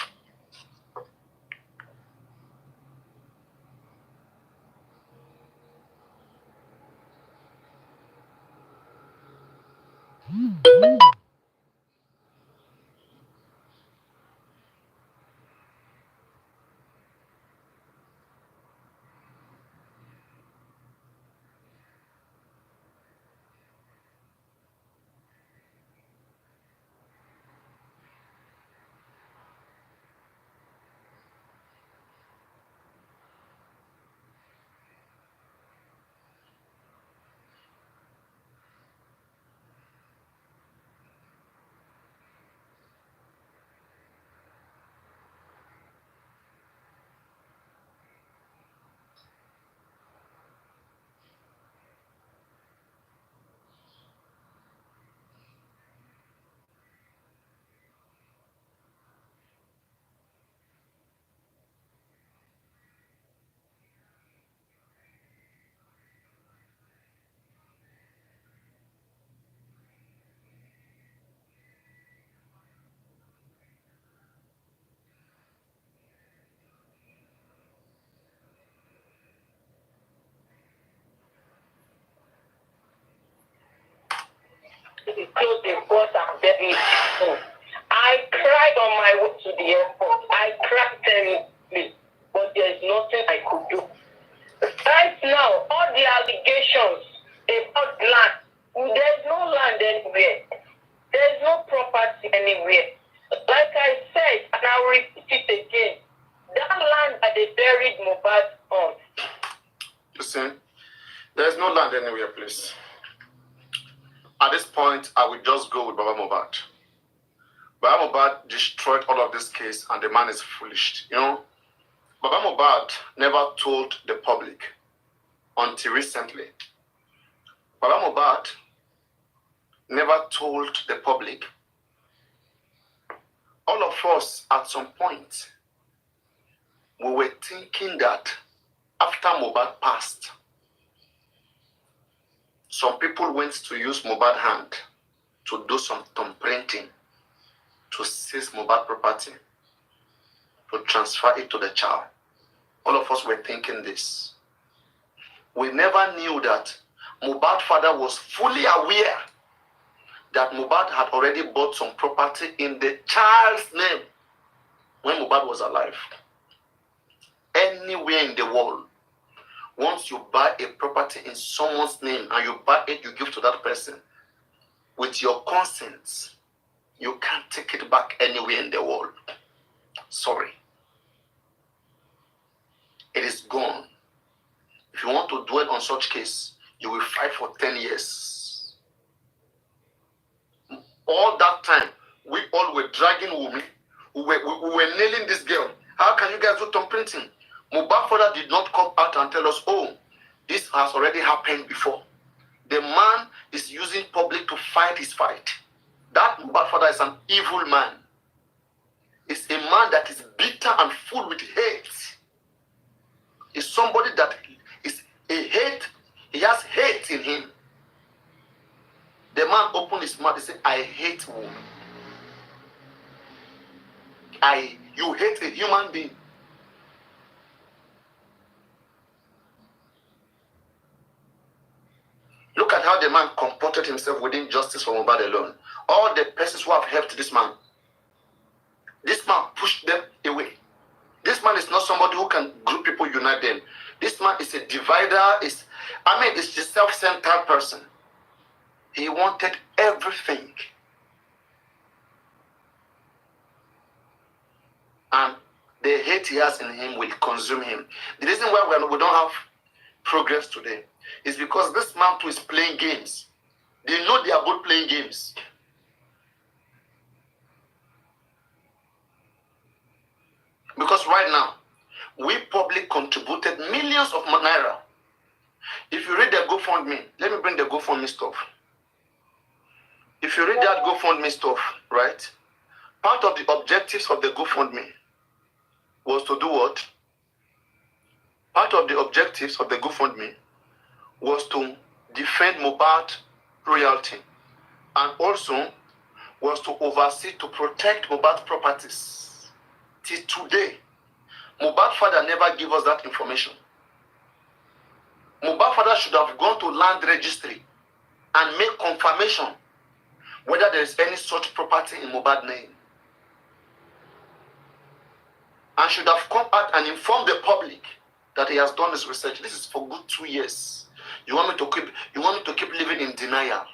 the clothes they bought and buried. I cried on my way to the airport. I cried terribly, but there's nothing I could do. Right now, all the allegations about land, there's no land anywhere. There's no property anywhere. Like I said, and I'll repeat it again, that land that they buried Mohbad on. Listen, there's no land anywhere, please. At this point, I will just go with Baba Mohbad. Baba Mohbad destroyed all of this case, and the man is foolish. You know, Baba Mohbad never told the public until recently. Baba Mohbad never told the public. All of us, at some point, we were thinking that after Mohbad passed, some people went to use Mohbad hand to do some thumbprinting, to seize Mohbad property, to transfer it to the child. All of us were thinking this. We never knew that Mohbad's father was fully aware that Mohbad had already bought some property in the child's name when Mohbad was alive. Anywhere in the world, once you buy a property in someone's name and you buy it, you give to that person with your consent, you can't take it back anywhere in the world. Sorry. It is gone. If you want to dwell on such case, you will fight for 10 years. All that time, we all were dragging women. We were nailing this girl. How can you guys do thumbprinting? Mohbad's father did not come out and tell us, oh, this has already happened before. The man is using public to fight his fight. That Mohbad's father is an evil man. It's a man that is bitter and full with hate. It's somebody that is a hate. He has hate in him. The man opened his mouth and said, I hate women. You hate a human being. Look at how the man comported himself within justice for Mohbad alone. All the persons who have helped this man pushed them away. This man is not somebody who can group people, unite them. This man is a divider. It's a self-centered person. He wanted everything. And the hate he has in him will consume him. The reason why we don't have progress today is because this man too is playing games. They know they are both playing games. Because right now, we public contributed millions of naira. If you read the GoFundMe, let me bring the GoFundMe stuff. If you read that GoFundMe stuff, right? Part of the objectives of the GoFundMe was to do what? Part of the objectives of the GoFundMe was to defend Mohbad royalty, and also was to oversee, to protect Mohbad properties. Till today, Mohbad father never gave us that information. Mohbad father should have gone to land registry and make confirmation whether there is any such property in Mohbad's name. And should have come out and informed the public that he has done his research. This is for good 2 years. You want me to keep living in denial?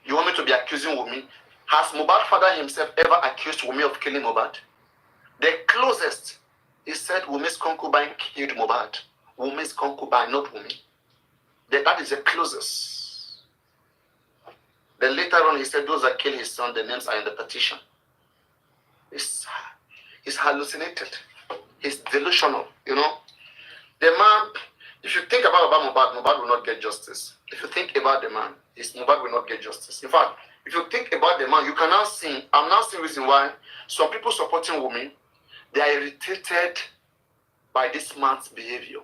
You want me to be accusing Wumi? Has Mohbad's father himself ever accused Wumi of killing Mohbad? The closest, he said Wumi's concubine killed Mohbad. Wumi's concubine, not Wumi. That is the closest. Then later on, he said those that killed his son, the names are in the petition. He's hallucinated. He's delusional, you know. The man, if you think about Mohbad, Mohbad will not get justice. If you think about the man, Mohbad will not get justice. In fact, if you think about the man, you can now see, I'm now seeing reason why some people supporting Wumi, they are irritated by this man's behavior.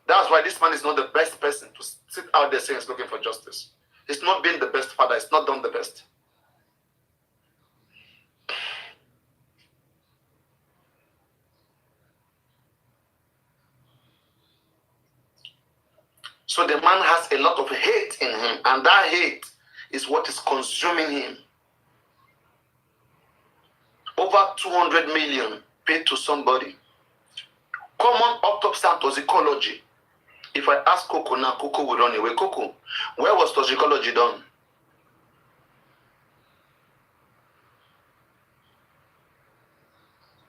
That's why this man is not the best person to sit out there saying he's looking for justice. He's not been the best father. He's not done the best. So the man has a lot of hate in him, and that hate is what is consuming him. Over 200 million paid to somebody. Common autopsy and toxicology. If I ask Coco now, Coco will run away. Coco, where was toxicology done?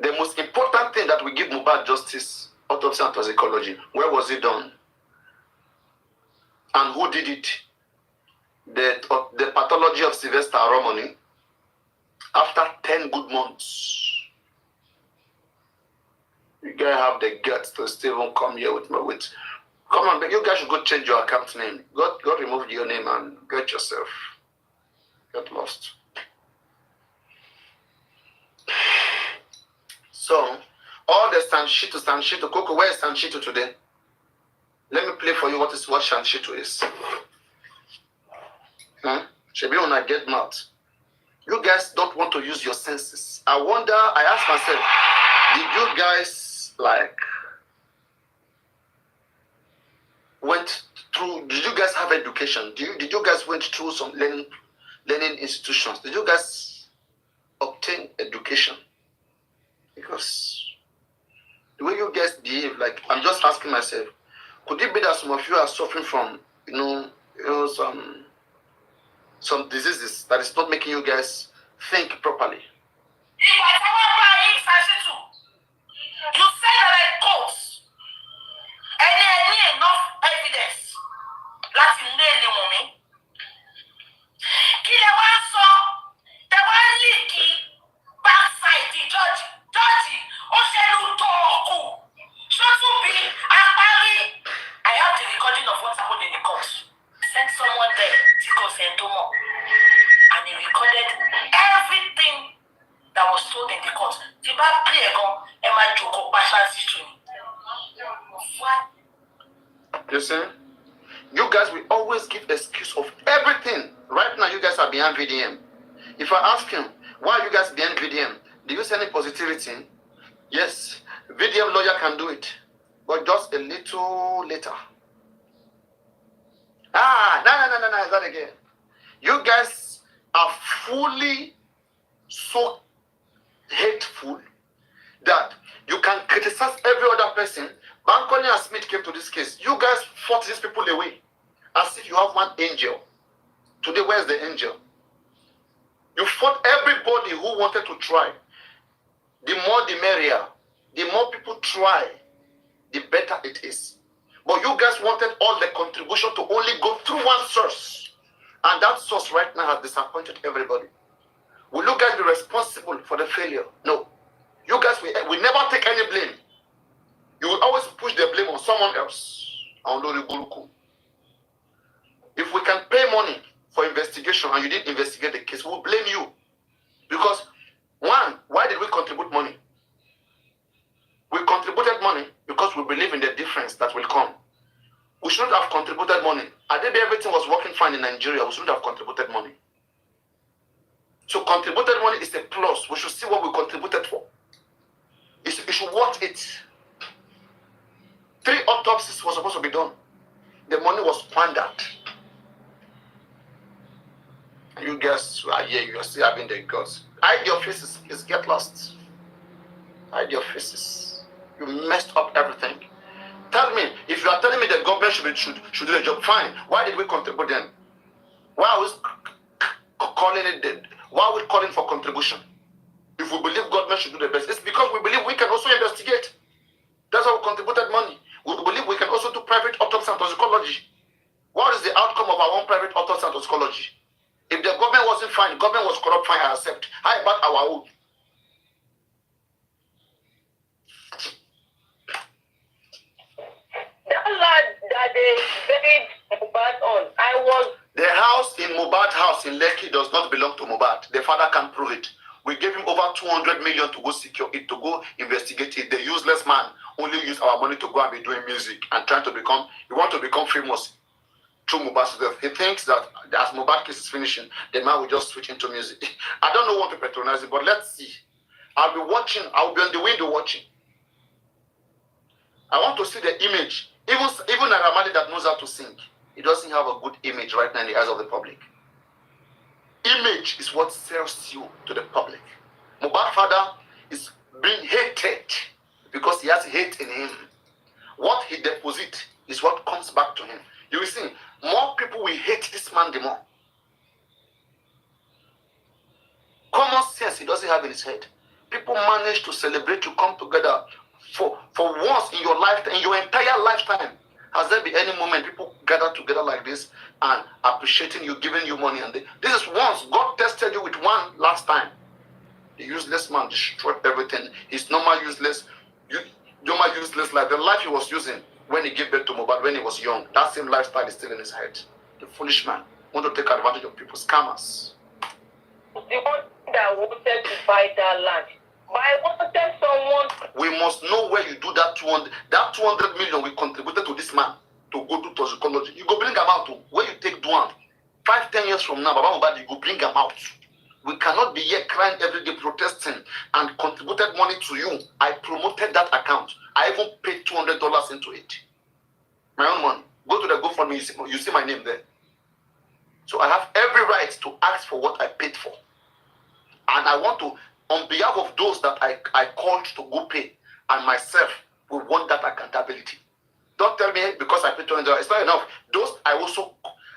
The most important thing that we give Mohbad justice, autopsy and toxicology. Where was it done? And who did it? The pathology of Sylvester Romani. After 10 good months. You guys have the guts to still come here with me. Come on, you guys should go change your account name. Go remove your name and get yourself. Get lost. So, all the Sanshito. Coco, where is Sanshito today? Let me play for you what Sanshito is. Shebi una get mad. You guys don't want to use your senses. I wonder, I ask myself, did you guys did you guys have education? Did you guys went through some learning institutions? Did you guys obtain education? Because the way you guys behave, I'm just asking myself, could it be that some of you are suffering from, some diseases that is not making you guys think properly? You say that I quote any enough evidence. Láti lé ní wọn mi. Kí lẹ wá sọ? Tẹ wá líkì backside di George. George, ó ṣe lù tó ọkù. Ṣọ́tún bí apárí. I have the recording of what happened in the court. Send someone there tí kò sẹ́ni tó mọ̀. And he recorded everything that was told in the court. Tí bá play ẹ̀gan, ẹ máa jókòó pàṣẹ sí tù. You see? You guys will always give excuse of everything. Right now, you guys are behind VDM. If I ask him, why are you guys behind VDM? Do you see any positivity? Yes, VDM lawyer can do it. But just a little later. No, is that again? You guys are fully so hateful that you can criticize every other person. Bankole and Smith came to this case. You guys fought these people away as if you have one angel. Today, where's the angel? You fought everybody who wanted to try. The more the merrier. The more people try, the better it is. But you guys wanted all the contribution to only go through one source. And that source right now has disappointed everybody. Will you guys be responsible for the failure? No. You guys will never take any blame. You will always push the blame on someone else. If we can pay money for investigation and you didn't investigate the case, we'll blame you. Because, one, why did we contribute money? We contributed money because we believe in the difference that will come. We shouldn't have contributed money. I did everything was working fine in Nigeria. We shouldn't have contributed money. So contributed money is a plus. We should see what we contributed for. It should worth it. 3 autopsies were supposed to be done. The money was squandered. You guys are here, you are still having the guts. Hide your faces, please get lost. Hide your faces. You messed up everything. Tell me, if you are telling me the government should do the job, fine. Why did we contribute then? Why are we calling it? Why are we calling for contribution? If we believe government should do the best, it's because we believe we can also investigate. That's why we contributed money. We believe we can also do private autopsy and toxicology. What is the outcome of our own private autopsy and toxicology? If the government wasn't fine, the government was corrupt, fine, I accept. How about our own? That lad that they buried Mohbad on, The house in Mohbad house in Lekki does not belong to Mohbad. The father can prove it. We gave him over 200 million to go secure it, to go investigate it. The useless man only use our money to go and be doing music and trying to become, he want to become famous through Mohbad's death. He thinks that as Mohbad case is finishing, the man will just switch into music. I don't know what to patronize it, but let's see. I'll be watching, I'll be on the window watching. I want to see the image. Even Naramali that knows how to sing, he doesn't have a good image right now in the eyes of the public. Image is what sells you to the public. Mohbad's father is being hated because he has hate in him. What he deposits is what comes back to him. You will see, more people will hate this man the more. Common sense he doesn't have in his head. People manage to celebrate you, come together for once in your lifetime, in your entire lifetime. Has there been any moment people gather together like this and appreciating you, giving you money? And this is once God tested you with one last time. The useless man destroyed everything. His normal useless life, the life he was using when he gave birth to Mohbad when he was young, that same lifestyle is still in his head. The foolish man want to take advantage of people, scammers. The one that wanted to buy that land. But I wanted someone. We must know where you do that 200. That 200 million we contributed to this man to go do toxicology. You go bring him out to where you take Duan. 5-10 years from now, Baba Mohbad, you go bring him out. We cannot be here crying every day, protesting, and contributed money to you. I promoted that account. I even paid $200 into it. My own money. Go to the GoFundMe, you see my name there. So I have every right to ask for what I paid for. And I want to, on behalf of those that I called to go pay, and myself, we want that accountability. Don't tell me because I paid $200. It's not enough. Those I also,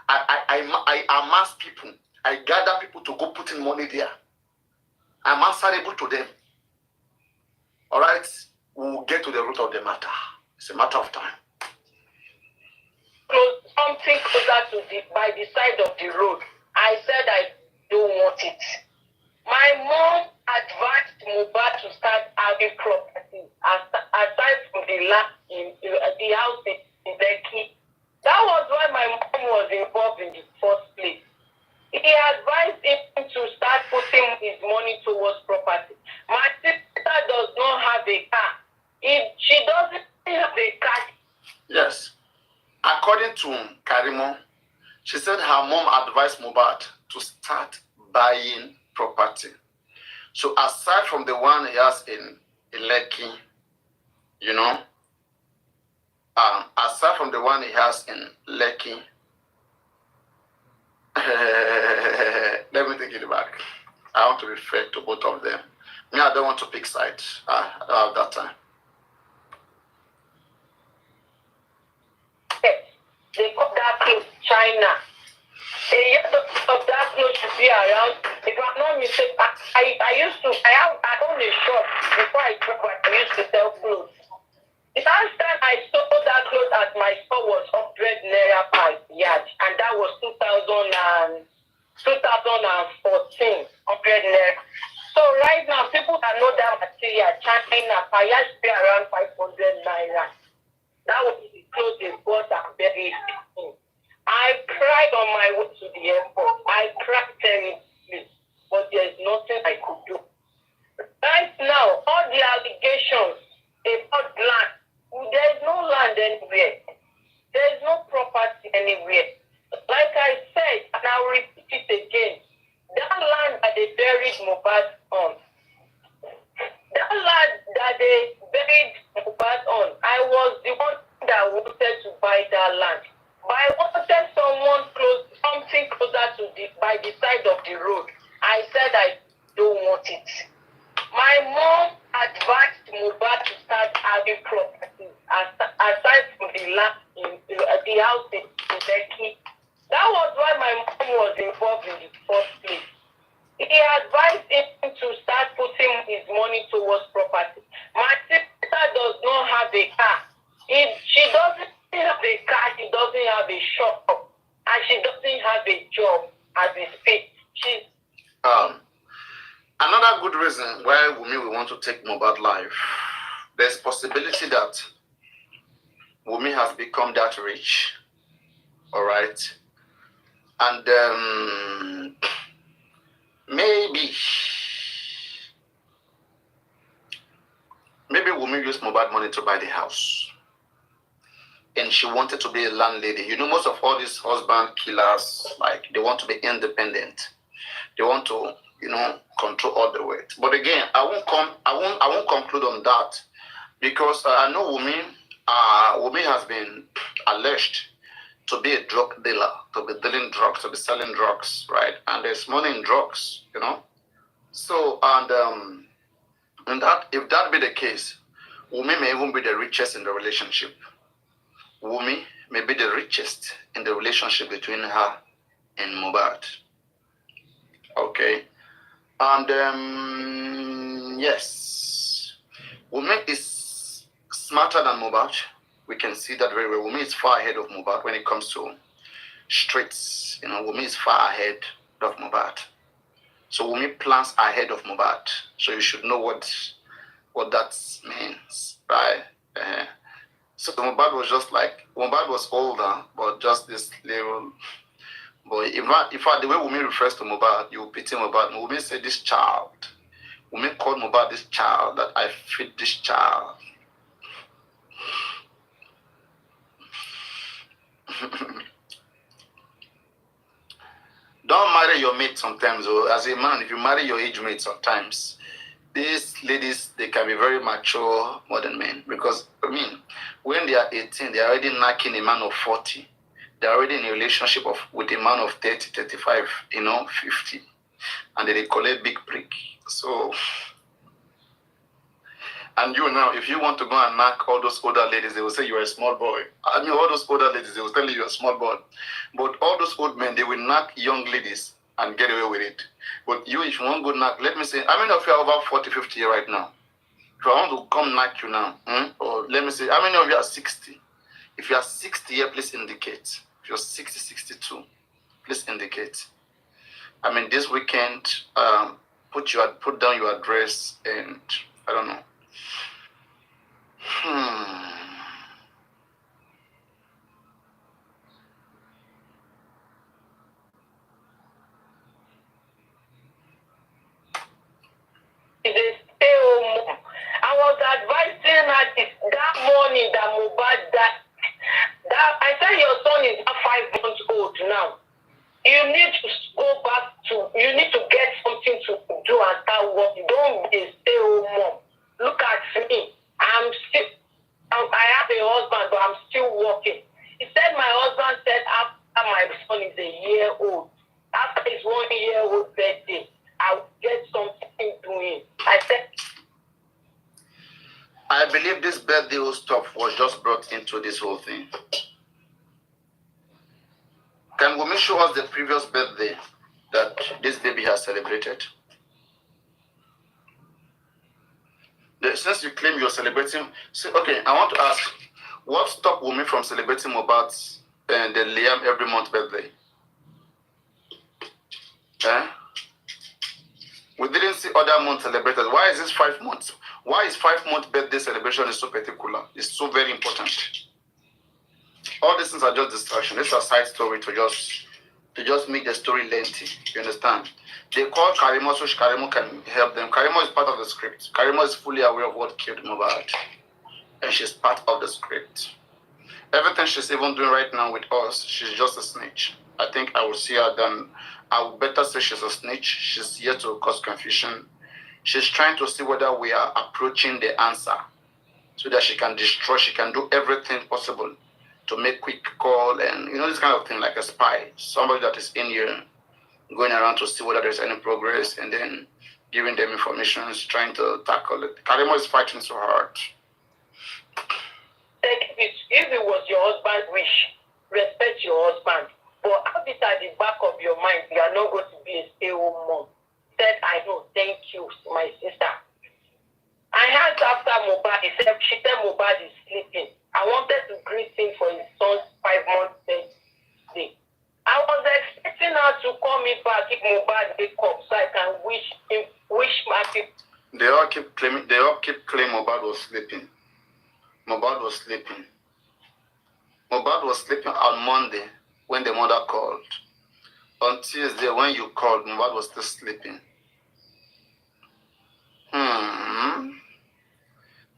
I amass people. I gather people to go put in money there. I'm answerable to them. All right? We will get to the root of the matter. It's a matter of time. Something closer to by the side of the road. I said I don't want it. My mom advised Mohbad to start having property aside from the land in the house in Lekki. That was why my mom was involved in the first place. He advised him to start putting his money towards property. My sister does not have a car. She doesn't have a car. Yes. According to Karimo, she said her mom advised Mohbad to start buying property. So aside from the one he has in Lekki, you know, aside from the one he has in Lekki, let me take it back. I want to refer to both of them. Me, I don't want to pick sides at that time. They got that close China. A year of that close to be around. If I'm not mistaken, I used to, I own a shop before I grew up. I used to sell clothes. The last time I sold that clothes at my store was 100 naira per yard, and that was 2014, 100 naira. So right now, people that know that material, China, per yard pay around 500 naira. That was the clothes they bought and buried in. I cried on my way to the airport. I cried terribly, but there's nothing I could do. Right now, all the allegations about land, there's no land anywhere. There's no property anywhere. Like I said, and I'll repeat it again, that land that they buried Mohbad on, that land that they buried Mohbad on, I was the one that wanted to buy that land. But I wanted something closer to by the side of the road. I said I don't want it. My mom advised Mohbad to start having property aside from the land in the house in Lekki. That was why my mom was involved in the first place. He advised him to start putting his money towards property. My sister does not have a car. She doesn't have a car, she doesn't have a shop, and she doesn't have a job as we speak. Another good reason why Wunmi will want to take Mohbad life, there's possibility that Wunmi has become that rich, all right, and maybe Wunmi used Mohbad money to buy the house. And she wanted to be a landlady. You know, most of all these husband killers, like, they want to be independent. They want to, you know, control all the weight. But again, I won't conclude on that because I know Wunmi has been alleged to be a drug dealer, to be dealing drugs, to be selling drugs, right? And there's money in drugs, you know. So, and And that, if that be the case, Wumi may even be the richest in the relationship. Wumi may be the richest in the relationship between her and Mohbad. Okay. And yes, Wumi is smarter than Mohbad. We can see that very well. Wumi is far ahead of Mohbad when it comes to streets. You know, Wumi is far ahead of Mohbad. So Wumi plans ahead of Mohbad. So you should know what that means, right? So Mohbad was just like, Mohbad was older, but just this little boy. In fact, the way Wumi refers to Mohbad, you pity Mohbad. Wumi said this child. Wumi called Mohbad this child, that I feed this child. Don't marry your mate sometimes, or as a man, if you marry your age mate sometimes, these ladies, they can be very mature more than men. Because, I mean, when they are 18, they are already knocking a man of 40. They are already in a relationship with a man of 30, 35, 50. And they collect big brick. So, and you now, if you want to go and knock all those older ladies, they will say you're a small boy. I mean, all those older ladies, they will tell you you're a small boy. But all those old men, they will knock young ladies and get away with it. But you, if you want to go knock, let me say, how many of you are over 40, 50 years right now? If I want to come knock you now, or let me say, how many of you are 60? If you are 60 here, please indicate. If you're 60, 62, please indicate. I mean, this weekend, put down your address and, I don't know. I was advising her that morning that Mohbad that I said your son is 5 months old now. You need to go back you need to get something to do and start working. Don't be a stay-home mom. Look at me. I have a husband, but I'm still working. He said my husband said after my son is a year old, after his 1 year old birthday, I'll get something doing. I said, I believe this birthday stuff was just brought into this whole thing. Can Wumi show us the previous birthday that this baby has celebrated? Since you claim you're celebrating, okay, I want to ask, what stopped Wumi from celebrating Mohbad's and the Liam every month birthday? We didn't see other months celebrated. Why is this 5 months? Why is 5 month birthday celebration is so particular? It's so very important. All these things are just distraction. These are side story to just make the story lengthy. You understand? They call Karimo so Karimo can help them. Karimo is part of the script. Karimo is fully aware of what killed Mohbad. And she's part of the script. Everything she's even doing right now with us, she's just a snitch. I think I will see her done. I would better say she's a snitch. She's here to cause confusion. She's trying to see whether we are approaching the answer so that she can destroy, she can do everything possible to make quick call and, this kind of thing, like a spy. Somebody that is in here going around to see whether there's any progress and then giving them information, trying to tackle it. Karimo is fighting so hard. If it was your husband's wish, respect your husband. But have it at the back of your mind, you are not going to be a stay-home mom. Said, I know, thank you, my sister. I asked after Mohbad, she said Mohbad is sleeping. I wanted to greet him for his son's 5 month birthday. I was expecting her to call me back if Mohbad wake up so I can wish my people. They all keep claiming Mohbad was sleeping. Mohbad was sleeping. Mohbad was sleeping on Monday when the mother called. On Tuesday when you called, Mohbad was still sleeping.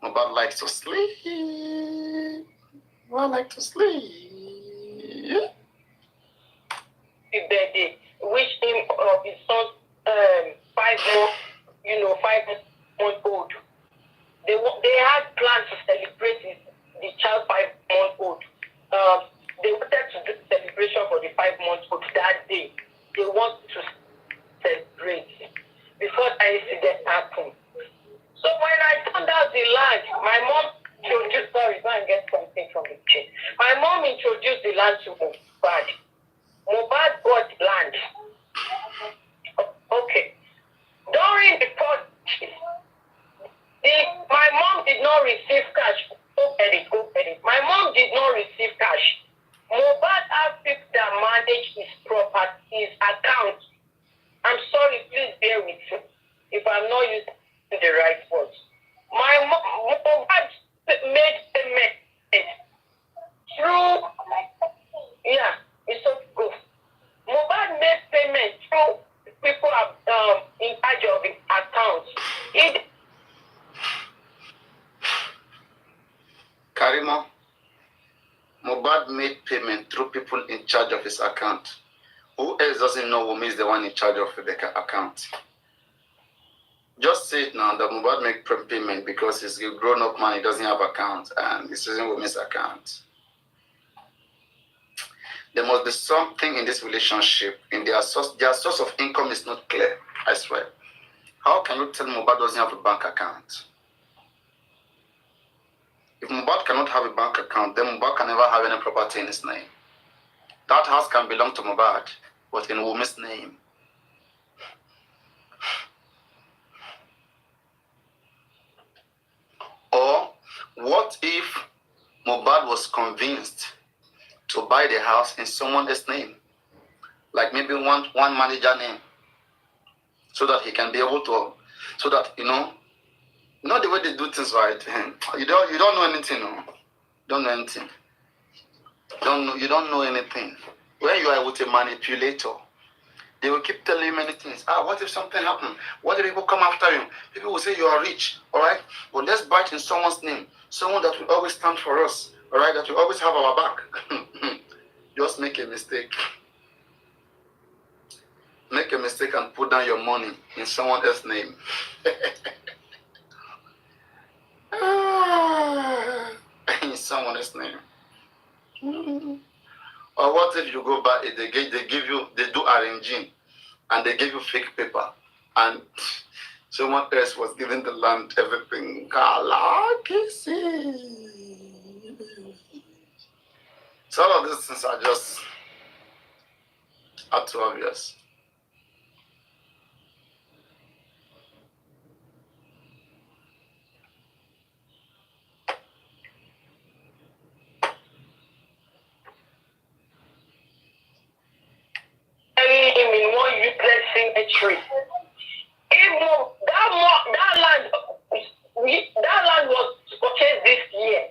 Mohbad likes to sleep. I like to sleep. Birthday, wish him his son's 5 month old. They had plans to celebrate the child 5 month old. They wanted to do celebration for the 5 month old that day. They wanted to celebrate before that incident happened. So land to Mohbad. Mohbad bought land. Okay. During the purchase, my mom did not receive cash. Go get it. My mom did not receive cash. Mohbad asked people that manage his property, his account. I'm sorry, please bear with me if I'm not using the right words. My Mohbad made payment through, it's so good. Mohbad made payment through people in charge of his account. Karimo, Mohbad made payment through people in charge of his account. Who else doesn't know Wumi is the one in charge of the account? Just say it now that Mohbad make payment because he's a grown-up man, he doesn't have account, and he's using Wumi's account. There must be something in this relationship, in their source of income is not clear, I swear. How can you tell Mohbad doesn't have a bank account? If Mohbad cannot have a bank account, then Mohbad can never have any property in his name. That house can belong to Mohbad, but in Wumi's name. Or what if Mohbad was convinced to buy the house in someone else's name, like maybe one manager name, so that he can be able to, so that you know the way they do things, right? You don't know anything, no? Don't know anything. You don't know anything. When you are with a manipulator, they will keep telling you many things. What if something happened? What if people come after you? People will say you are rich, all right? But let's buy it in someone's name, someone that will always stand for us, all right? That will always have our back. Just make a mistake. Make a mistake and put down your money in someone else's name. In someone else's name. Or what if you go back, they do arranging, and they give you fake paper, and someone else was giving the land, everything. So all of these things are just too obvious. In one useless cemetery. That land was purchased this year.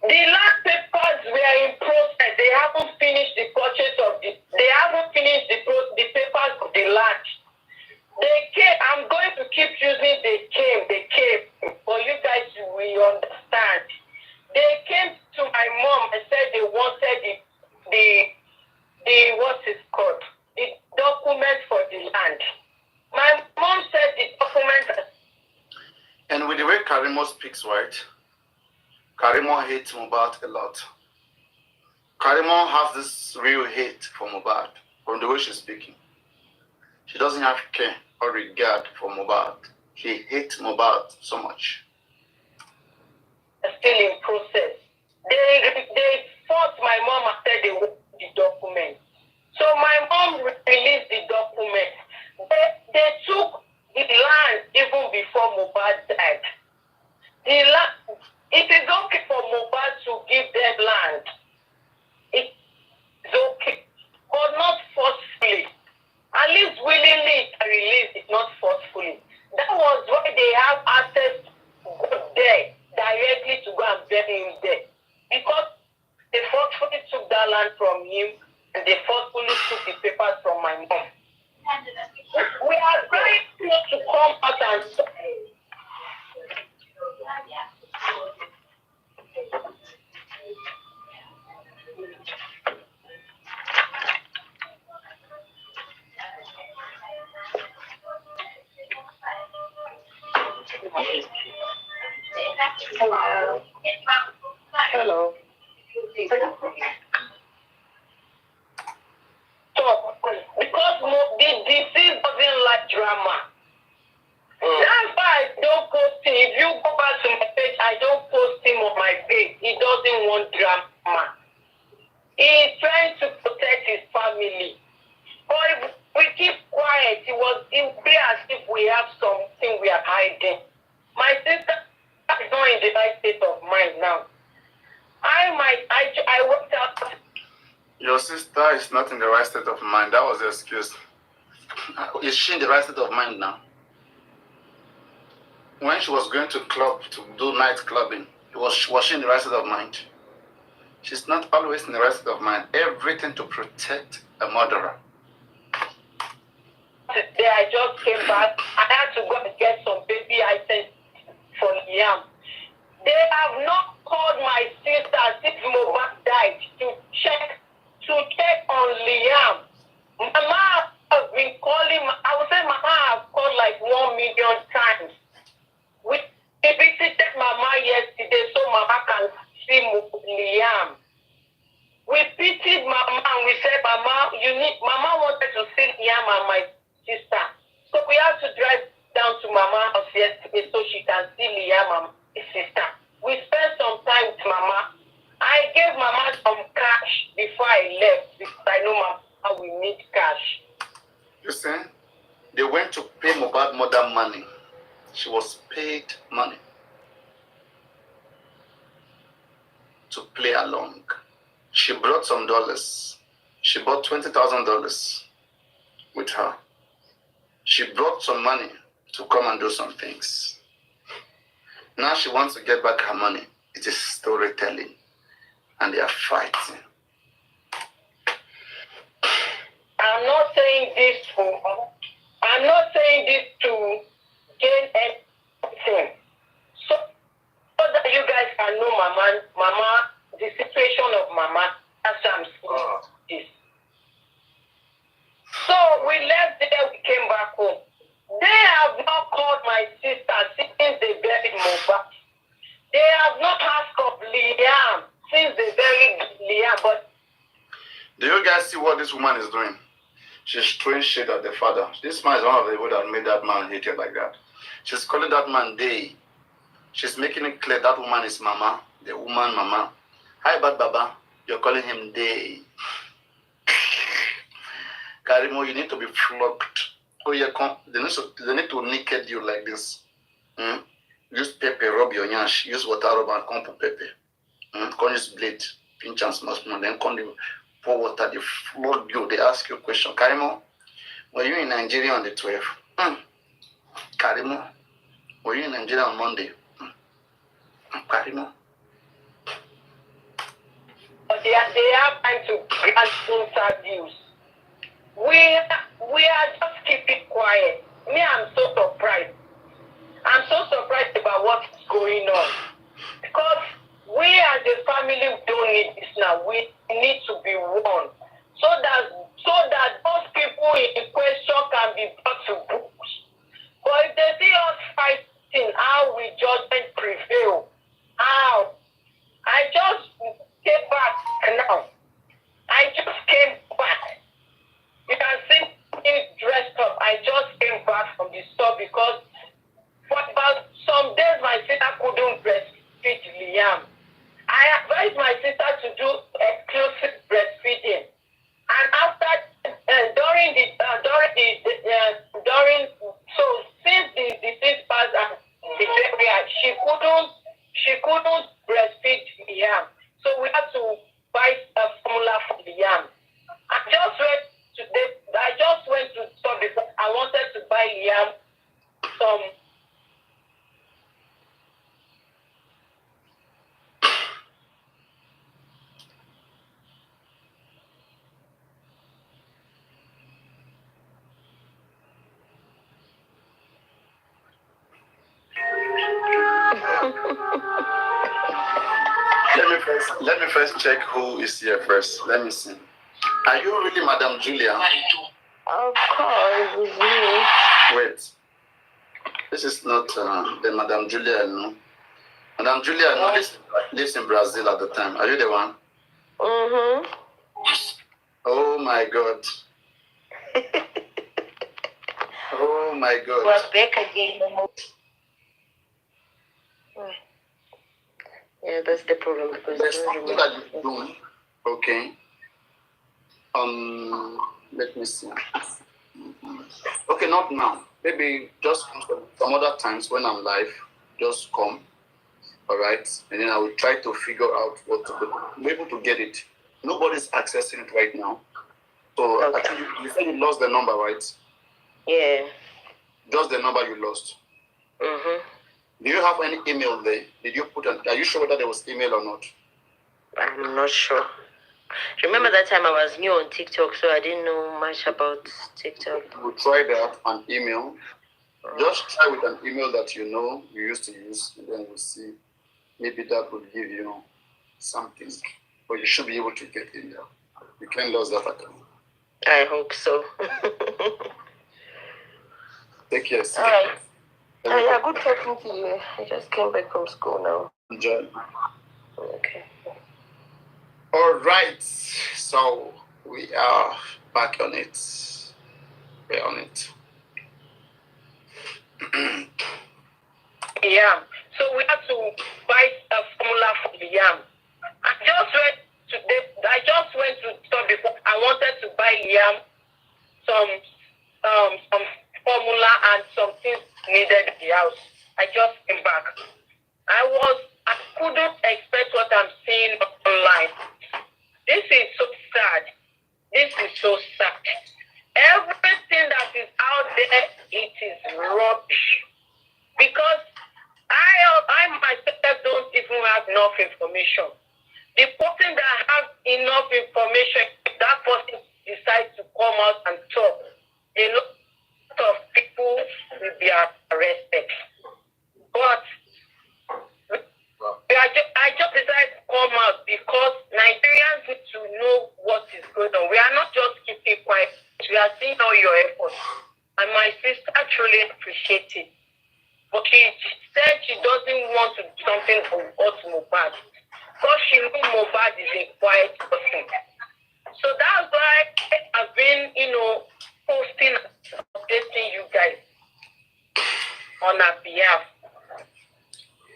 The land papers were in process. They haven't finished the purchase of they haven't finished the papers of the land. They came. I'm going to keep using they came. For you guys, we understand. They came to my mom and said they wanted the what's it called? The document for the land. My mom said the document. And with the way Karimo speaks, right? Karimo hates Mohbad a lot. Karimo has this real hate for Mohbad from the way she's speaking. She doesn't have care or regard for Mohbad. She hates Mohbad so much. Still in process. They fought my mom and said they want the document. So my mom released the document. They took the land even before Mohbad died. The land, it is okay for Mohbad to give them land. It's okay, but not forcefully. At least willingly release it, not forcefully. That was why they have access to go there directly to go and bury him there. Because they forcefully took that land from him and they forcefully took the papers from my mom. We are very close to come out and say, hello. So, because the disease doesn't like drama. That's why I don't post him. If you go back to my page, I don't post him on my page. He doesn't want drama. He's trying to protect his family. But if we keep quiet, it will be as if we have something we are hiding. My sister is not in the right state of mind now. I worked out. Your sister is not in the right state of mind. That was the excuse. Is she in the right state of mind now? When she was going to club to do night clubbing, was she in the right state of mind? She's not always in the right state of mind. Everything to protect a murderer. Today I just came back. I had to go and get some baby items for Liam. They have not called my sister since Mohbad died to check on Liam. Mama has been calling. I would say Mama has called like 1 million times. We visited Mama yesterday so Mama can see Liam. We pitied Mama and we said, Mama, Mama wanted to see Liam and my sister. So we have to drive down to Mama house yesterday so she can see Liam and his sister. We spent some time with Mama. I gave Mama some cash before I left because I know Mama will need cash. You see, they went to pay Mohbad mother money. She was paid money to play along. She brought some dollars. She bought $20,000 with her. She brought some money to come and do some things. Now she wants to get back her money. It is storytelling. And they are fighting. I'm not saying this to gain anything. So that you guys can know Mama, the situation of Mama, as I'm saying this. So we left there, we came back home. They have not called my sister since they buried Mohbad. They have not asked of Liam since they buried Liam. But do you guys see what this woman is doing? She's throwing shit at the father. This man is one of the people that made that man hated like that. She's calling that man Day. She's making it clear that woman is Mama, the woman Mama. Hi, bad Baba. You're calling him Day. Karimo, you need to be flogged. Oh, yeah, they need to naked you like this. Use pepper, rub your nyash. Use water, rub and come for pepper. Come use blade, pinch and small, then come pour water, they flog you. They ask you a question. Karimo, were you in Nigeria on the 12th? Karimo, were you in Nigeria on Monday? Paparino. They have time to grant interviews. We are just keeping quiet. Me, I'm so surprised. I'm so surprised about what's going on. Because we as a family don't need this now. We need to be warned. So that those people in question can be brought to books. But if they see us fighting, how will judgment prevail? How? I just came back now. I just came back. You can see me dressed up. I just came back from the store because for about some days my sister couldn't breastfeed Liam. I advised my sister to do exclusive breastfeeding. And after since the disease passed and the burial, she couldn't breastfeed Liam. So we had to buy a formula for Liam. I just went to store because I wanted to buy Liam some. Let me first check who is here first. Let me see. Are you really Madam Julia? Of course, it's me. Wait. This is not the Madam Julia, no. Madam Julia lives in Brazil at the time. Are you the one? Mm-hmm. Oh my God. Oh my God. We're back again. Yeah, that's the problem because there's something that you're doing. Okay. Let me see. Okay, not now. Maybe just some other times when I'm live, just come. All right, and then I will try to figure out what to do. I'm able to get it. Nobody's accessing it right now. So Okay. I think you said you lost the number, right? Yeah. Just the number you lost. Mhm. Do you have any email there? Did you put are you sure that there was email or not? I'm not sure. Remember that time I was new on TikTok, so I didn't know much about TikTok. We'll try that an email. Just try with an email that you know you used to use, and then we'll see. Maybe that will give you something. But you should be able to get in there. You can't lose that account. I hope so. Take care. All right. Yeah, good talking to you. I just came back from school now. Enjoy. Okay. All right. So we are back on it. We're on it. Yeah. So we have to buy a formula for the yam. I just went to store before. I wanted to buy yam, some formula and some things needed in the house. I just came back. I couldn't expect what I'm seeing online. This is so sad. This is so sad. Everything that is out there, it is rubbish. Because I myself don't even have enough information. The person that has enough information, that person decides to come out and talk. A lot of people will be arrested. But I just decided to come out because Nigerians need to know what is going on. We are not just keeping quiet. We are seeing all your efforts. And my sister truly appreciates it. But she said she doesn't want to do something about Mohbad. Because she knows Mohbad is a quiet person. So that's why I've been, posting and updating you guys on her behalf.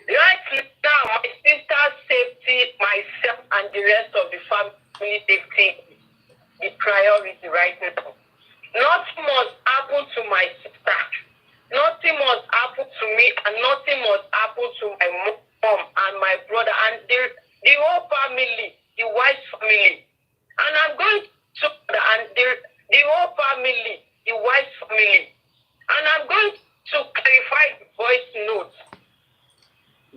Right now, my sister's safety, myself, and the rest of the family safety is the priority right now. Nothing must happen to my sister. Nothing must happen to me, and nothing must happen to my mom and my brother and the whole family, the wife's family. And I'm going to the whole family, the wife's family. And I'm going to clarify the voice notes.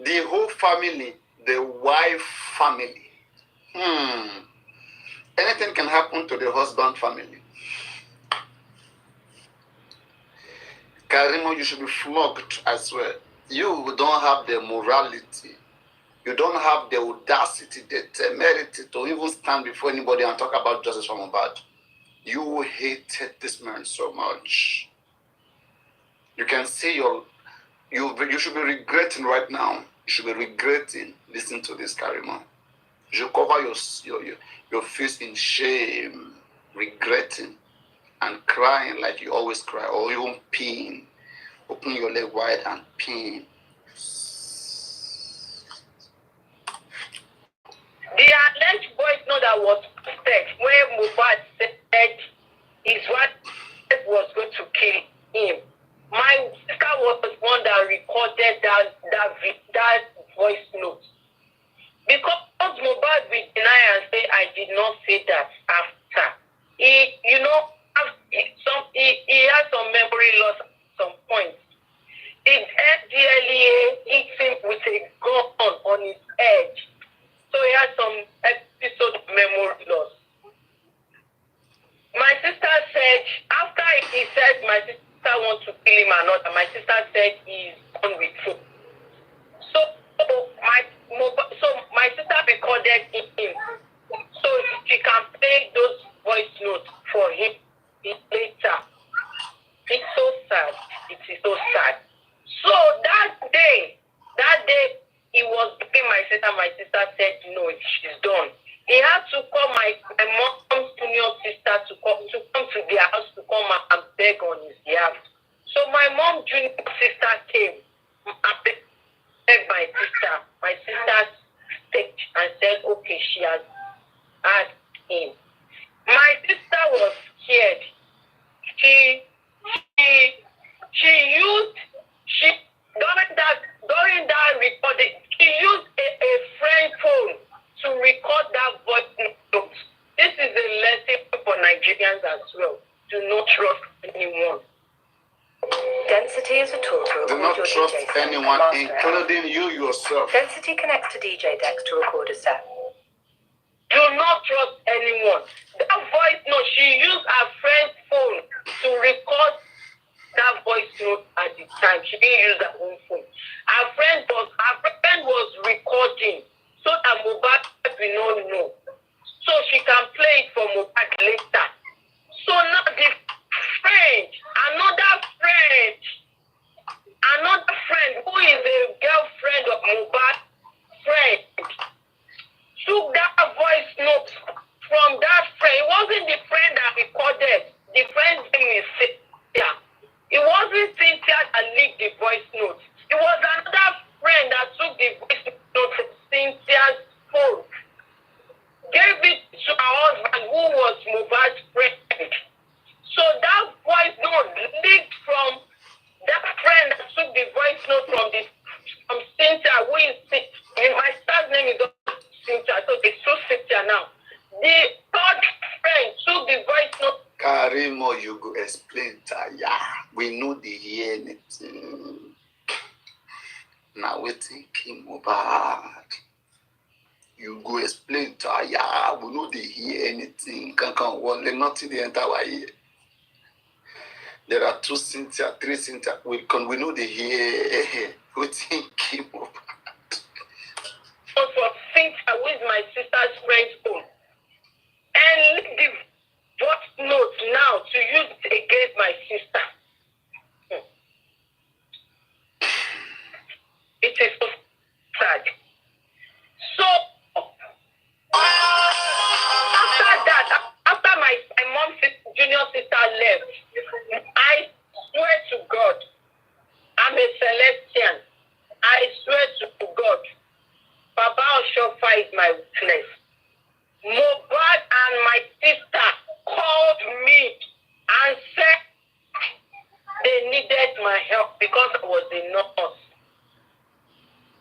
The whole family, the wife family. Anything can happen to the husband family. Karimo, you should be flogged as well. You don't have the morality. You don't have the audacity, the temerity to even stand before anybody and talk about justice for Mohbad. You hated this man so much. You can see you should be regretting right now. You should be regretting listening to this, Karimo. You should cover your face in shame, regretting, and crying like you always cry, or even peeing. Open your leg wide and peeing. The alleged voice note that was posted where Mohbad said his wife was going to kill him. My sister was the one that recorded that voice note. Because Mohbad will deny and say, I did not say that after. He has some memory loss at some point. The FDLEA hit him with a gun on his head. So he had some episode of memory loss. My sister said, after he said my sister wants to kill him or not, my sister said he's done with him. So my sister recorded him so she can play those voice notes for him later. It's so sad. It is so sad. So that day he was begging my sister said no, she's done. He had to call my mom's junior sister to come to their house to come and beg on his behalf. So my mom junior sister came and begged my sister. My sister stayed and said, okay, she has asked him. My sister as well. Do not trust anyone. Density is a tool to Do record not your trust DJ set. anyone, Master error. including you yourself. Density connects to DJ decks to record a set. Do not trust anyone. That voice note, she used her friend's phone to record that voice note at the time. She didn't use her own phone. Her friend was recording so that Mohbad will not know. So she can play it for Mohbad later. So now the friend, another friend who is a girlfriend of Mohbad's friend, took that voice note from that friend. It wasn't the friend that recorded. The friend's name is Cynthia. It wasn't Cynthia that leaked the voice note. It was another friend that took the voice note from Cynthia's phone, gave it to her husband who was Mohbad's friend. So that voice note leaked from that friend that took the voice note from Cynthia, who is my son's name is Cynthia, so it's so Cynthia now. The third friend took the voice note. Karimo, you go explain Taya. We know they hear anything. Now we think Mohbad. You go explain Taya. We know they hear anything. Can't want nothing the entire year. There are 2 Cynthia, 3 Cynthia. We know they hear. We think Mohbad. For Cynthia, who is my sister's friend's phone, and leave the voice note now to use it against my sister. It is so sad. So after that, after my mom's junior sister left, I swear to God, I'm a Celestian. I swear to God, Baba Oshofa is my witness. Mohbad and my sister called me and said they needed my help because I was a nurse.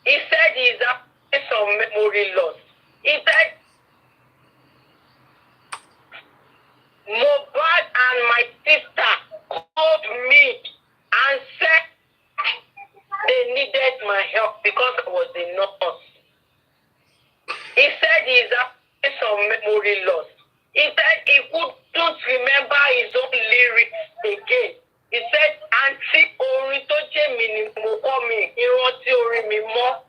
He said he's having some memory loss. He said Mohbad and my sister called me and said they needed my help because I was a nurse. He said he's having some memory loss. He said he couldn't remember his own lyrics again. He said, Auntie Orin to Jemi ni mo call me, Iranti Orin mi mo.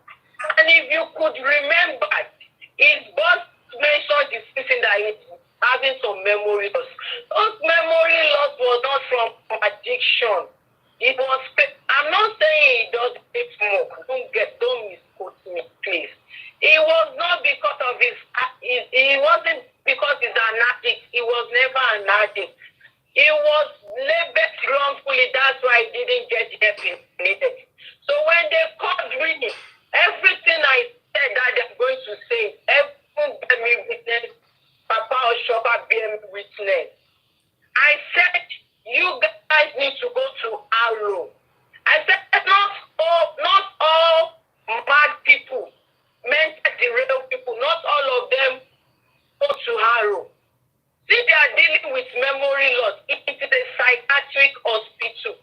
And if you could remember, his boss mentioned the thing that he's having some memory loss. Those memory loss was not from addiction. It was, I'm not saying he doesn't take smoke. Don't misquote me, please. It was not because of it wasn't because he's an addict. He was never an addict. He was labeled wrongfully. That's why he didn't get the help he needed. So when they called me, everything I said that they're going to say, everyone bear me witness, Papa Oshofa bear me witness. I said, you guys need to go to Arrow. I said, not all bad people, mentally real people, not all of them go to Arrow. See, they are dealing with memory loss. It is a psychiatric hospital.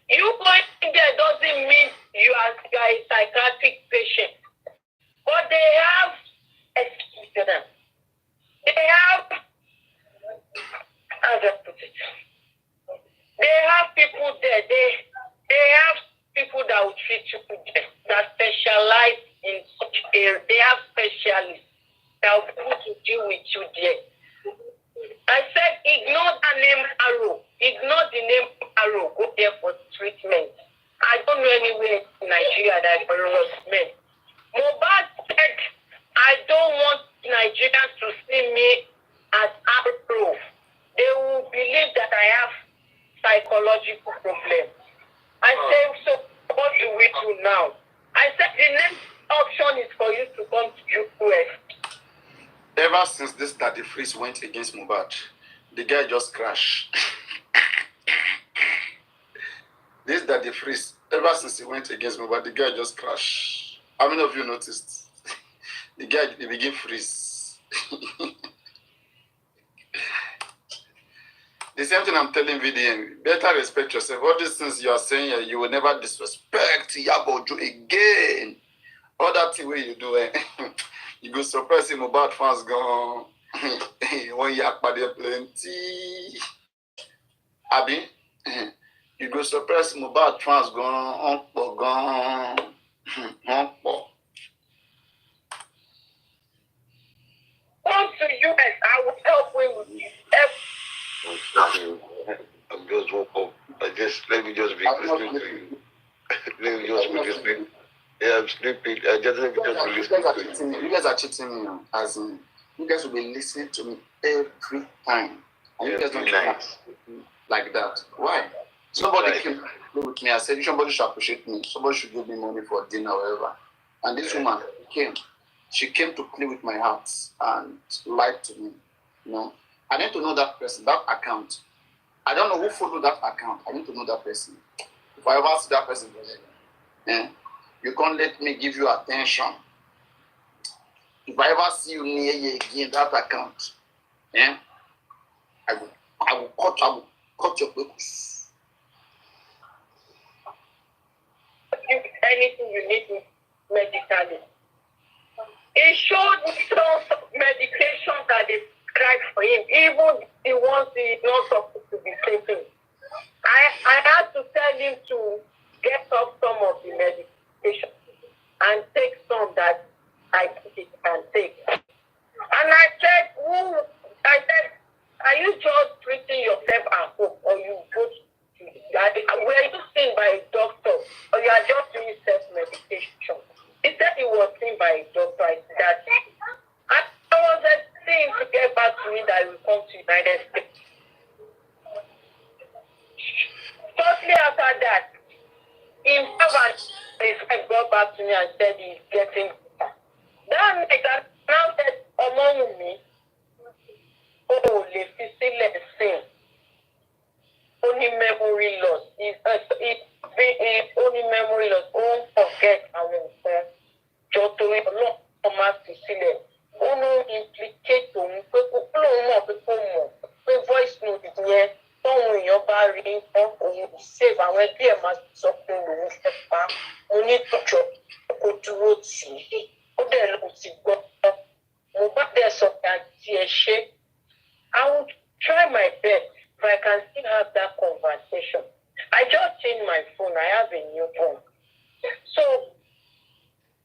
You going there doesn't mean you are a psychiatric patient. But they have, how do I put it? They have people there. They have people that will treat you there, that specialize in such area. They have specialists that will be able to deal with you there. I said, ignore the name Arrow. Ignore the name Arrow. Go there for treatment. I don't know anywhere in Nigeria that is for men. Mohbad said, I don't want Nigerians to see me as Arrow. They will believe that I have psychological problems. I said, so what do we do now? I said, the next option is for you to come to US. Ever since this Daddy Freeze went against Mohbad, the guy just crashed. This Daddy Freeze, ever since he went against Mohbad, the guy just crashed. How many of you noticed? The guy, he begin freeze. The same thing I'm telling VDM. Better respect yourself. All these things you are saying, you will never disrespect Yaboju again. All that thing where you do, you go surprise him about fans gone. When you are plenty. Abi, you go surprise him about fans gone. Come to US, I will help you with I'm just woke up. Let me just be listening to you. Let me just be listening. Yeah, I'm sleeping. Let me just be listening to you. You guys are cheating me, as in, you guys will be listening to me every time. And you guys don't nice. Like that. Why? Somebody came with me. I said, somebody should appreciate me. Somebody should give me money for dinner or whatever. And this woman came. She came to play with my heart and lied to me. You know, I need to know that person, that account. I don't know who followed that account. I need to know that person. If I ever see that person, you can't let me give you attention. If I ever see you near you again, that account, I will cut your focus. anything you need medically. It showed me some medications that they prescribed for him, even the ones he's not supposed to be taking. I had to tell him to get off some of the medication and take some that I think he can take. And I said, are you just treating yourself at home, or you go to, were you seen by a doctor, or you are just doing self-medication? He said he was seen by a doctor. I said that. And I was expecting to get back to me that he will come to the United States. Shortly after that, his wife got back to me and said he's getting better. That night, I now said, among me, oh, the physical only memory loss. Only memory loss. Won't forget our friend. Just to not come out to see them. Only implicate them. Voice note here. Someone in your barring save and when they must something to step only to chop go to road see. Oh, there looks go. Mohbad there's something shape. I will try my best if I can still have that conversation. I just changed my phone. I have a new phone. So,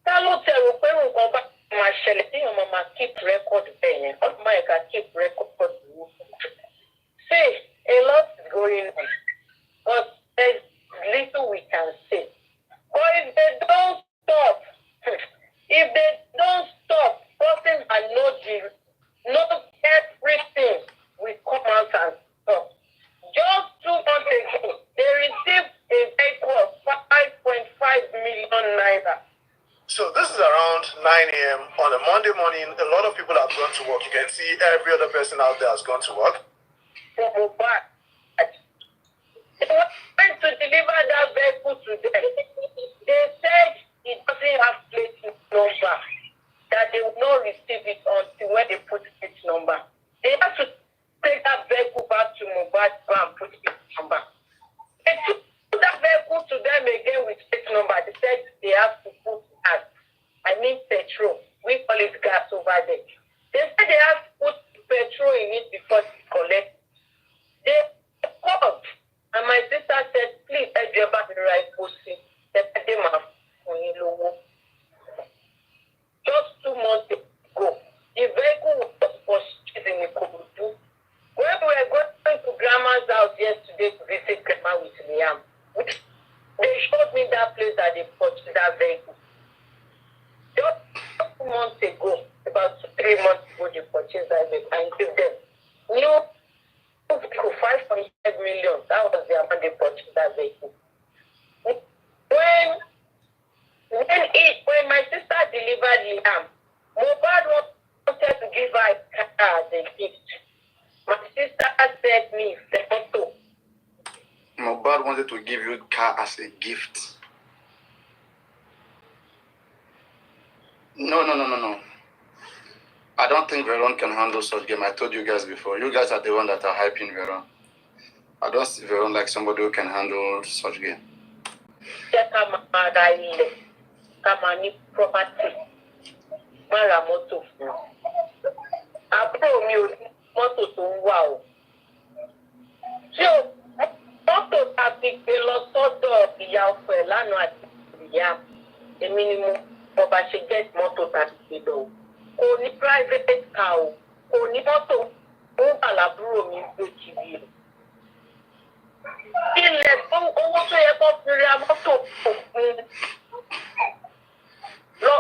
Talo tell you when we go back to my shell, your mama keep record there. My can keep record. See, a lot is going on. But there's little we can say. But if they don't stop, person and not everything will come out and stop. Just 2 months ago, they received a vehicle of 5.5 million naira. So this is around 9 a.m. on a Monday morning. A lot of people have gone to work. You can see every other person out there has gone to work. They went to deliver that vehicle to them. They said it doesn't have plate number, that they will not receive it until when they put plate number. They have to take that vehicle back to Mohbad and put plate number. They took that vehicle to them again with plate number. They said they have to put gas. I mean petrol. We call it gas over there. They said they have to put petrol in it before they collect. They called. And my sister said, please, I drive back the right posting. Just 2 months ago, the vehicle was purchased in Ikobudu. When we were going to Grandma's house yesterday to visit Grandma with Liam, they showed me that place that they purchased that vehicle. Just 2 months ago, about 3 months ago, they purchased that vehicle and give them new 5.5 million. That was the amount they purchased that vehicle. When my sister delivered Liam, Mohbad wanted to give her a car as a gift. My sister said me, Sekoto. Mohbad wanted to give you a car as a gift. No. I don't think Veron can handle such game. I told you guys before. You guys are the one that are hyping Veron. I don't see Veron like somebody who can handle such game. Come on, property. Mara moto fún. Àbúrò mi ò ní mọ́tò tó ń wà o. Ṣé o mọ́tò tàbí gbé lọ sọ́dọ̀ ìyá ọkọ ẹ̀ lánàá àti ìyá èmi ni mo bá ṣe get mọ́tò tàbí gbé lọ o. Kò ní private car o. Kò ní mọ́tò ó wà lábúrò mi gbé kiri o. Ilẹ̀ owó tó yẹ kó fi ra mọ́tò òfin lọ.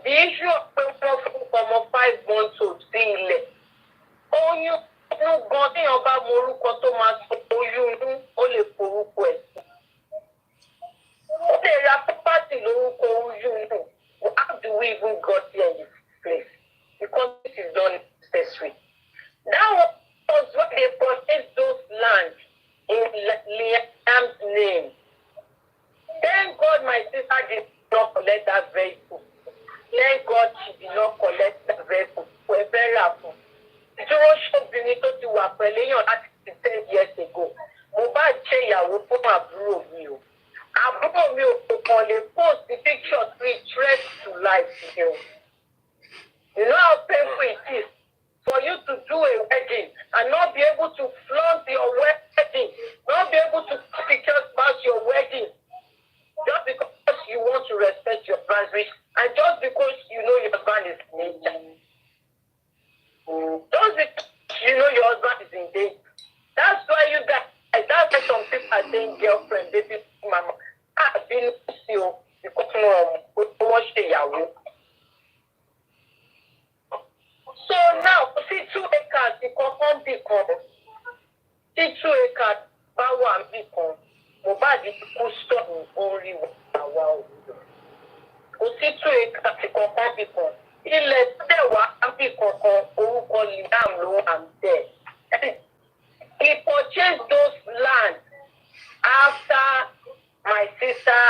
The issue of pé wọ́n fún ọmọ 5 months old sí ilẹ̀. Oyún inú gan tí wọ́n bá mọ orúkọ tó máa sọ oyún inú ó lè forúkọ ẹ̀ sí. Ó lè ra property lórúkọ oyún inú. How do we even got here in this place? Because this is not necessary. That was why they purchased those lands in Liam's name. Thank God my sister did not collect that vehicle. Thank God she did not collect the vehicle. We're very happy. Ìdúró ṣóbìnrin tó ti wà pẹ̀lú èèyàn láti 10 years ago. Mohbad ṣe ìyàwó fún àbúrò mi o. Àbúrò mi ò kàn lè post the picture to threat to life ni o. You know how painful it is for you to do a wedding and not be able to flaunt your wedding, not be able to take pictures about your wedding, just because you want to respect your boundaries. And just because you know your husband is in danger. Just because you know your husband is in danger. That's why you guys, that's why some people are saying girlfriend, baby mama. I've been to you because watch the Yahoo. So now, see 2 acres, you can't become. See 2 acres, power and become. Mohbad is custom only wow. Kò sí 2 acres kankan bí kan. Ilẹ̀ tẹ̀ wá bí kankan orúkọ Liam ló wà ń bẹ̀. He purchased those lands after my sister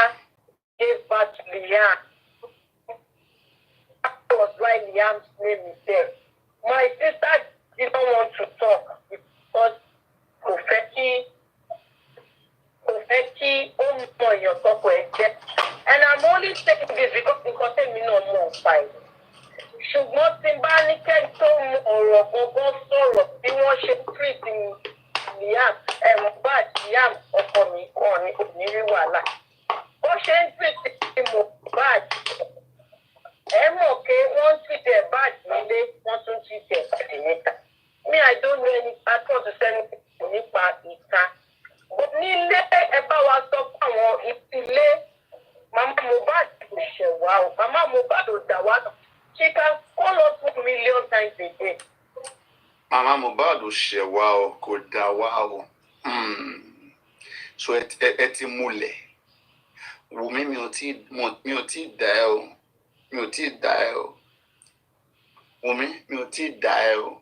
gave birth to Liam. That was why Liam's name is there. My sister didn't want to talk because kò fẹ́ kí ó mọ èèyàn tọkọ ẹ̀ jẹ́. And I'm only saying this because they mean no more fight. Ṣùgbọ́n tí bá ní kẹ́ tó ọ̀rọ̀ gbọ́ngàn sọ̀rọ̀ bí wọ́n ṣe treat Liam Mohbad Liam ọkọ mi kàn ní ònírí wàhálà. Bó ṣe ń treat Mohbad mọ̀ pé wọ́n treat ẹ̀ bad nílé wọ́n tún treat ẹ̀ bad níta. Me, I don't know any passport to send nípa ìta. Nílé ẹ bá wa sọ fún àwọn ìpìlẹ̀. Mama Mohbad kò ṣẹ̀wá o. Mama Mohbad ò dà wá. She can call us 1 million times a day. Mama Mohbad ò ṣẹ̀wá o, kò dà wá o. So ẹ ti múlẹ̀. Wùmí mi ò tí dà ẹ́ o. Mi ò tí dà ẹ́ o. Wùmí mi ò tí dà ẹ́ o.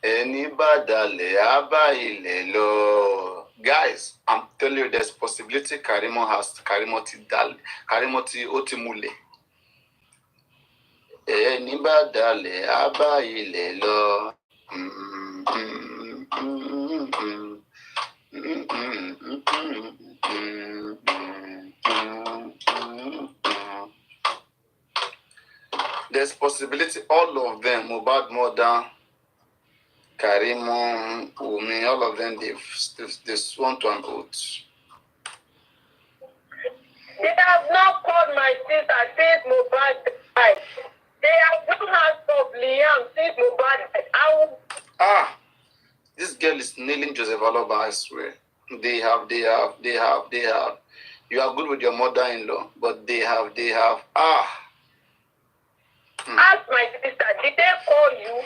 Ẹni bá dalẹ̀ á bá ilẹ̀ lọ. Guys, I'm telling you, there's possibility Karimo ó ti múlẹ̀. Ẹni bá dalẹ̀ á bá ilẹ̀ lọ. There's possibility all of them, Mohbad mother, Karimo, Wumi, all of them, they've sworn to an oath. They have not called my sister since Mohbad died. They have not heard of Liam since Mohbad died. This girl is nailing Joseph Aloba, I swear. They have. You are good with your mother-in-law, but they have. Ask my sister, did they call you?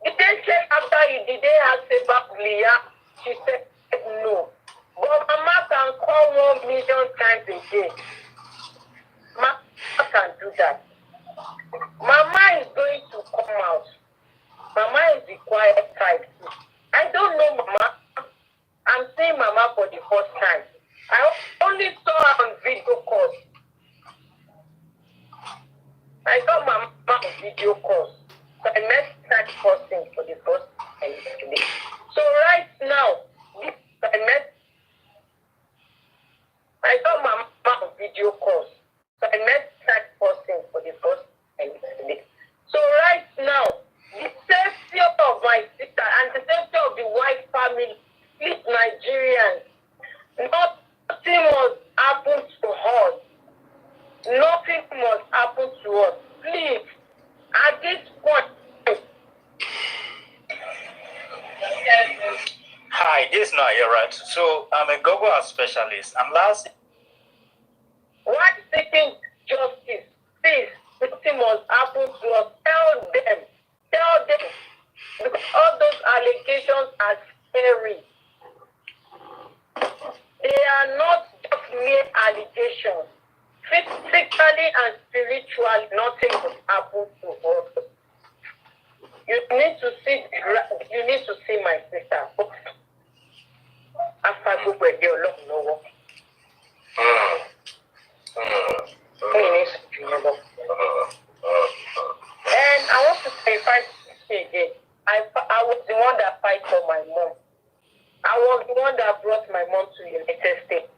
Did they say after you, did they ask about Liam? She said no. But Mama can call 1 million times a day. Mama can do that. Mama is going to come out. Mama is the quiet type. I don't know Mama. I'm seeing Mama for the first time. I only saw her on video calls. I saw Mama on video calls. So I met that person for the first time today. case now, you're right. So I'm a Google specialist. And last. Why seeking justice? Please, something must happen to us. Tell them. Because all those allegations are scary. They are not just mere allegations. Physically and spiritually, nothing will happen to us. You need to see my sister. After go where you don't know. And I want to clarify again. I was the one that fight for my mom. I was the one that brought my mom to the United States.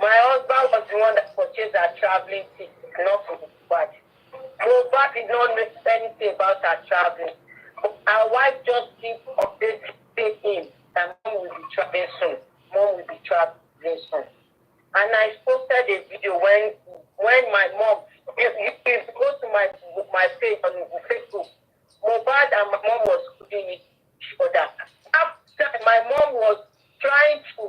My husband was the one that purchased her traveling ticket, not Mohbad. Mohbad did not know anything about her traveling. Our wife just keep updating him that mom will be traveling soon. Mom will be traveling soon. And I posted a video when my mom, if you go to my page on Facebook, Mohbad and my mom was cooking each other. After my mom was trying to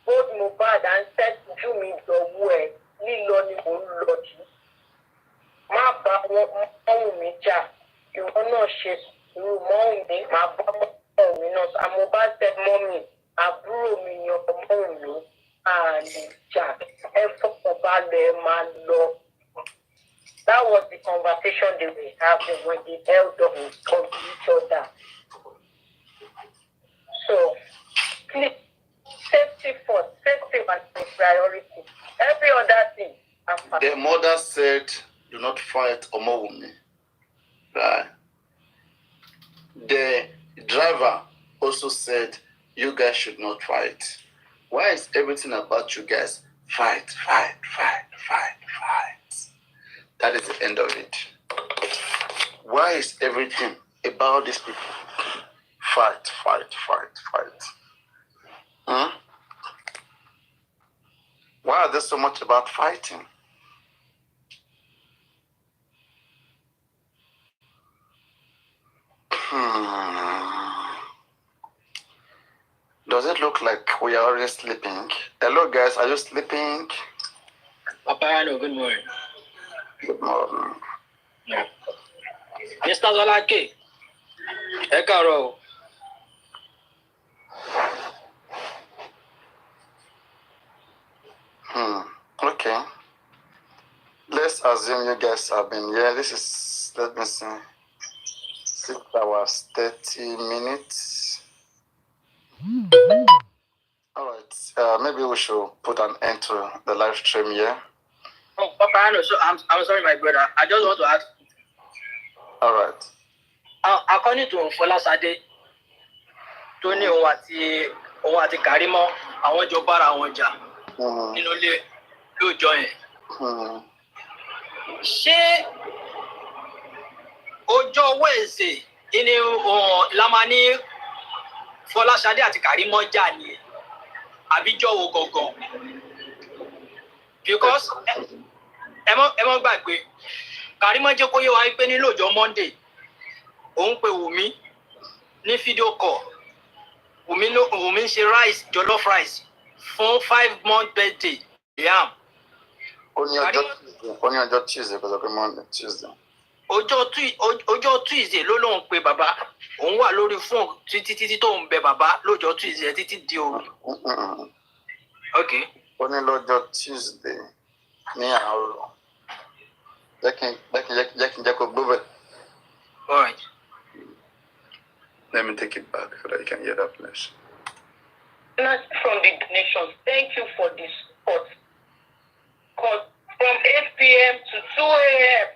hold Mohbad and said to me, your way, Liloni Oluloji. Ma ba won mi ja. You will not share you mom me, my mom me no. And Mohbad said, mommy, aburo mi your mom me and Jack. That was the conversation they were having when they held up to each other. So, please, safety first. Safety was the priority. Every other thing. The mother said, do not fight Omowumi. Right? The driver also said, you guys should not fight. Why is everything about you guys fight? That is the end of it. Why is everything about these people fight? Huh? Why are there so much about fighting? Does it look like we are already sleeping? Hello guys, are you sleeping? Paparino, good morning. Good morning. Yeah. Mr. Zolake, Ekaro. Okay. Let's assume you guys have been here. This is, let me see, 6 hours, 30 minutes. All right. Maybe we should put an end to the live stream here. Oh, Paparino, so I'm sorry, my brother. I just want to ask. All right. According to Folasade, Tony òun àti Karimo, àwọn jọ bára wọn jà nínú ilé lóòjọ́ yẹn. Ṣé ọjọ́ Wednesday ni la máa ní Folasade àti Karimo jà ni àbíjọ́ wo gangan? Because ẹ mọ́ gbàgbé Karimo jẹ́ kó yé wa pé ní lọ́jọ́ Monday òun pe Wùmí ní fídíò call. Wùmí ń ṣe rice, jollof rice fún 5-month birthday yam. Ó ní ọjọ́ Tuesday kò sọ pé Monday, Tuesday. Ọjọ́ Tuesday ló lóun pe bàbá. Òun wà lórí fóònù títí tó ń bẹ bàbá lọ́jọ́ Tuesday títí di òru. Okay. Ó ní lọ́jọ́ Tuesday ní àárọ̀. Jẹ́ kó gbọ́ bẹ̀. All right. Let me take it back so that you can hear that place. From the nations, thank you for this support. Because from 8 p.m. to 2 a.m.,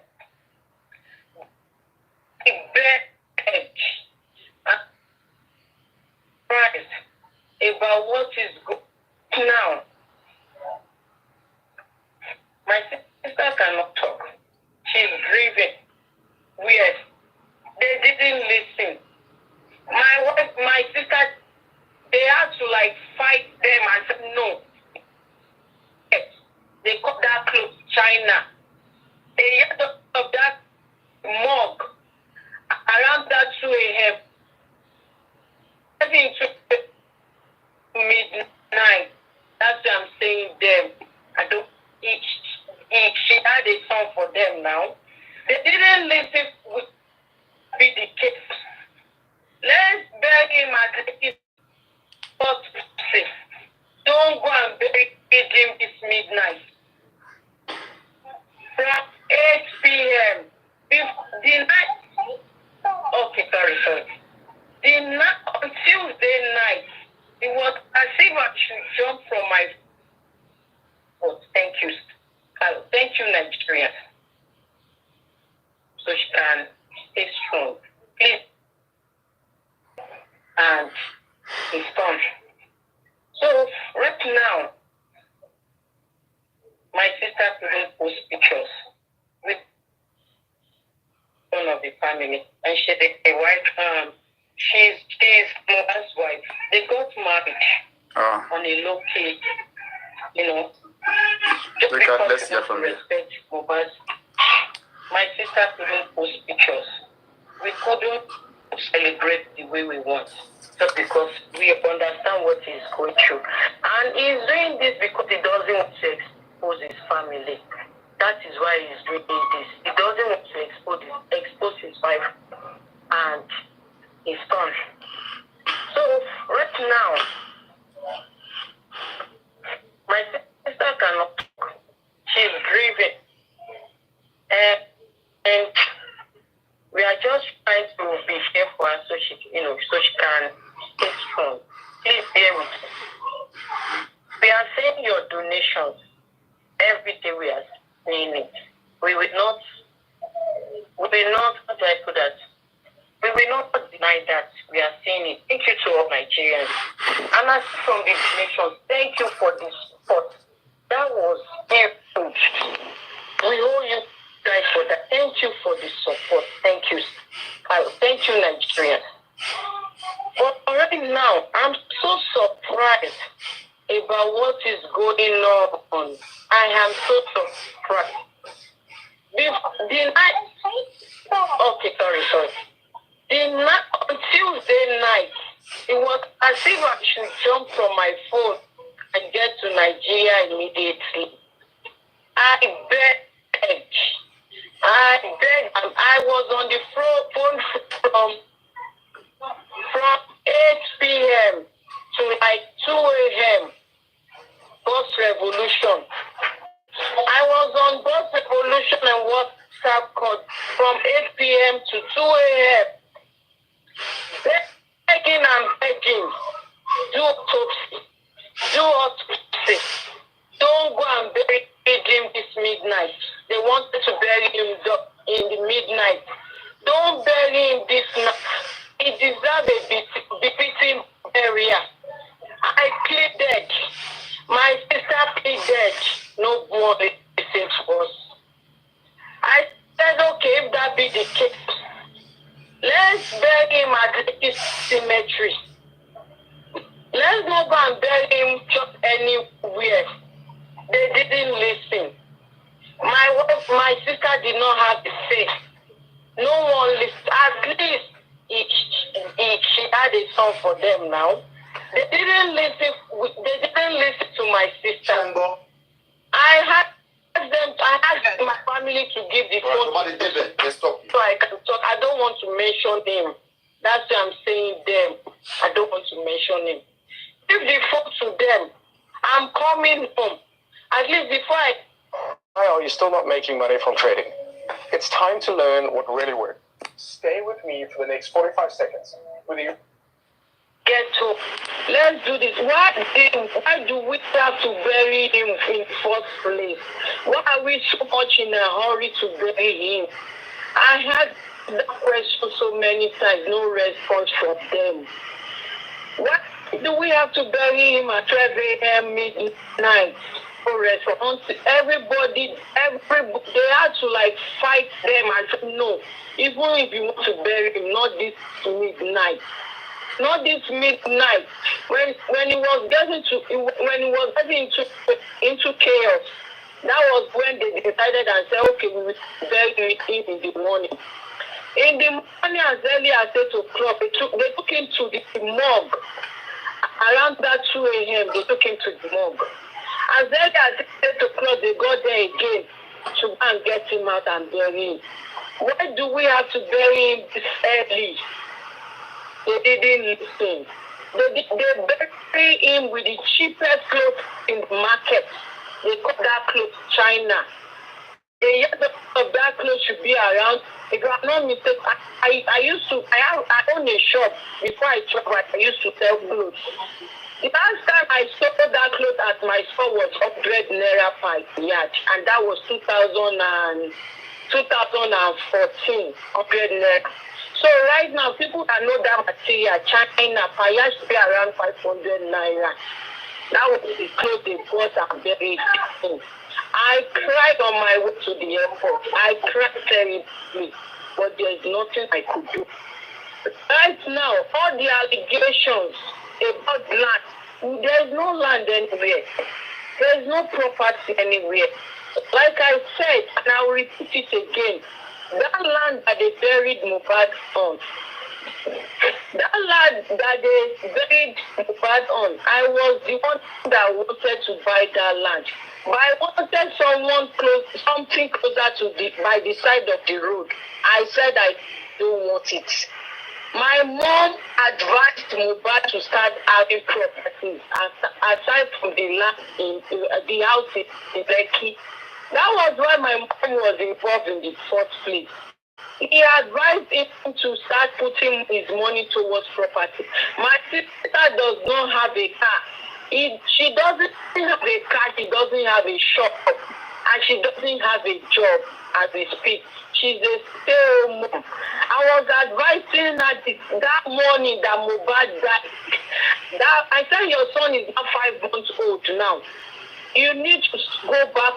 the bed about what is going now. My sister cannot talk. She's grieving. Yes, they didn't listen. My sister, they had to fight them and say no. Yes, they cut that close China. They had to listen with be the case. Let's bury him at the hospital. Don't go and bury him this midnight. From 8 p.m. The night. Okay, sorry. On Tuesday night, it was as if I should jump from my foot. Thank you. Thank you, Nigerians. So she can stay strong. Please. And it's done. So right now, my sister couldn't post pictures with one of the family, and she's a wife. She's Mohbad's wife. They got married on a low key, just because let's hear from you. Respect Mohbad's. My sister couldn't post pictures. We couldn't celebrate the way we want, just because we understand what he's going through. And he's doing this because he doesn't want to expose his family. That is why he's doing this. He doesn't want to expose his wife and his son. So right now, my sister cannot talk. She's grieving. And we are just trying to be here for her so she can stay strong. Please bear with us. We are saying your donations every day. We are saying it. We will not how do I put that? We will not deny that. We are saying it. Thank you to all Nigerians. And as from the donations, thank you for the support. That was huge. We owe you guys for that. Thank you for the support. Thank you. Thank you, Nigerians. But right now, I'm so surprised about what is going on. I am so surprised. On Tuesday night, it was as if I should jump from my phone and get to Nigeria immediately. I begged. I was on the phone from 8 p.m. to like 2 a.m. Bus Revolution. I was on Bus Revolution and WhatsApp call from 8 p.m. to 2 a.m. Begging and begging. Do autopsy. Don't go and bury him this midnight. They wanted to bury him in the midnight. Don't bury him this night. He deserves a befitting burial. I pleaded. My sister pleaded. No one listened to us. I said, okay, if that be the case, let's bury him at the cemetery. Let's not go and bury him just anywhere. They didn't listen. My sister did not have the faith. No one listened. At least she had a song for them now. They didn't listen to my sister. I asked my family to give the phone so I can talk. I don't want to mention him. That's why I'm saying them. I don't want to mention him. Give the phone to them. I'm coming home. At least before Why are you still not making money from trading? It's time to learn what really works. Stay with me for the next 45 seconds. With you. Get up. Let's do this. Why do we have to bury him in the first place? Why are we so much in a hurry to bury him? I had that question so many times, no response from them. Why do we have to bury him at 12 a.m. midnight? No response. Everybody, they had to fight them. I said, no, even if you want to bury him, not this midnight. Not this midnight. When he was getting into chaos, that was when they decided and said, okay, we will bury him in the morning. In the morning, as early as 8 o'clock, they took him to the morgue. Around that 2 a.m., they took him to the morgue. As early as 8 o'clock, they got there again to go and get him out and bury him. Why do we have to bury him early? They didn't listen. They bury him with the cheapest clothes in the market. They call that clothes China. A yard of that clothes should be around. If I'm not mistaken, I own a shop before I travel. I used to sell clothes. The last time I sold that clothes at my store was 100 naira per yard, and that was 2014, 100 naira. So right now, people that know that material, China, per yard should be around 500 naira. That was the clothes they bought and buried. I cried on my way to the airport. I cried terribly, but there's nothing I could do. Right now, all the allegations about land, there's no land anywhere. There's no property anywhere. Like I said, and I'll repeat it again, that land that they buried Mohbad on, that land that they buried Mohbad on, I was the one that wanted to buy that land. But I wanted something closer to by the side of the road. I said I don't want it. My mom advised Mohbad to start having properties aside from the land in the house in Lekki. That was why my mom was involved in the first place. He advised him to start putting his money towards property. My sister does not have a car. She doesn't have a car, she doesn't have a shop, and she doesn't have a job as we speak. She's a stay-at-home mom. I was advising her that morning that Mohbad died. I said your son is now 5 months old now. You need to go back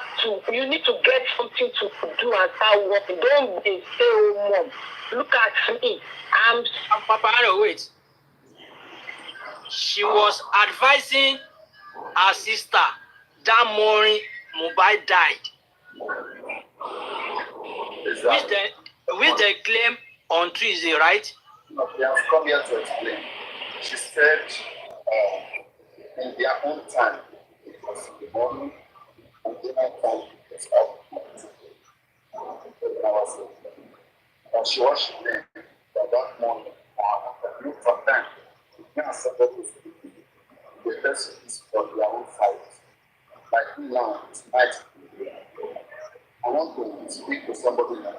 you need to get something to do and start working. Don't be a stay-at-home mom. Look at me. I'm Paparino, wait. She was advising her sister that morning Mohbad died. Exactly. Which they claim on Tuesday, right? Okay, I've come here to explain. She said in their own time, it was in the morning, and the night time, it's up. And she was there that morning. Look for time. Now, somebody is the person is for their own fight. Like now, it's night. I want to speak to somebody now.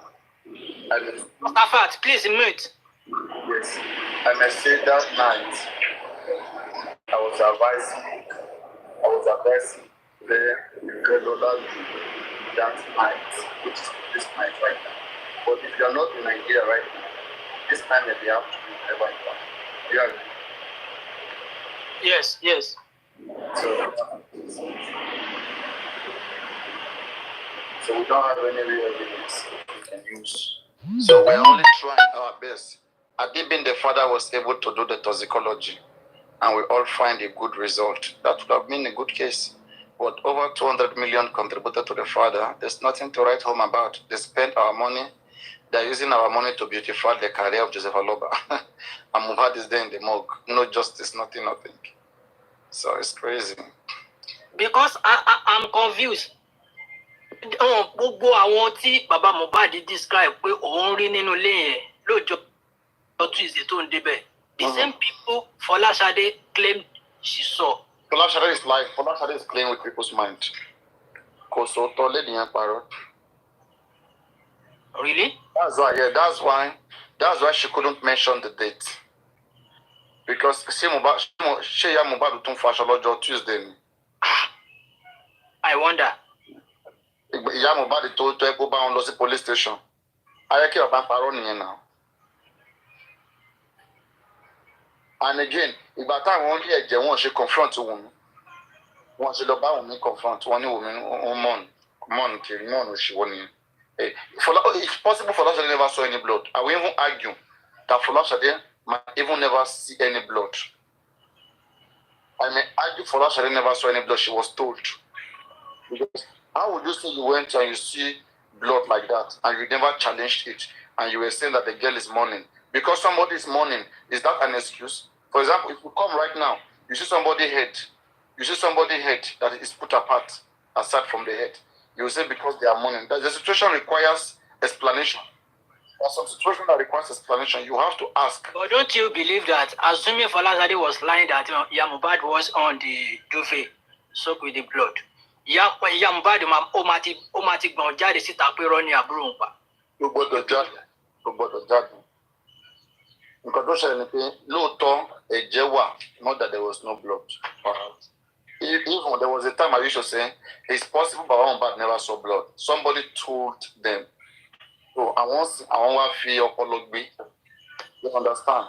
Afat, please mute. Yes, I must say that night I was advising there regularly that night, which is this night right now. But if you are not in Nigeria right now, this time may be up to you whenever you are. You agree? Yes, yes. So we don't have any real evidence we can use. So we're only trying our best. Adibin, the father, was able to do the toxicology, and we all find a good result. That would have been a good case. But over 200 million contributed to the father. There's nothing to write home about. They spent our money. They're using our money to beautify the career of Joseph Aloba. And Mohbad is there in the morgue. No justice, nothing. So it's crazy. Because I'm confused. Gbogbo àwọn tí bàbá Mohbad describe pé òun rí nínú ilé yẹn lọ́jọ́ Tuesday tó ń débẹ̀. The same people Folashade claimed she saw. Folashade is lying. Folashade is playing with people's mind. Really? That's why she couldn't mention the date. Because she Mohbad tún faṣọ lọ́jọ́ Tuesday. I wonder. Ìyá Mohbad tó ẹ kó bá wọn lọ sí police station. Ayé kí ọba parọ́ nìyẹn náà. And again, ìgbà táwọn rí ẹ̀jẹ̀ wọn ṣe confront Wunmi. Wọ́n ṣe lọ bá Wunmi confront wọn ní Wunmi mọ́ọ̀nù kiri mọ́ọ̀nù òṣìwọ́ nìyẹn. It's possible Folashade never saw any blood. I will even argue that Folashade might even never see any blood. I may argue Folashade never saw any blood. She was told. Because how would you say you went and you see blood like that and you never challenged it and you were saying that the girl is mourning? Because somebody is mourning, is that an excuse? For example, if you come right now, you see somebody's head that is put apart aside from the head. You will say because they are mourning. The situation requires explanation. There's some situation that requires explanation. You have to ask. But don't you believe that, assuming Falazade was lying that Mohbad was on the duvet, soaked with the blood, Mohbad ó máa ti gbọ̀n jáde síta pé irọ́ ni àbúrò ń pa. Ló gbọ́dọ̀ jáde. Nǹkan tó ṣẹlẹ̀ ni pé lóòótọ́ ẹ̀jẹ̀ wà, not that there was no blood. Even there was a time I used to say, it's possible Baba Mohbad never saw blood. Somebody told them. So I want to feel ọpọlọ gbé. You understand?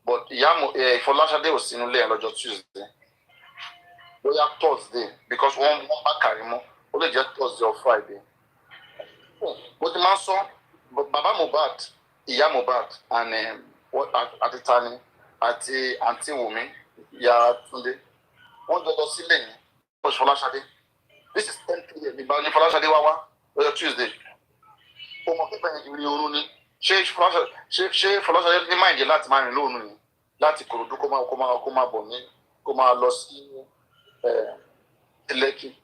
But Folashade was in Ule on Tuesday. We have Thursday because one back Karimo only just Thursday or Friday. But the man saw Baba Mohbad, Iya Mohbad, and what at the time at the Auntie woman, Ya Tunde. One dollar ceiling was Folashade. This is 10 p.m. The Bani Folashade Wawa on Tuesday. Ṣé Folashade ní máìndì láti máa rìn lóòrùn ni láti Ìkòròdú kó máa bọ̀ ní kó máa lọ sí Lekki.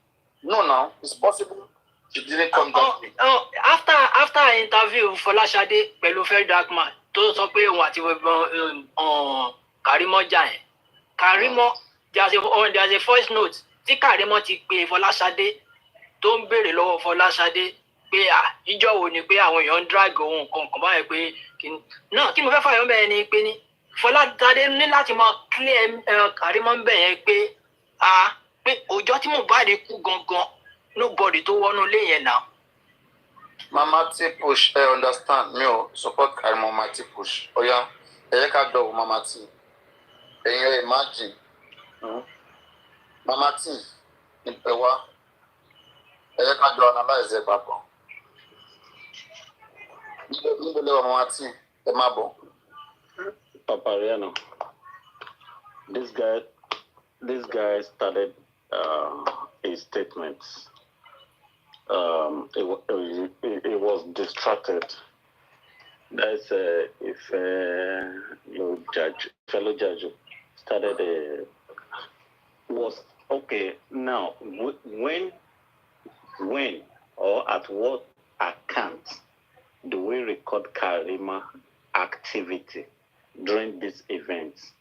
No, now it's possible she didn't come down. After I interview Folashade pẹ̀lú Fair Darkman tó sọ pé òun àti Karimo jà yẹn. Karimo there's a voice note tí Karimo ti pe Folashade tó ń béèrè lọ́wọ́ Folashade pé ìjọ wo ni pé àwọn èèyàn ń drag ohun kankan báyìí pé kí mo fẹ́ fàyọ́ bẹ́ẹ̀ ni pé ní Folashade ní láti máa clear Karimo ń bẹ̀ yẹn pé ọjọ́ tí Mohbad kú gangan nobody tó wọnú ilé yẹn náà. Mama T push, understand me o support Karimo Mama T push. Oya, ẹ ká dọ̀ Mama T. Ẹ̀yin imagine. Mama T ìpè wá. Ẹ ká dọ̀ analyze papọ̀. Níbo lẹ wà Mama T? Ẹ má bọ̀. Paparino. This guy started his statements. He was distracted. That's if your fellow judge started was okay. Now, when or at what account do we record Karimo activity during these events?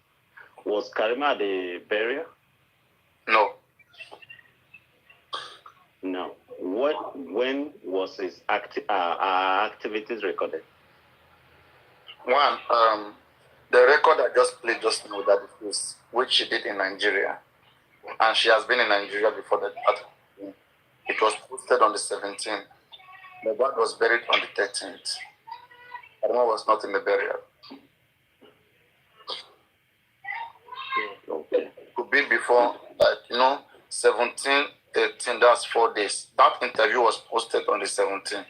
Was Karimo at the burial? No. No. When was his activities recorded? One, the record I just played just now that it is, which she did in Nigeria, and she has been in Nigeria before that. It was posted on the 17th. Mohbad was buried on the 13th. Karimo was not in the burial. Okay. Could be before, 17, 13, that's 4 days. That interview was posted on the 17th,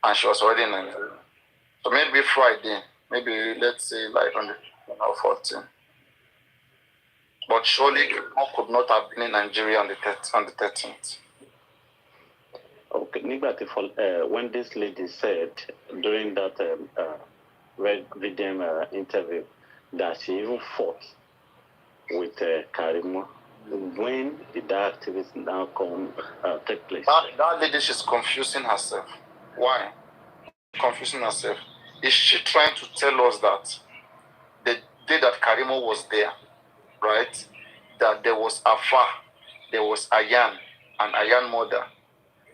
and she was already in Nigeria. So maybe Friday, maybe let's say like on the 14th. But surely Karimo could not have been in Nigeria on the 13th. Okay, when this lady said during that video interview that she even fought with Karimo, when did that activity now take place? That lady, she's confusing herself. Why? Confusing herself. Is she trying to tell us that the day that Karimo was there, right, that there was Afa, there was Ayan, and Ayan mother?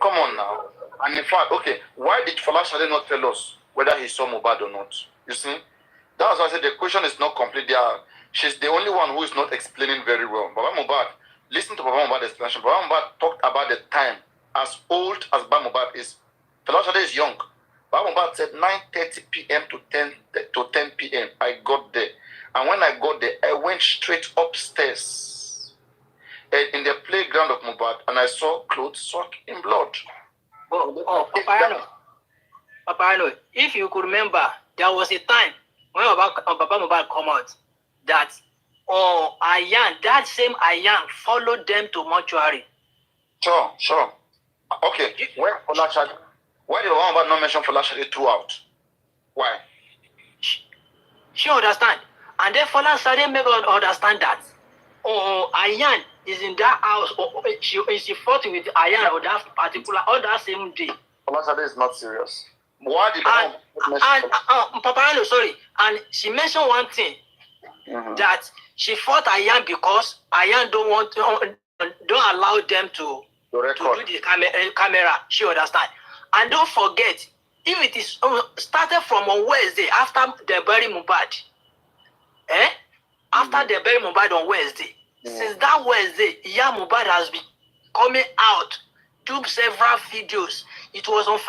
Come on now. And in fact, okay, why did Folashade not tell us whether he saw Mohbad or not? You see? That's why I said the question is not complete. She's the only one who is not explaining very well. Baba Mohbad, listen to Baba Mohbad's explanation. Baba Mohbad talked about the time as old as Baba Mohbad is. Folashade is young. Baba Mohbad said 9:30 p.m. to 10 p.m. I got there. And when I got there, I went straight upstairs in the playground of Mohbad, and I saw clothes soaked in blood. Paparino, if you could remember, there was a time when Papa Mohbad come out that Ayan, that same Ayan followed them to mortuary. Sure. Okay, why did Baba Mohbad not mention Folashade throughout? Why? She understand. And then Folashade make her understand that Ayan is in that house, she fought with Ayan on that particular, on that same day. Folashade is not serious. Why did Paparino, sorry, and she mentioned one thing that she fought Ayan because Ayan don't allow them to do the camera. She understand, and don't forget, if it is started from on Wednesday after they bury Mohbad, after they bury Mohbad on Wednesday, since that Wednesday, Mohbad has been coming out, do several videos. It was on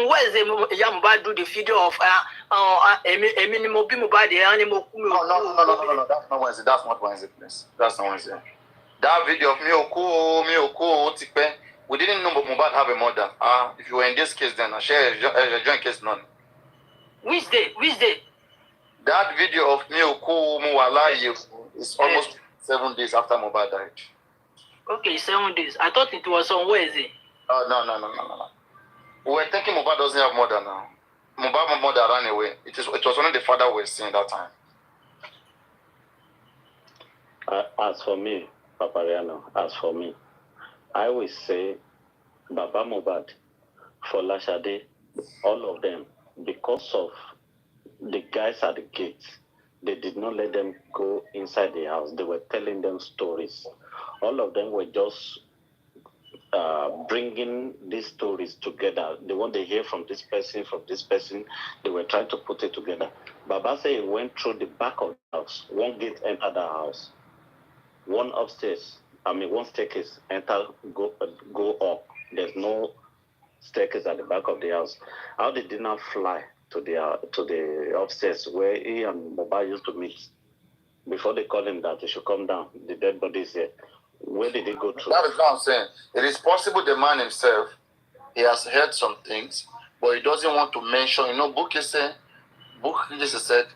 Wednesday, Mohbad do the video of No, that's not Wednesday. That's not Wednesday, please. That's not Wednesday. That video of Miyoko, Tipe, we didn't know Mohbad have a mother. If you were in this case, then I share a joint case none. Which day? That video of Miyoko Muwala is almost 7 days after Mohbad died. Okay, 7 days. I thought it was on Wednesday. No. We were thinking Mohbad doesn't have mother now. Mohbad's mother ran away. It was only the father we were seeing that time. As for me, Paparino, I will say Baba Mohbad, for Lashade, all of them, because of the guys at the gate, they did not let them go inside the house. They were telling them stories. All of them were just bringing these stories together. They want to hear from this person, They were trying to put it together. Baba said he went through the back of the house. One gate entered the house. One staircase, go up. There's no staircase at the back of the house. How they did not fly to the upstairs where he and Mohbad used to meet before they called him that he should come down. The dead body is here. Where did they go through? That is what I'm saying. It is possible the man himself, he has heard some things, but he doesn't want to mention. Bukky said,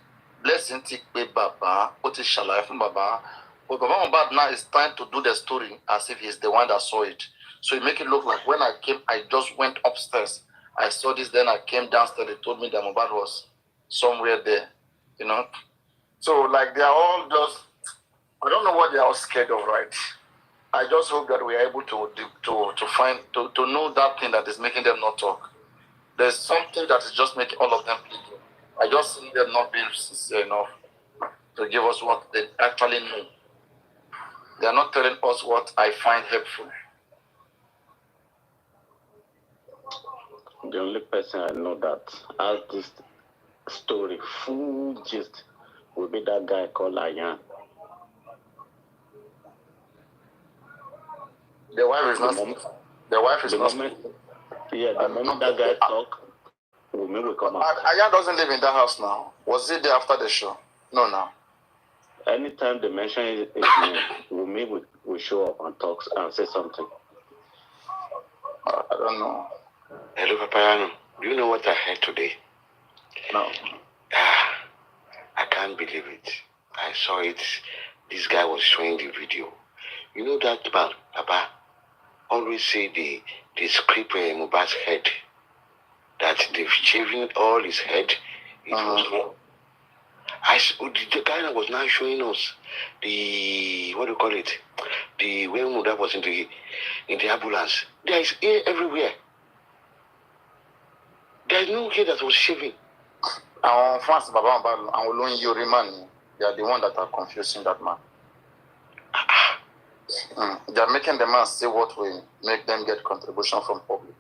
blessing take Baba, what is Shalai from Baba. But Baba Mohbad now is trying to do the story as if he's the one that saw it. So he make it look like when I came, I just went upstairs. I saw this, then I came downstairs. They told me that Mohbad was somewhere there, So like they are all just, I don't know what they are all scared of, right? I just hope that we are able to find to know that thing that is making them not talk. There's something that is just making all of them bleed. I just see them not being sincere enough to give us what they actually know. They are not telling us what I find helpful. The only person I know that has this story full gist will be that guy called Ayan. The wife is not. The wife is not. The moment that guy talk, Wumi will come out. Ayan doesn't live in that house now. Was he there after the show? No, now. Anytime they mention his name, Wumi will show up and talk and say something. I don't know. Hello, Paparino. Do you know what I heard today? No. I can't believe it. I saw it. This guy was showing the video. You know that Papa always say the script Mohbad's head, that they've shaving all his head. It was not. The guy that was now showing us the, what do you call it? The when Mohbad was in the ambulance. There is hair everywhere. There is no hair that was shaving. France, Baba and Olóyin Yorimani, they are the one that are confusing that man. They are making the man say what will make them get contribution from public.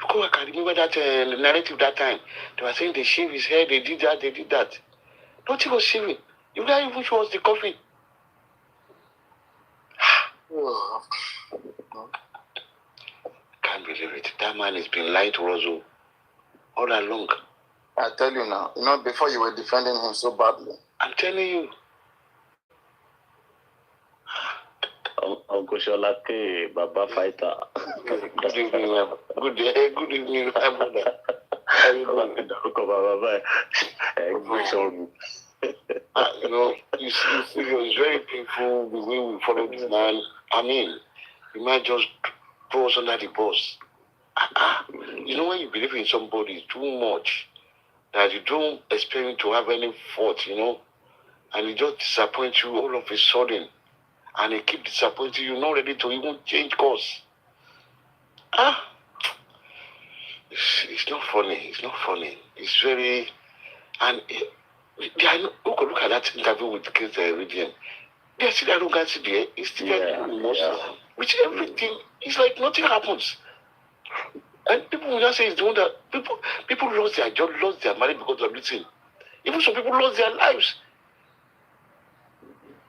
Because I can remember that narrative that time. They were saying they shave his hair, they did that. Nothing was shaving. You guys even show us the coffee. Can't believe it. That man has been lying to us all along. I tell you now, before you were defending him so badly. I'm telling you. Uncle Sholake, Baba Fighter. Good evening, good evening, my brother. It's very painful the way we follow this man. I mean, you might just throw us under the bus. When you believe in somebody too much, that you don't expect him to have any fault, and he just disappoints you all of a sudden, and he keep disappointing you, not ready to even change course. It's not funny. It's not funny. It's very, and who could look at that interview with Kids Radium? There's still arrogance there. It's still which everything is like nothing happens. And people will just say it's the one that people lost their job, lost their money because of this thing. Even some people lost their lives.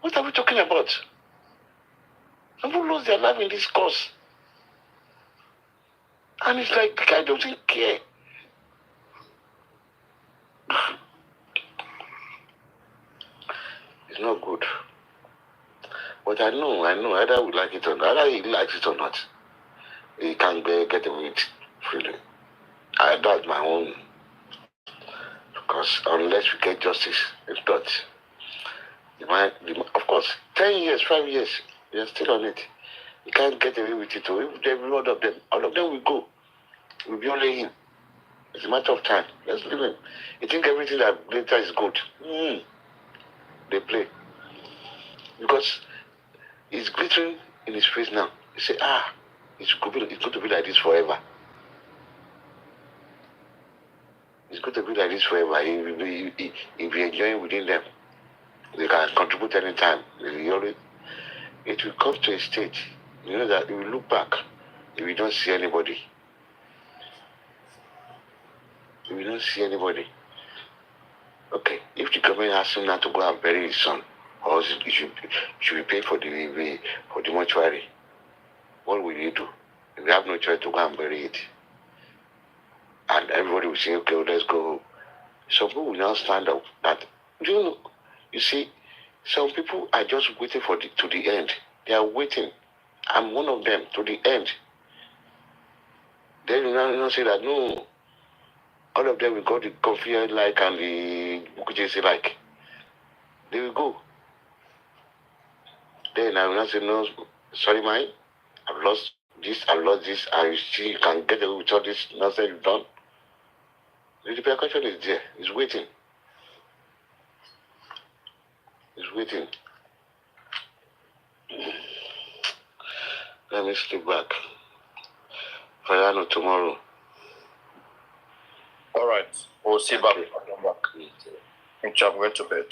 What are we talking about? Some people lost their life in this cause. And it's like the guy doesn't care. It's not good. But I know, either we like it or not, either he likes it or not, he can't get away with it freely. That's my own. Because unless we get justice, if not, of course, 10 years, 5 years, you're still on it. You can't get away with it. Every one of them, all of them will go. We'll be only him. It's a matter of time. Let's leave him. You think everything that later is good? They play. Because it's glittering in his face now. He say, it's going to be like this forever. It's going to be like this forever. He will be enjoying within them. They can contribute anytime. It will come to a stage, that you will look back if you don't see anybody. If you don't see anybody. Okay, if the government asks him not to go and bury his son, or should be paid for the mortuary, what will you do? If you have no choice to go and bury it, and everybody will say, okay, let's go. Some people will now stand up. You see, some people are just waiting to the end. They are waiting. I'm one of them to the end. Then you now say that no, all of them will go the Confucian like and the Bukujese like. They will go. Then I will not say no, sorry, mine. I've lost this. I see you can get away with all this nonsense you've done. The repercussion is there. It's waiting. It's waiting. Let me sleep back. Paparino tomorrow. All right. We'll see back. I'm going to bed.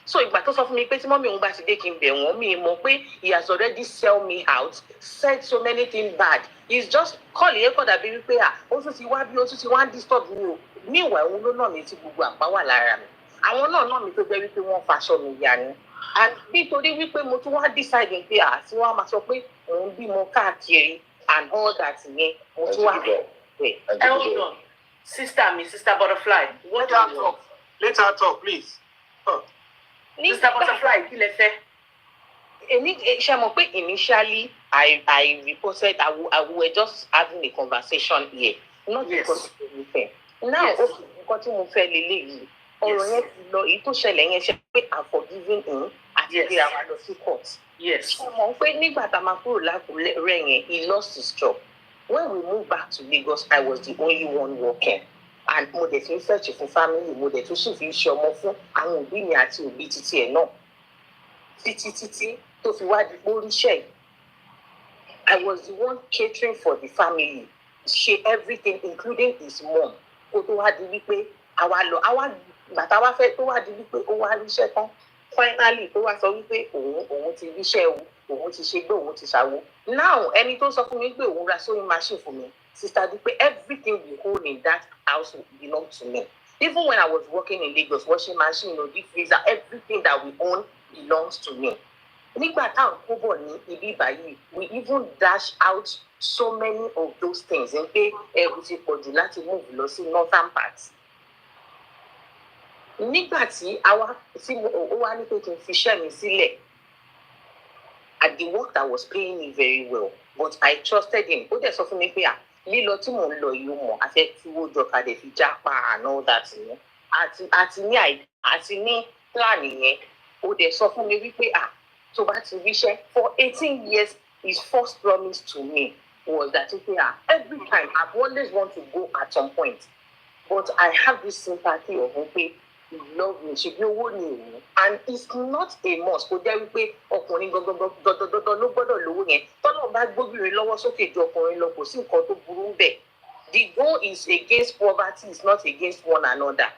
So ìgbà tó sọ fún mi pé tí mọ́mí òun bá ti dé kí n bẹ̀ wọ́n mi mọ̀ pé he has already sell me out, said so many things bad. He's just call yẹn kọ́ dàbí wípé ó tún ti wá bí ó tún ti wá ń disturb mi o. Meanwhile òun ló nà mí tí gbogbo àpá wà lára mi. Àwọn náà nà mí tó jẹ́ wípé wọ́n faṣọ mi ya ni. And nítorí wípé mo tún wá decide pé tí wọ́n á máa sọ pé òun bímọ káàkiri and all that yẹn mo tún wá bẹ̀. Hold on, sister Butterfly, what do you want? Let her talk, please. Sister Butterfly, kí lẹ fẹ́? Ṣé mọ̀ pé initially I reported we were just having a conversation here, not because of anything. Now, nǹkan tí mo fẹ́ leléyìí, ọ̀rọ̀ yẹn ti lọ, èyí tó ṣẹlẹ̀ yẹn ṣe pé I'm forgiving him àti pé àwọn lọ sí court. Ṣé mọ̀ pé nígbà tá a máa kúrò lákùrẹ́ yẹn, he lost his job. When we moved back to Lagos, I was the only one working. And mo dẹ̀ fi ń search fún family, mo dẹ̀ tún sì fi ń ṣe ọmọ fún àwọn òbí mi àti òbí títí ẹ̀ náà. Títí tó fi wá di oríṣẹ́. I was the one catering for the family, ṣe everything including his mom. Kó tó wá di wípé bàtà wá fẹ́ tó wá di wípé ó wá ríṣẹ́ tán. Finally tó wá sọ wípé òun ti ríṣẹ́ o, òun ti ṣe gbé òun ti ṣàwo. Now ẹni tó sọ fún mi pé òun ra sewing machine fún mi. Sister Dupe, everything we own in that house belonged to me. Even when I was working in Lagos, washing machine, deep freezer, everything that we own belongs to me. Nígbà táwọn kó bọ̀ ní ibi báyìí, we even dash out so many of those things. And pé ẹrù ti pọ̀ jù láti move lọ sí northern parts. Nígbà tí ó wá ní pé kí n fi iṣẹ́ mi sílẹ̀, at the work that was paying me very well, but I trusted him. Ó dẹ̀ sọ fún mi pé lílọ tí mò ń lọ yìí mọ̀ àfẹ́ tí owó jọ kadẹ̀ fi jápa and all that yẹn àti ní plan yẹn ó dẹ̀ sọ fún mi wípé tó bá ti ríṣẹ́ for 18 years his first promise to me was that every time I've always want to go at some point, but I have this sympathy of him pé you love me, ṣe bí owó ni òun. And it's not a must kó jẹ́ wípé ọkùnrin gangan ló gbọ́dọ̀ lówó yẹn. Tọ́lọ́ bá gbóbìnrin lọ́wọ́ sókè ju ọkùnrin lọ, kò sí nǹkan tó burú bẹ́ẹ̀. The goal is against poverty, is not against one another.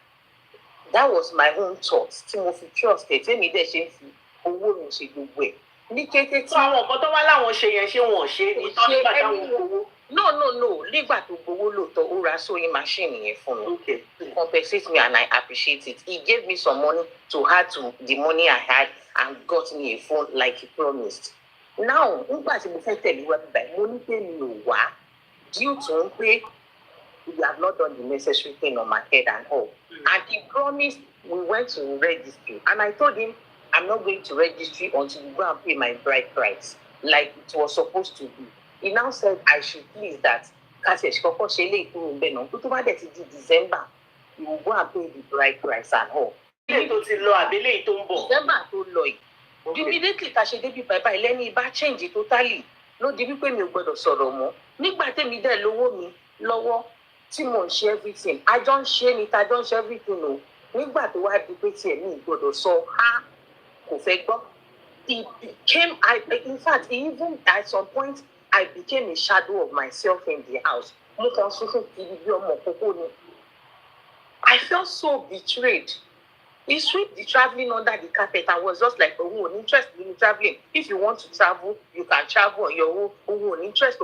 That was my own thought. Tí mo fi trust ẹ̀, tèmi dẹ̀ ṣe ń fi owó mi ṣe gbogbo ẹ̀. Ní kété tí àwọn nǹkan tó wá láwọn ṣe yẹn ṣé wọn ò ṣe ní tọ́ nígbà táwọn gbowó. No. Nígbà tó gbowó lóòótọ́, ó ra sewing machine yẹn fún mi. Okay. To compensate me, and I appreciate it. He gave me some money to add to the money I had and got me a phone like he promised. Now, nígbà tí mo fẹ́ tẹ̀lé wá bíbá, mo ní pé mi ò wá due to pé we have not done the necessary thing on my head and all. And he promised we went to registry. And I told him, I'm not going to registry until you go and pay my bride price, like it was supposed to be. He now said I should please that December, you will go and pay the bride price and all. December tó lọ yìí. Immediately ta ṣe débi bàbá ìlẹ́ni bá change totally. Ló di wípé mi ò gbọdọ̀ sọ̀rọ̀ mọ́. Nígbà tèmi dẹ̀ lówó mi lọ́wọ́ tí mò ń ṣe everything. A jọ ń ṣe ni ta jọ ń ṣe everything o. Nígbà tó wá di pé tiẹ̀ mi ò gbọdọ̀ sọ kò fẹ́ gbọ́. In fact, even at some point, I became a shadow of myself in the house. I felt so betrayed. He swept the traveling under the carpet. I was just like, oh, interest in traveling. If you want to travel, you can travel on your own. Oh, interest,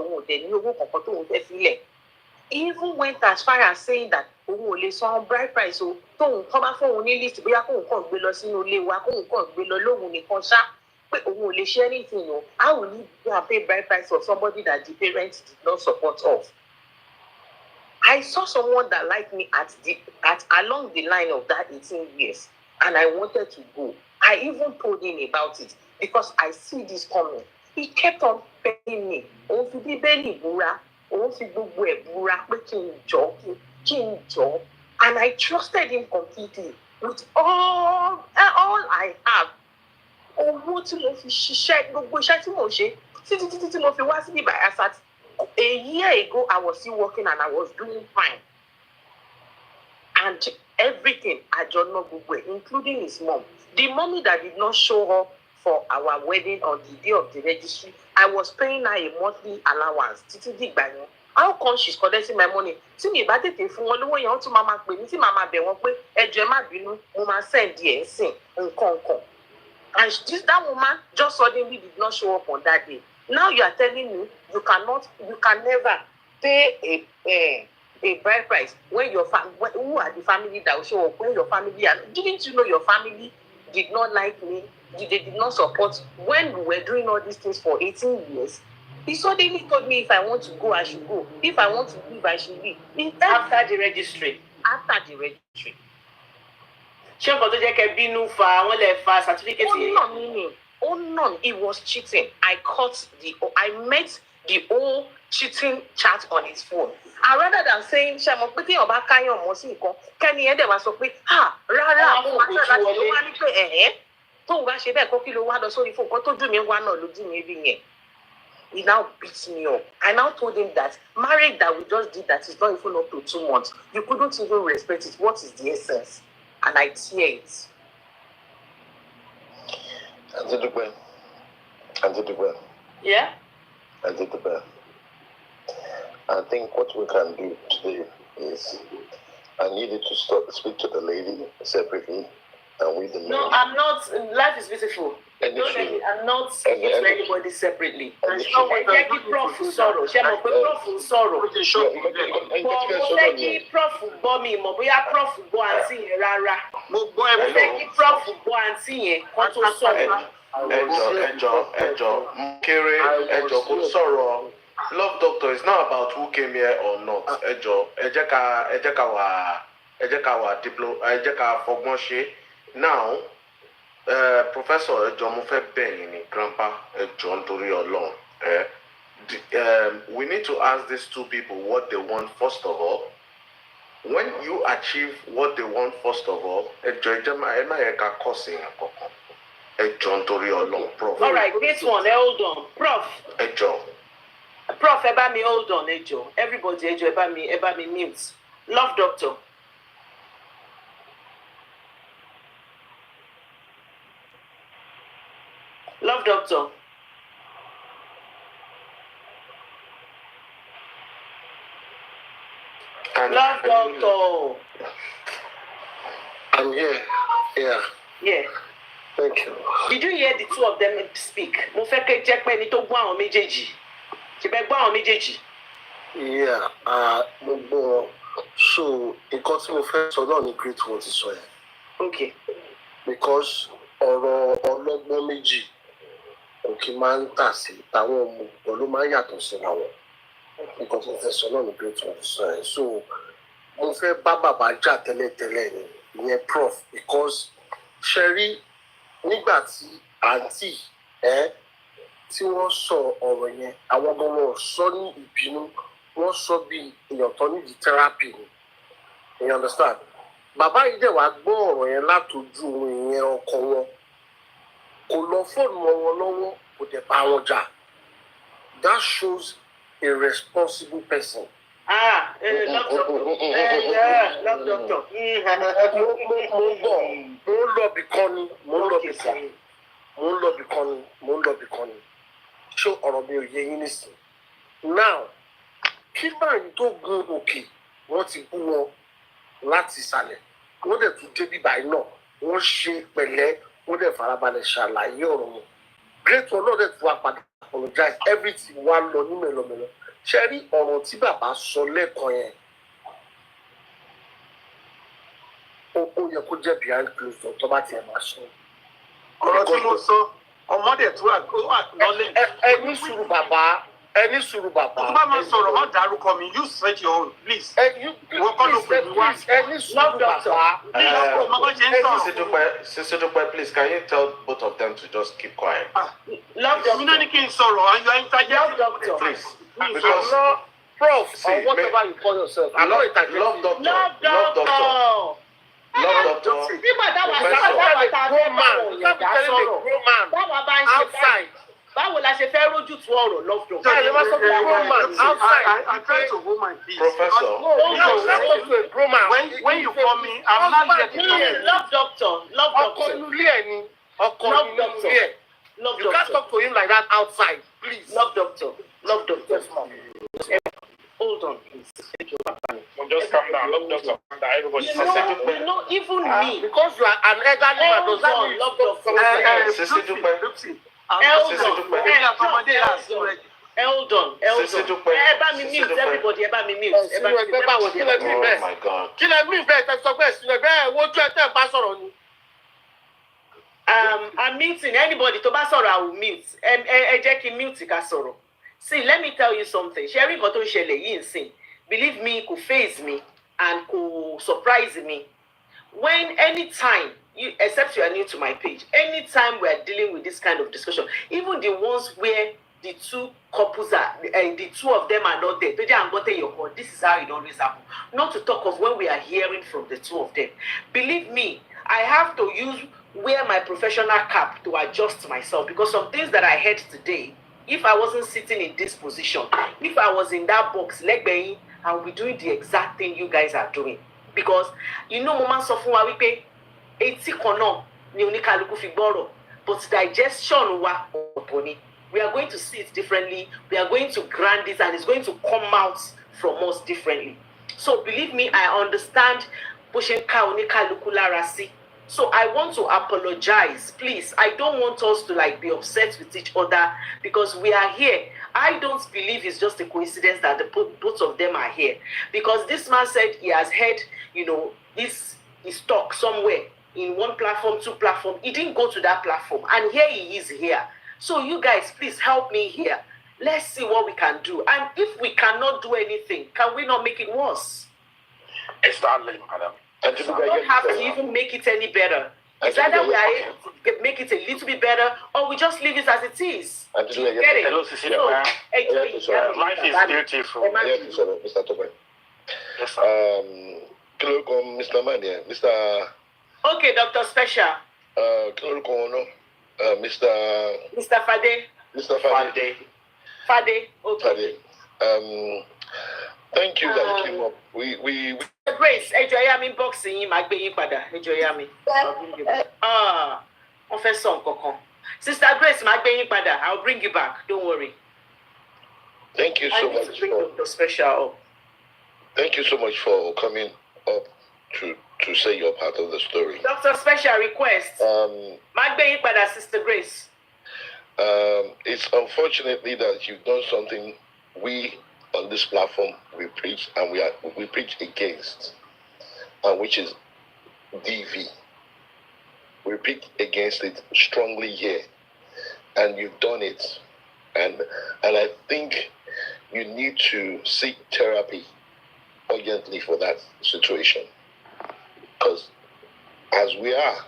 he even went as far as saying that let's some bride price. So, don't come back for only list. We are going to below Sinole, we are going to below Lomuni Consha. But share anything. How will you pay bride price for somebody that the parents did not support of? I saw someone that liked me at along the line of that 18 years, and I wanted to go. I even told him about it because I see this coming. He kept on paying me. And I trusted him completely with all I have. A year ago, I was still working and I was doing fine. And everything, I don't know, including his mom. The mommy that did not show up for our wedding on the day of the registry, I was paying her a monthly allowance. How come she's collecting my money? See me, but if you want to mama pay me, see mama be one way, a Gemma binu, mama send the sing and come. And that woman just suddenly did not show up on that day. Now you are telling me you can never pay a bride price when who are the family that will show up when your family are. Didn't you know your family did not like me? They did not support when we were doing all these things for 18 years. He suddenly told me if I want to go, I should go. If I want to leave, I should leave. After the registry. Ṣé nǹkan tó jẹ́ kẹ́ bínú fa wọ́n lè fa certificate yẹn? Oh no, it was cheating. I met the whole cheating chat on his phone. And rather than saying, ṣé mo pé kéèyàn bá káyàn mọ́ sí nǹkan, kẹ́ni ẹ̀ dẹ̀ wá sọ pé, rárá, mo máa ṣe láti ló wá ní pé tóun bá ṣe bẹ́ẹ̀ kó kí ló wá lọ sórí fún nǹkan tó dùn mí wá náà lójú mi rí yẹn. He now beats me up. I now told him that marriage that we just did that is not even up to 2 months. You couldn't even respect it. What is the essence? And I tear it. Yeah? I think what we can do today is I needed to speak to the lady separately and with the man. No, I'm not. Life is beautiful. I'm not speaking to anybody separately. Jẹ́ kí Prof sọ̀rọ̀. Ṣé mo pé Prof sọ̀rọ̀? Mo fẹ́ kí Prof gbọ́ mi mọ̀ bóyá Prof gbọ́ àǹtí yẹn rárá. Mo fẹ́ kí Prof gbọ́ àǹtí yẹn kó tó sọ̀rọ̀. Ẹjọ́ kéré ẹjọ́ kó sọ̀rọ̀. Love doctor is not about who came here or not. Ẹjọ́ ẹ jẹ́ ká fọgbọ́n ṣe. Now, Professor ẹjọ́ mo fẹ́ bẹ̀yìn ní grandpa ẹjọ́ nítorí Ọlọ́run. We need to ask these two people what they want first of all. When you achieve what they want first of all, ẹjọ́ ẹ má yẹ ká kọ́ sí yẹn kankan. Ẹjọ́ nítorí Ọlọ́run, Prof. All right, this one, hold on, Prof. Ẹjọ́. Prof, ẹ bá mi hold on, ẹjọ́. Everybody, ẹjọ́ ẹ bá mi mute. Love doctor. doctor. Love doctor. I'm here. Yeah. Yeah. Thank you. Did you hear the two of them speak? Mo fẹ́ kẹ́ jẹ́ pé ẹni tó gbọ́ àwọn méjèèjì. Ṣé bẹ́ẹ̀ gbọ́ àwọn méjèèjì? Yeah. Mo gbọ́. So, nǹkan tí mo fẹ́ sọ náà ni great one ti sọ yẹn. Okay. Because ọ̀rọ̀ ọlọ́gbọ́n méjì kò kí máa ń tà sí táwọn ọmọ ọ̀pọ̀ ló máa ń yàtọ̀ síra wọn. Nǹkan tí mo fẹ́ sọ náà ni great one ti sọ yẹn. So, mo fẹ́ bá bàbá jà tẹ́lẹ̀tẹ́lẹ̀ ni ìyẹn prof because ṣe rí nígbà tí àǹtí tí wọ́n sọ ọ̀rọ̀ yẹn àwọn ọmọ wọn sọ ní ìbínú wọ́n sọ bí èèyàn tó nídìí therapy ni you understand bàbá yìí dẹ̀ wá gbọ́ ọ̀rọ̀ yẹn látọjú ìyẹn ọkọ wọn kò lọ fóònù wọn lọ́wọ́ kò dẹ̀ bá wọn jà that shows a responsible person. Love doctor. Love doctor. Mo ń lọ bìkan ni ṣé ọ̀rọ̀ mi ò yé yín nísìn now kí báyìí tó gun òkè wọ́n ti bú wọn láti ìsàlẹ̀ wọ́n dẹ̀ tún débi báyìí náà wọ́n ṣe pẹ̀lẹ́ wọ́n dẹ̀ farabalẹ̀ ṣàlàyé ọ̀rọ̀ wọn great one náà dẹ̀ tún wá padà apologize everything wá lọ ní mẹ́lọmẹ́lọ ṣe rí ọ̀rọ̀ tí bàbá sọ lẹ́ẹ̀kan yẹn ó yẹ kó jẹ́ behind closed door tó bá tiẹ̀ máa sọ. ọ̀rọ̀ tí mo sọ ọmọdé tó wà lọ́lẹ̀. ẹni sùúrù bàbá. tó bá máa sọ̀rọ̀ má dárúkọ mi you set your own please. wọ́n kọ́ ló pè mí wá. ẹni sùúrù bàbá. Sister Dupe, please, can you tell both of them to just keep quiet? Love doctor. You know, can sọ̀rọ̀ and you are interjecting. Love doctor. Please. Because prof see, or whatever you call yourself. I'm not interjecting. Love doctor. Love doctor. Love doctor. Nígbà táwa outside. Báwo la ṣe fẹ́ rójú tu ọ̀rọ̀ love doctor? I try to hold my peace. Professor. When you call me, I'm not getting Love doctor. Love doctor. You can't talk to him like that outside, please. Love doctor. Love doctor. Hold on, please. Just calm down. Love doctor. Everybody. You know, even me. Because you are an elderly man, does that mean love doctor? Sister Dupe. Hold on. Mute everybody. Oh my God. I'm muting anybody to bá sọ̀rọ̀ I will mute. Ẹ jẹ́ kí n mute ká sọ̀rọ̀. See, let me tell you something. Sharing nǹkan tó ń ṣẹlẹ̀ yìí nsìn. Believe me, kò faze me and kò surprise me. When anytime except you are new to my page, anytime we are dealing with this kind of discussion, even the ones where the two couples are, the two of them are not there, this is how it always happens. Not to talk of when we are hearing from the two of them. Believe me, I have to wear my professional cap to adjust myself because some things that I heard today, if I wasn't sitting in this position, if I was in that box, I would be doing the exact thing you guys are doing. Because, moment sọ fún wa wípé etí kan náà ni oníkálukú fi gbọ́rọ̀, but digestion wa ọ̀pọ̀ ni. We are going to see it differently. We are going to grant it, and it's going to come out from us differently. So believe me, I understand bó ṣe ń ká oníkálukú lára sí. So I want to apologize, please. I don't want us to be upset with each other because we are here. I don't believe it's just a coincidence that both of them are here. Because this man said he has heard, this talk somewhere in one platform, two platform. He didn't go to that platform. And here he is here. So you guys, please help me here. Let's see what we can do. And if we cannot do anything, can we not make it worse? Exactly, madam. We don't have to even make it any better. It's either we are able to make it a little bit better or we just leave it as it is. Do you get it? Hello, Cecilia. Life is beautiful. Mr. Tobe. Yes, sir. Mr. Mania, Mr. Okay, Dr. Special. Mr. Fade. Mr. Fade. Fade. Okay. Fade. Thank you that you came up. We Grace, enjoy me boxing, my baby father. Enjoy me. Wọ́n fẹ́ sọ nǹkan kan. Sister Grace, I'll bring you back. Don't worry. Thank you so much. Dr. Special up. Thank you so much for coming up to say your part of the story. Dr. Special request. Sister Grace. It's unfortunately that you've done something we on this platform we preach and we preach against, which is DV. We preach against it strongly here, and you've done it, and I think you need to seek therapy urgently for that situation, because as we are,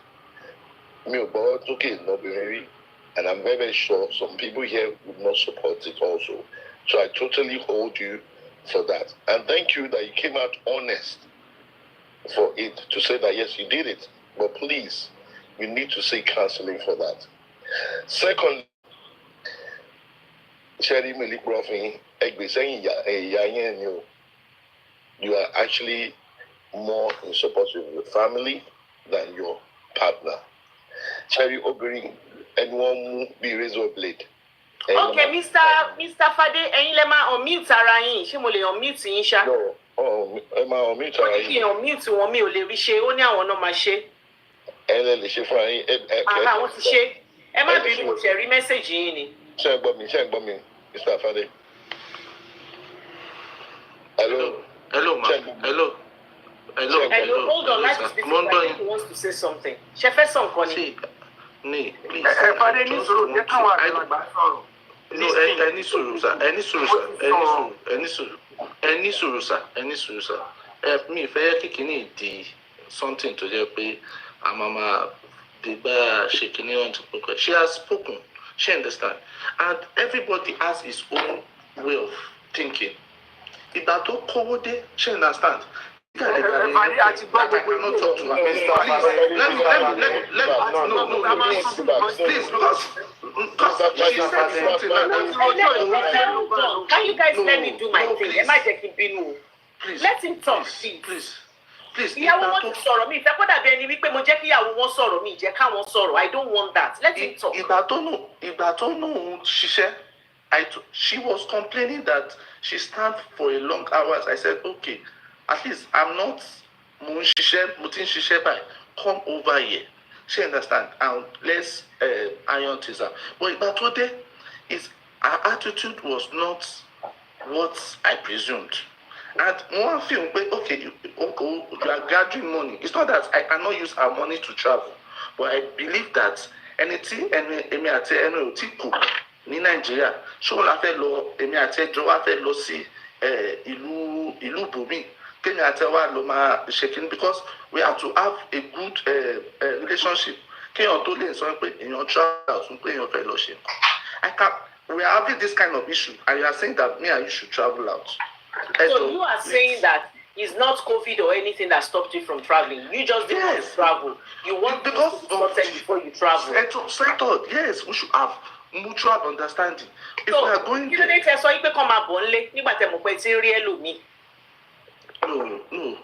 and I'm very, very sure some people here would not support it also. So I totally hold you for that. And thank you that you came out honest for it, to say that yes, you did it. But please, you need to seek counseling for that. Second, Sherry Malik Broffin, you are actually more in support of your family than your partner. Cherry Obering, anyone be razor blade. Okay, Mr. Fade, Enilema on mute arayin. Ṣé mo lè on mute yín ṣá? No, Emma on mute arayin. Kí on mute wọn mi ò lè rí ṣe, ó ní àwọn náà máa ṣe. Ẹ lè ṣe fún yín. Aha, wọ́n ti ṣe. Ẹ má bínú, mo ṣe rí message yín ni. Ṣé ẹ gbọ́ mi, Mr. Fade. Hello, ma. Hello. Hold on, life is busy. I think he wants to say something. Shefe son koni. Please. Fade ní sùúrù, jẹ́ káwọn àgbàlagbà sọ̀rọ̀. No, any sùúrù, sir. Any sùúrù, sir. Mi fẹ́ kíkíní di something tó jẹ́ pé Mama Deba Shekini on to progress. She has spoken. She understands. And everybody has his own way of thinking. Ìgbà tó kówó dé, she understands. I cannot talk to her. Please, Can you guys let me do my thing? Let him talk, please. Ìyàwó wọn ti sọ̀rọ̀ mi ìfẹ́ kó dàbí ẹni wípé mo jẹ́ kí ìyàwó wọn sọ̀rọ̀ mi ìjẹ́ káwọn sọ̀rọ̀. I don't want that. Let him talk. Ìgbà tó nù ṣiṣẹ́, she was complaining that she stand for a long hours. I said, okay, at least I'm not by. Come over here. She understand. And let's iron this out. But today, her attitude was not what I presumed. And one thing, okay, you are gathering money. It's not that I cannot use our money to travel, but I believe that anything ní Nàìjíríà, ṣó la fẹ́ lọ, èmi àti ẹjọ́ wa fẹ́ lọ sí ìlú bòmí. Because we have to have a good relationship. We are having this kind of issue, and you are saying that me and you should travel out. So you are saying that it's not COVID or anything that stopped you from traveling. You just didn't want to travel. You want because to protect before you travel. Settled. Yes, we should have mutual understanding. If we are going there. No.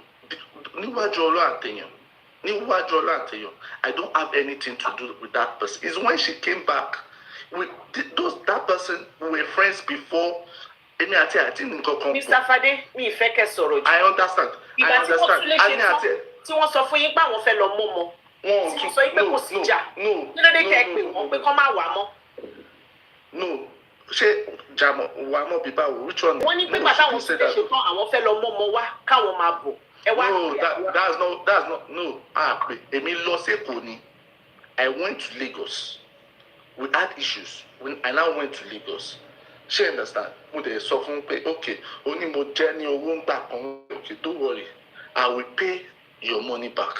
I don't have anything to do with that person. It's when she came back. That person were friends before. Mr. Fade, I understand. No. Which one? No. I went to Lagos. We had issues. I now went to Lagos. She understand. Okay, okay, don't worry. I will pay your money back.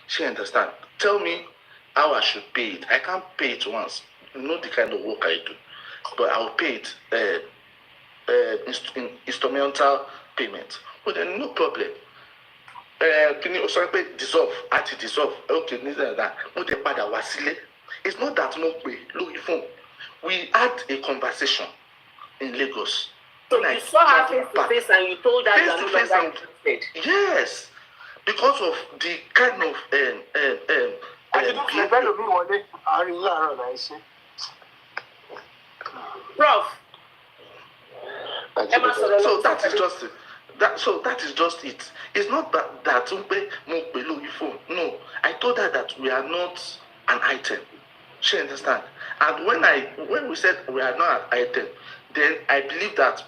She understand. Tell me how I should pay it. I can't pay it once. You know the kind of work I do. But I will pay it instrumental payment. But then no problem. Can you also pay dissolve? Dissolve. Okay, that. It's not that no way. Look, phone. We had a conversation in Lagos. So you saw her face to face and you told her you're no longer interested. Yes, because of the kind of Prof. So that is just it. That is just it. It's not that phone. No, I told her that we are not an item. She understand. And when we said we are not an item, then I believe that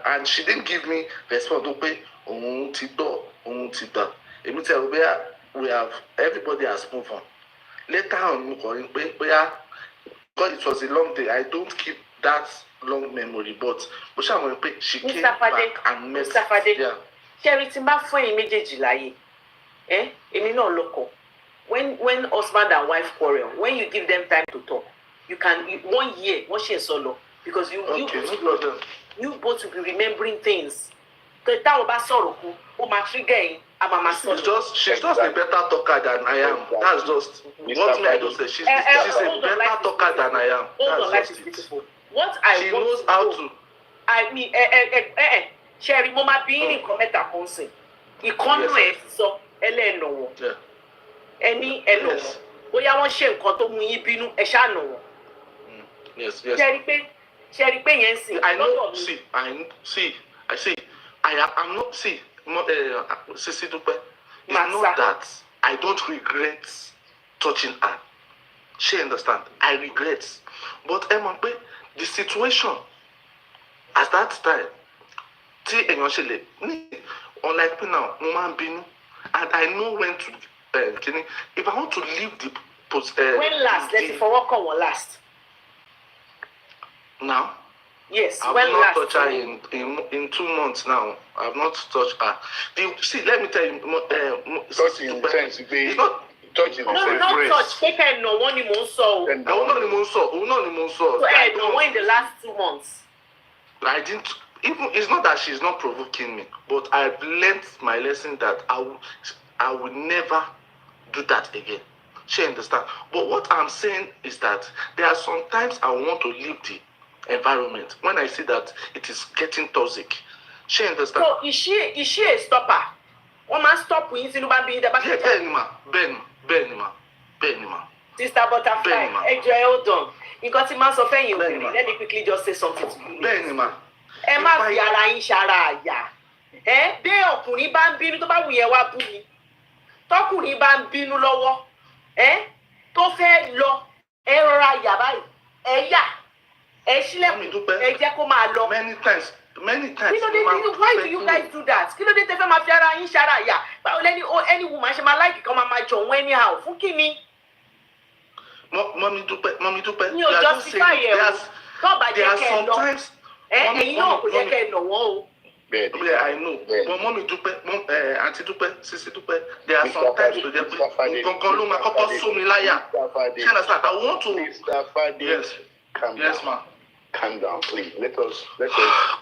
and she didn't give me response. We have everybody has moved on. Later on, because it was a long day, I don't keep that long memory, but she came back and met. Yeah. Charity ma fún ẹ̀yin méjèèjì láyé. Èmi náà lọ́kọ. When husband and wife quarrel, when you give them time to talk, you can 1 year, wọ́n ṣe solo, because you both will be remembering things. She's just a better talker than I am. That's just what me I don't say. She's a better talker than I am. That's just it. She knows how to. I mean, Sherry, Mama being in Cometa Consent. Ìkọ́nú ẹ̀ sọ ẹlẹ́nu wọn. Ẹni ẹnu wọn. Bóyá wọ́n ṣe nǹkan tó mú yín bínú ẹ ṣáà nà wọn. Yes. Sherry pé yẹn sì. I know. I see. I'm not. Sisi Dupe. It's not that I don't regret touching her. She understand. I regret. But Emmanuel, the situation at that time, unlike me now, and I know when to. If I want to leave the post. When last? Let's see for what come will last. Now. Yes, I've not touched her in 2 months now. I've not touched her. See, let me tell you. Touching intense, it's not touching. No, not touch. Take her no one in Monso. So in the last 2 months. I didn't. Even it's not that she's not provoking me, but I've learned my lesson that I will never do that again. She understand. But what I'm saying is that there are sometimes I want to leave the environment when I see that it is getting toxic. She understand. So is she a stopper? One man stop with you be the back. Yeah, Benima. Sister Butterfly, hold on. You got a man of you. Let me quickly just say something to you. Benima. Emma fi ara yin ṣara àyà. Bí ọkùnrin bá ń bínú tó bá wù yẹn wá bú mi. Tọkùnrin bá ń bínú lọ́wọ́, tó fẹ́ lọ, rọra yà báyìí, yà. Many times. Why do you guys do that? Kí ló dé tẹ́ fẹ́ máa fi ara yín ṣara àyà? Báwo any woman ṣe máa like kan máa jọ wọ́n anyhow fún kí ni? Mommy Dupe. Mi ò justify ẹ̀ o. Tó bá jẹ́ kẹ́ ẹ lọ. Sometimes. Ẹ̀yin náà kò jẹ́ kẹ́ ẹ nà wọ́n o. Yeah, I know. But Mommy Dupe, Auntie Dupe, Sisi Dupe, there are sometimes to get I want to. Yes. Yes, ma'am. Calm down, please. Let us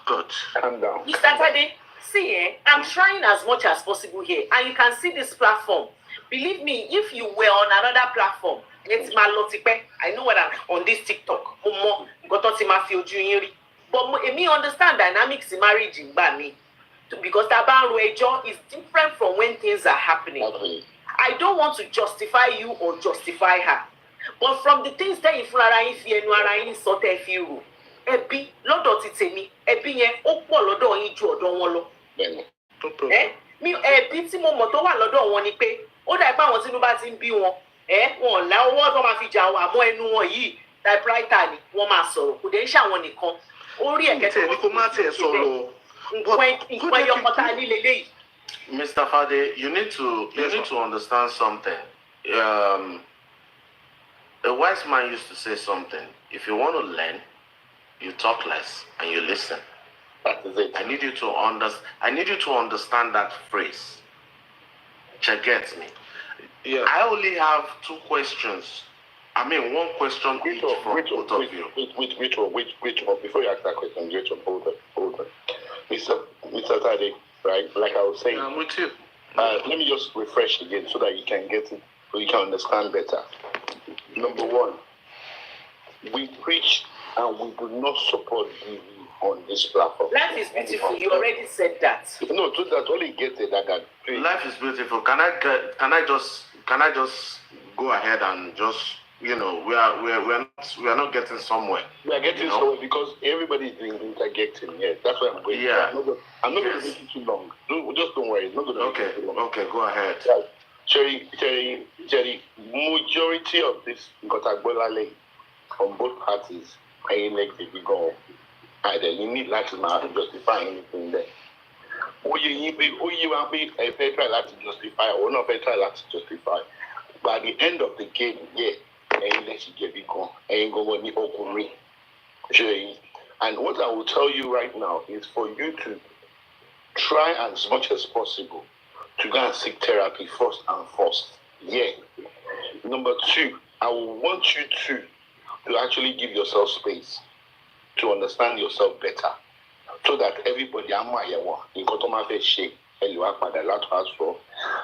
God. Calm down. Mr. Tade, see, I'm trying as much as possible here, and you can see this platform. Believe me, if you were on another platform, it's my lotipe. I know what I'm on this TikTok. But me understand dynamics in marriage in me. Because Taban is different from when things are happening. Okay. I don't want to justify you or justify her. But from the things that you sort of feel, ẹbí lọ́dọ̀ ti tèmi, ẹbí yẹn ó pọ̀ lọ́dọ̀ yín ju ọ̀dọ̀ wọn lọ. Mi ẹbí tí mo mọ̀ tó wà lọ́dọ̀ wọn ni pé ó dà pé àwọn tínú bá ti ń bí wọn, wọn lá owó tó máa fi jà wà mọ́ ẹnu wọn yìí, typewriter ni wọ́n máa sọ̀rọ̀, kò dé ń ṣàwọn nìkan. Orí ẹ̀kẹ́ tó má tiẹ̀ sọ̀rọ̀. Nǹkan ẹyọ kan tá a ní leléyìí. Mr. Fade, you need to understand something. A wise man used to say something. If you want to learn, you talk less and you listen. That is it. I need you to understand that phrase. Get me? Yeah. I only have 2 questions. I mean, 1 question each from both of you. Wait, before you ask that question, hold on. Mr. Tade, right? Like I was saying. I'm with you. Let me just refresh again so that you can get it, so you can understand better. Number 1, we preach and we do not support DV on this platform. Life is beautiful. You already said that. No, to that only get it that life is beautiful. Can I just go ahead and just you know, we are not getting somewhere. We are getting somewhere because everybody is interjecting. Yes, that's why I'm going. Yeah. I'm not going to make it too long. Just don't worry. It's not going to Okay. make it too long. Okay, go ahead. Right. Jerry, majority of this Gotagbolale from both parties are elected to go. Either you need like to justify anything there. Or you want to try to justify or not try to justify. But at the end of the game, yeah, and let you get it going. Ain't going to open. And what I will tell you right now is for you to try as much as possible to go and seek therapy first and first. Yeah. Number two, I will want you to actually give yourself space to understand yourself better, so that everybody in Kotomafe shape.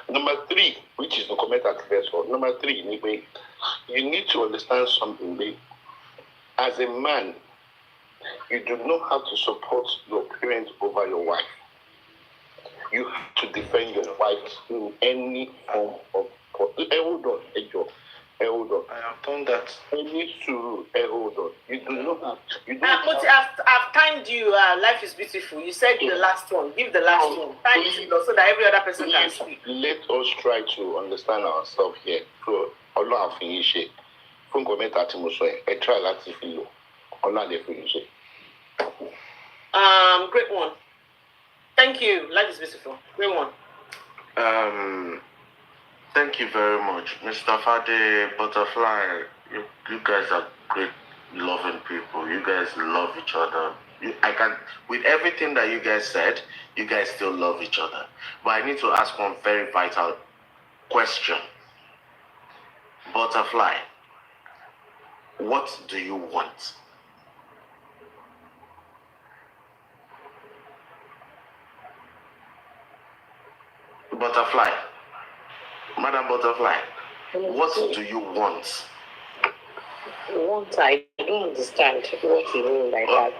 Number three, which is the comment at first. Number three, you need to understand something. As a man, you do not have to support your parents over your wife. You have to defend your wife in any form of. Hold on. I have done that. Any suru, hold on. You do not have. I've timed you. Life is beautiful. You said the last one. Give the last one. Time so that every other person can speak. Let us try to understand ourselves here. So, Allah finish it. From comment at I try to feel. Allah finish it. Great one. Thank you. Life is beautiful. Great one. Thank you very much, Mr. Fade Butterfly. You guys are great, loving people. You guys love each other. With everything that you guys said, you guys still love each other. But I need to ask one very vital question. Butterfly, what do you want? Butterfly, Madam Butterfly, what do you want? Want, I don't understand what you mean by that.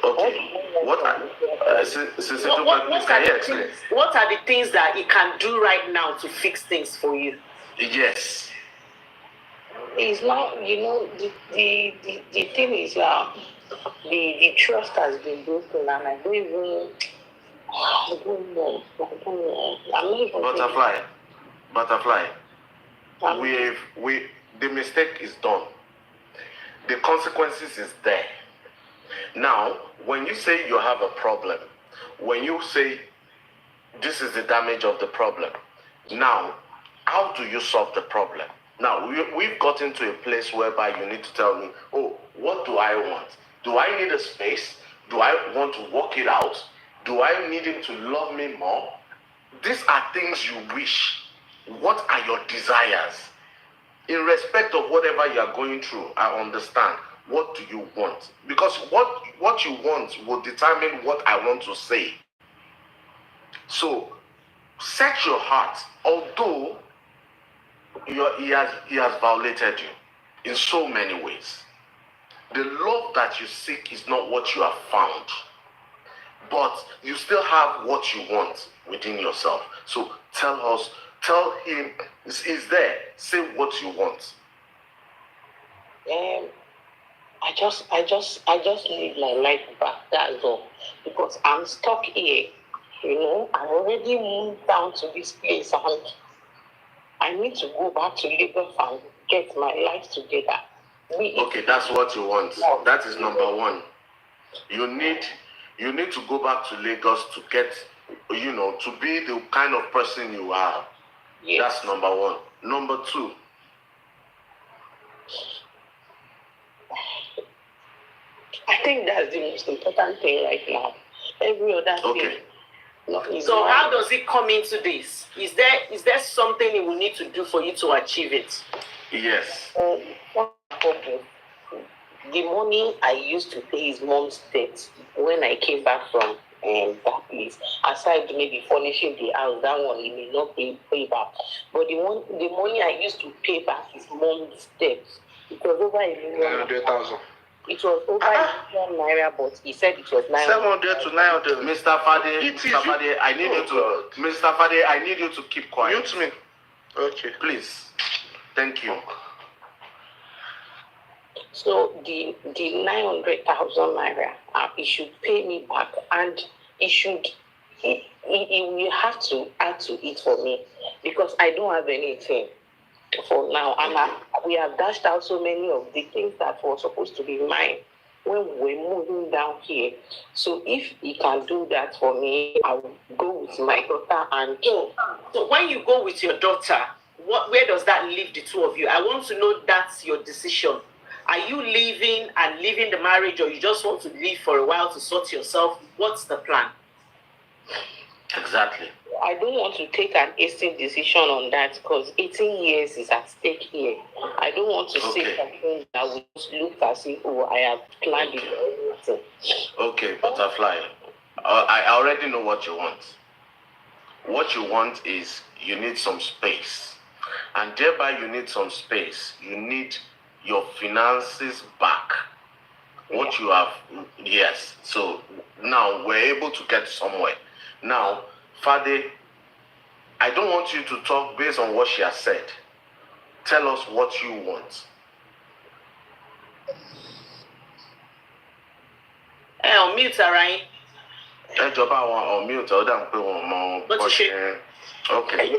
Okay. What are the things that he can do right now to fix things for you? Yes. It's not, the thing is, the trust has been broken, and I don't know. Butterfly. The mistake is done. The consequences is there. Now, when you say you have a problem, when you say this is the damage of the problem, now, how do you solve the problem? Now, we've gotten to a place whereby you need to tell me, oh, what do I want? Do I need a space? Do I want to work it out? Do I need him to love me more? These are things you wish. What are your desires? In respect of whatever you are going through, I understand. What do you want? Because what you want will determine what I want to say. So, set your heart. Although he has violated you in so many ways. The love that you seek is not what you have found. But you still have what you want within yourself. So tell him, is there. Say what you want. I just need my life back. That's all. Because I'm stuck here. I already moved down to this place, and I need to go back to Lagos and get my life together. Okay, that's what you want. That is number one. You need to go back to Lagos to get, to be the kind of person you are. Yes. That's number one. Number two. I think that's the most important thing right now. Every other thing. So how does it come into this? Is there something he will need to do for you to achieve it? Yes. The money I used to pay his mom's debt when I came back from that place, aside maybe furnishing the house, that one he may not pay back. But the money I used to pay back his mom's debt, it was over 900,000. It was over naira, but he said it was 700 to 900. Mr. Fade, I need you to. Mr. Fade, I need you to keep quiet. Mute me. Okay. Please. Thank you. So the 900,000 naira, he should pay me back, and he will have to add to it for me, because I don't have anything for now. And we have dashed out so many of the things that were supposed to be mine when we were moving down here. So if he can do that for me, I will go with my daughter. And so when you go with your daughter, where does that leave the two of you? I want to know that's your decision. Are you leaving the marriage, or you just want to leave for a while to sort yourself? What's the plan? Exactly. I don't want to take an hasty decision on that, because 18 years is at stake here. I don't want to say something that will just look as if, I have planned it. Okay, Butterfly. I already know what you want. What you want is you need some space. And thereby you need some space. You need your finances back. What you have, yes. So now we're able to get somewhere. Now, Fade, I don't want you to talk based on what she has said. Tell us what you want. On mute, Arain. On mute. Okay.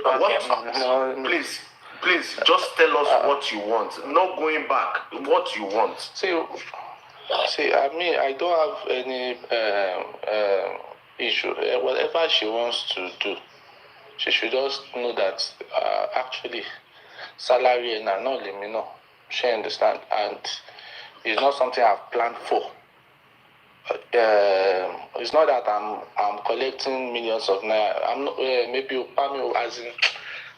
Please, just tell us what you want. Not going back. What you want. See, I mean, I don't have any issue. Whatever she wants to do, she should just know that actually salary and not limit. She understand, and it's not something I've planned for. It's not that I'm collecting millions of naira. I'm not maybe as in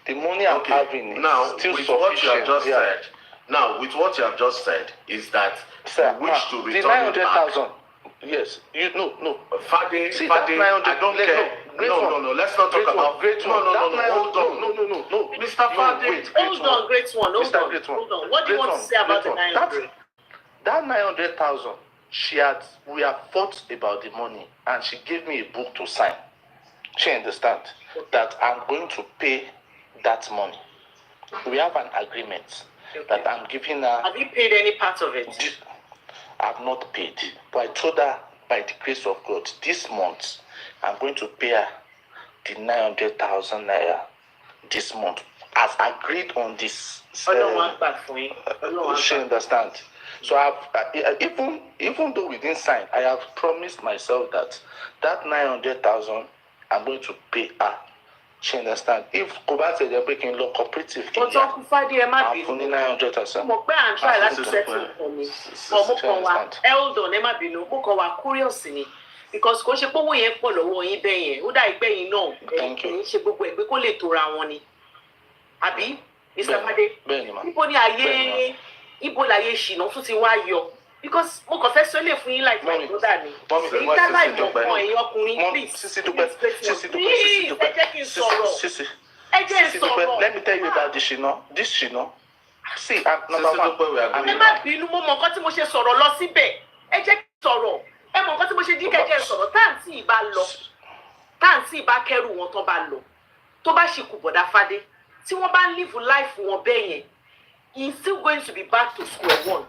the money I'm having now is still with sufficient. What you have just said. Now with what you have just said is that you wish to return the 900,000. Yes, no. Fade, see, Fade, I don't care. No. Let's not talk about great one. No. Mr. Fade, hold on, great one. Hold on. What do you want to say about the 900? That 900,000. We have fought about the money, and she gave me a book to sign. She understands that I'm going to pay that money. We have an agreement that I'm giving her. Have you paid any part of it? I've not paid, but I told her by the grace of God, this month I'm going to pay her the 900,000 naira this month, as agreed on this. I don't want that for you. She understands. So even though we didn't sign, I have promised myself that 900,000 I'm going to pay her. She understand. If Koba said they're breaking law cooperative, but Uncle Fadi, I'm only 900,000. Mo pe and try to settle for me. Hold on, Emma Binu, mo ko wa curious ni. Because kò ṣe pé owó yẹn pọ̀ lọ́wọ́ yín bẹ́ẹ̀ yẹn. Ó dà ìpẹ́ yín náà. Thank you. Ṣe gbogbo ẹ̀ pé kó lè tóra wọn ni. Àbí? Mr. Fade. Ibo ni ayé ibo láyé ṣìnà tún ti wá yọ. Because mo kàn fẹ́ sọ lè fún yín like my brother ni. Èyí dá láì mọ̀ fún ẹ̀yin ọkùnrin, please. Please, ẹ jẹ́ kí n sọ̀rọ̀. Ẹ jẹ́ n sọ̀rọ̀. Let me tell you about this Shino. See, number one. Ẹ má bínú, mo mọ̀ nǹkan tí mo ṣe sọ̀rọ̀ lọ síbẹ̀. Ẹ jẹ́ kí n sọ̀rọ̀. Ẹ mọ̀ nǹkan tí mo ṣe dín kẹ́kẹ́ sọ̀rọ̀. Táǹtì ìbá kẹ́rù wọn tán bá lọ. Tó bá ṣì kù bọ̀dá Fadé. Tí wọ́n bá live life wọn bẹ́ẹ̀ yẹn, he's still going to be back to square one.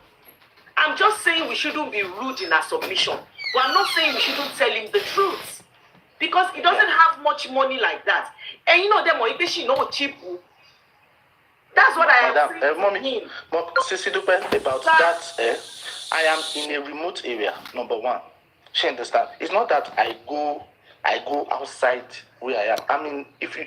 I'm just saying we shouldn't be rude in our submission. But I'm not saying we shouldn't tell him the truth. Because he doesn't have much money like that. And you know them, or she know cheap. That's what I am saying to him. But Sisi Dupe, about that, I am in a remote area, number one. She understand. It's not that I go outside where I am. I mean, if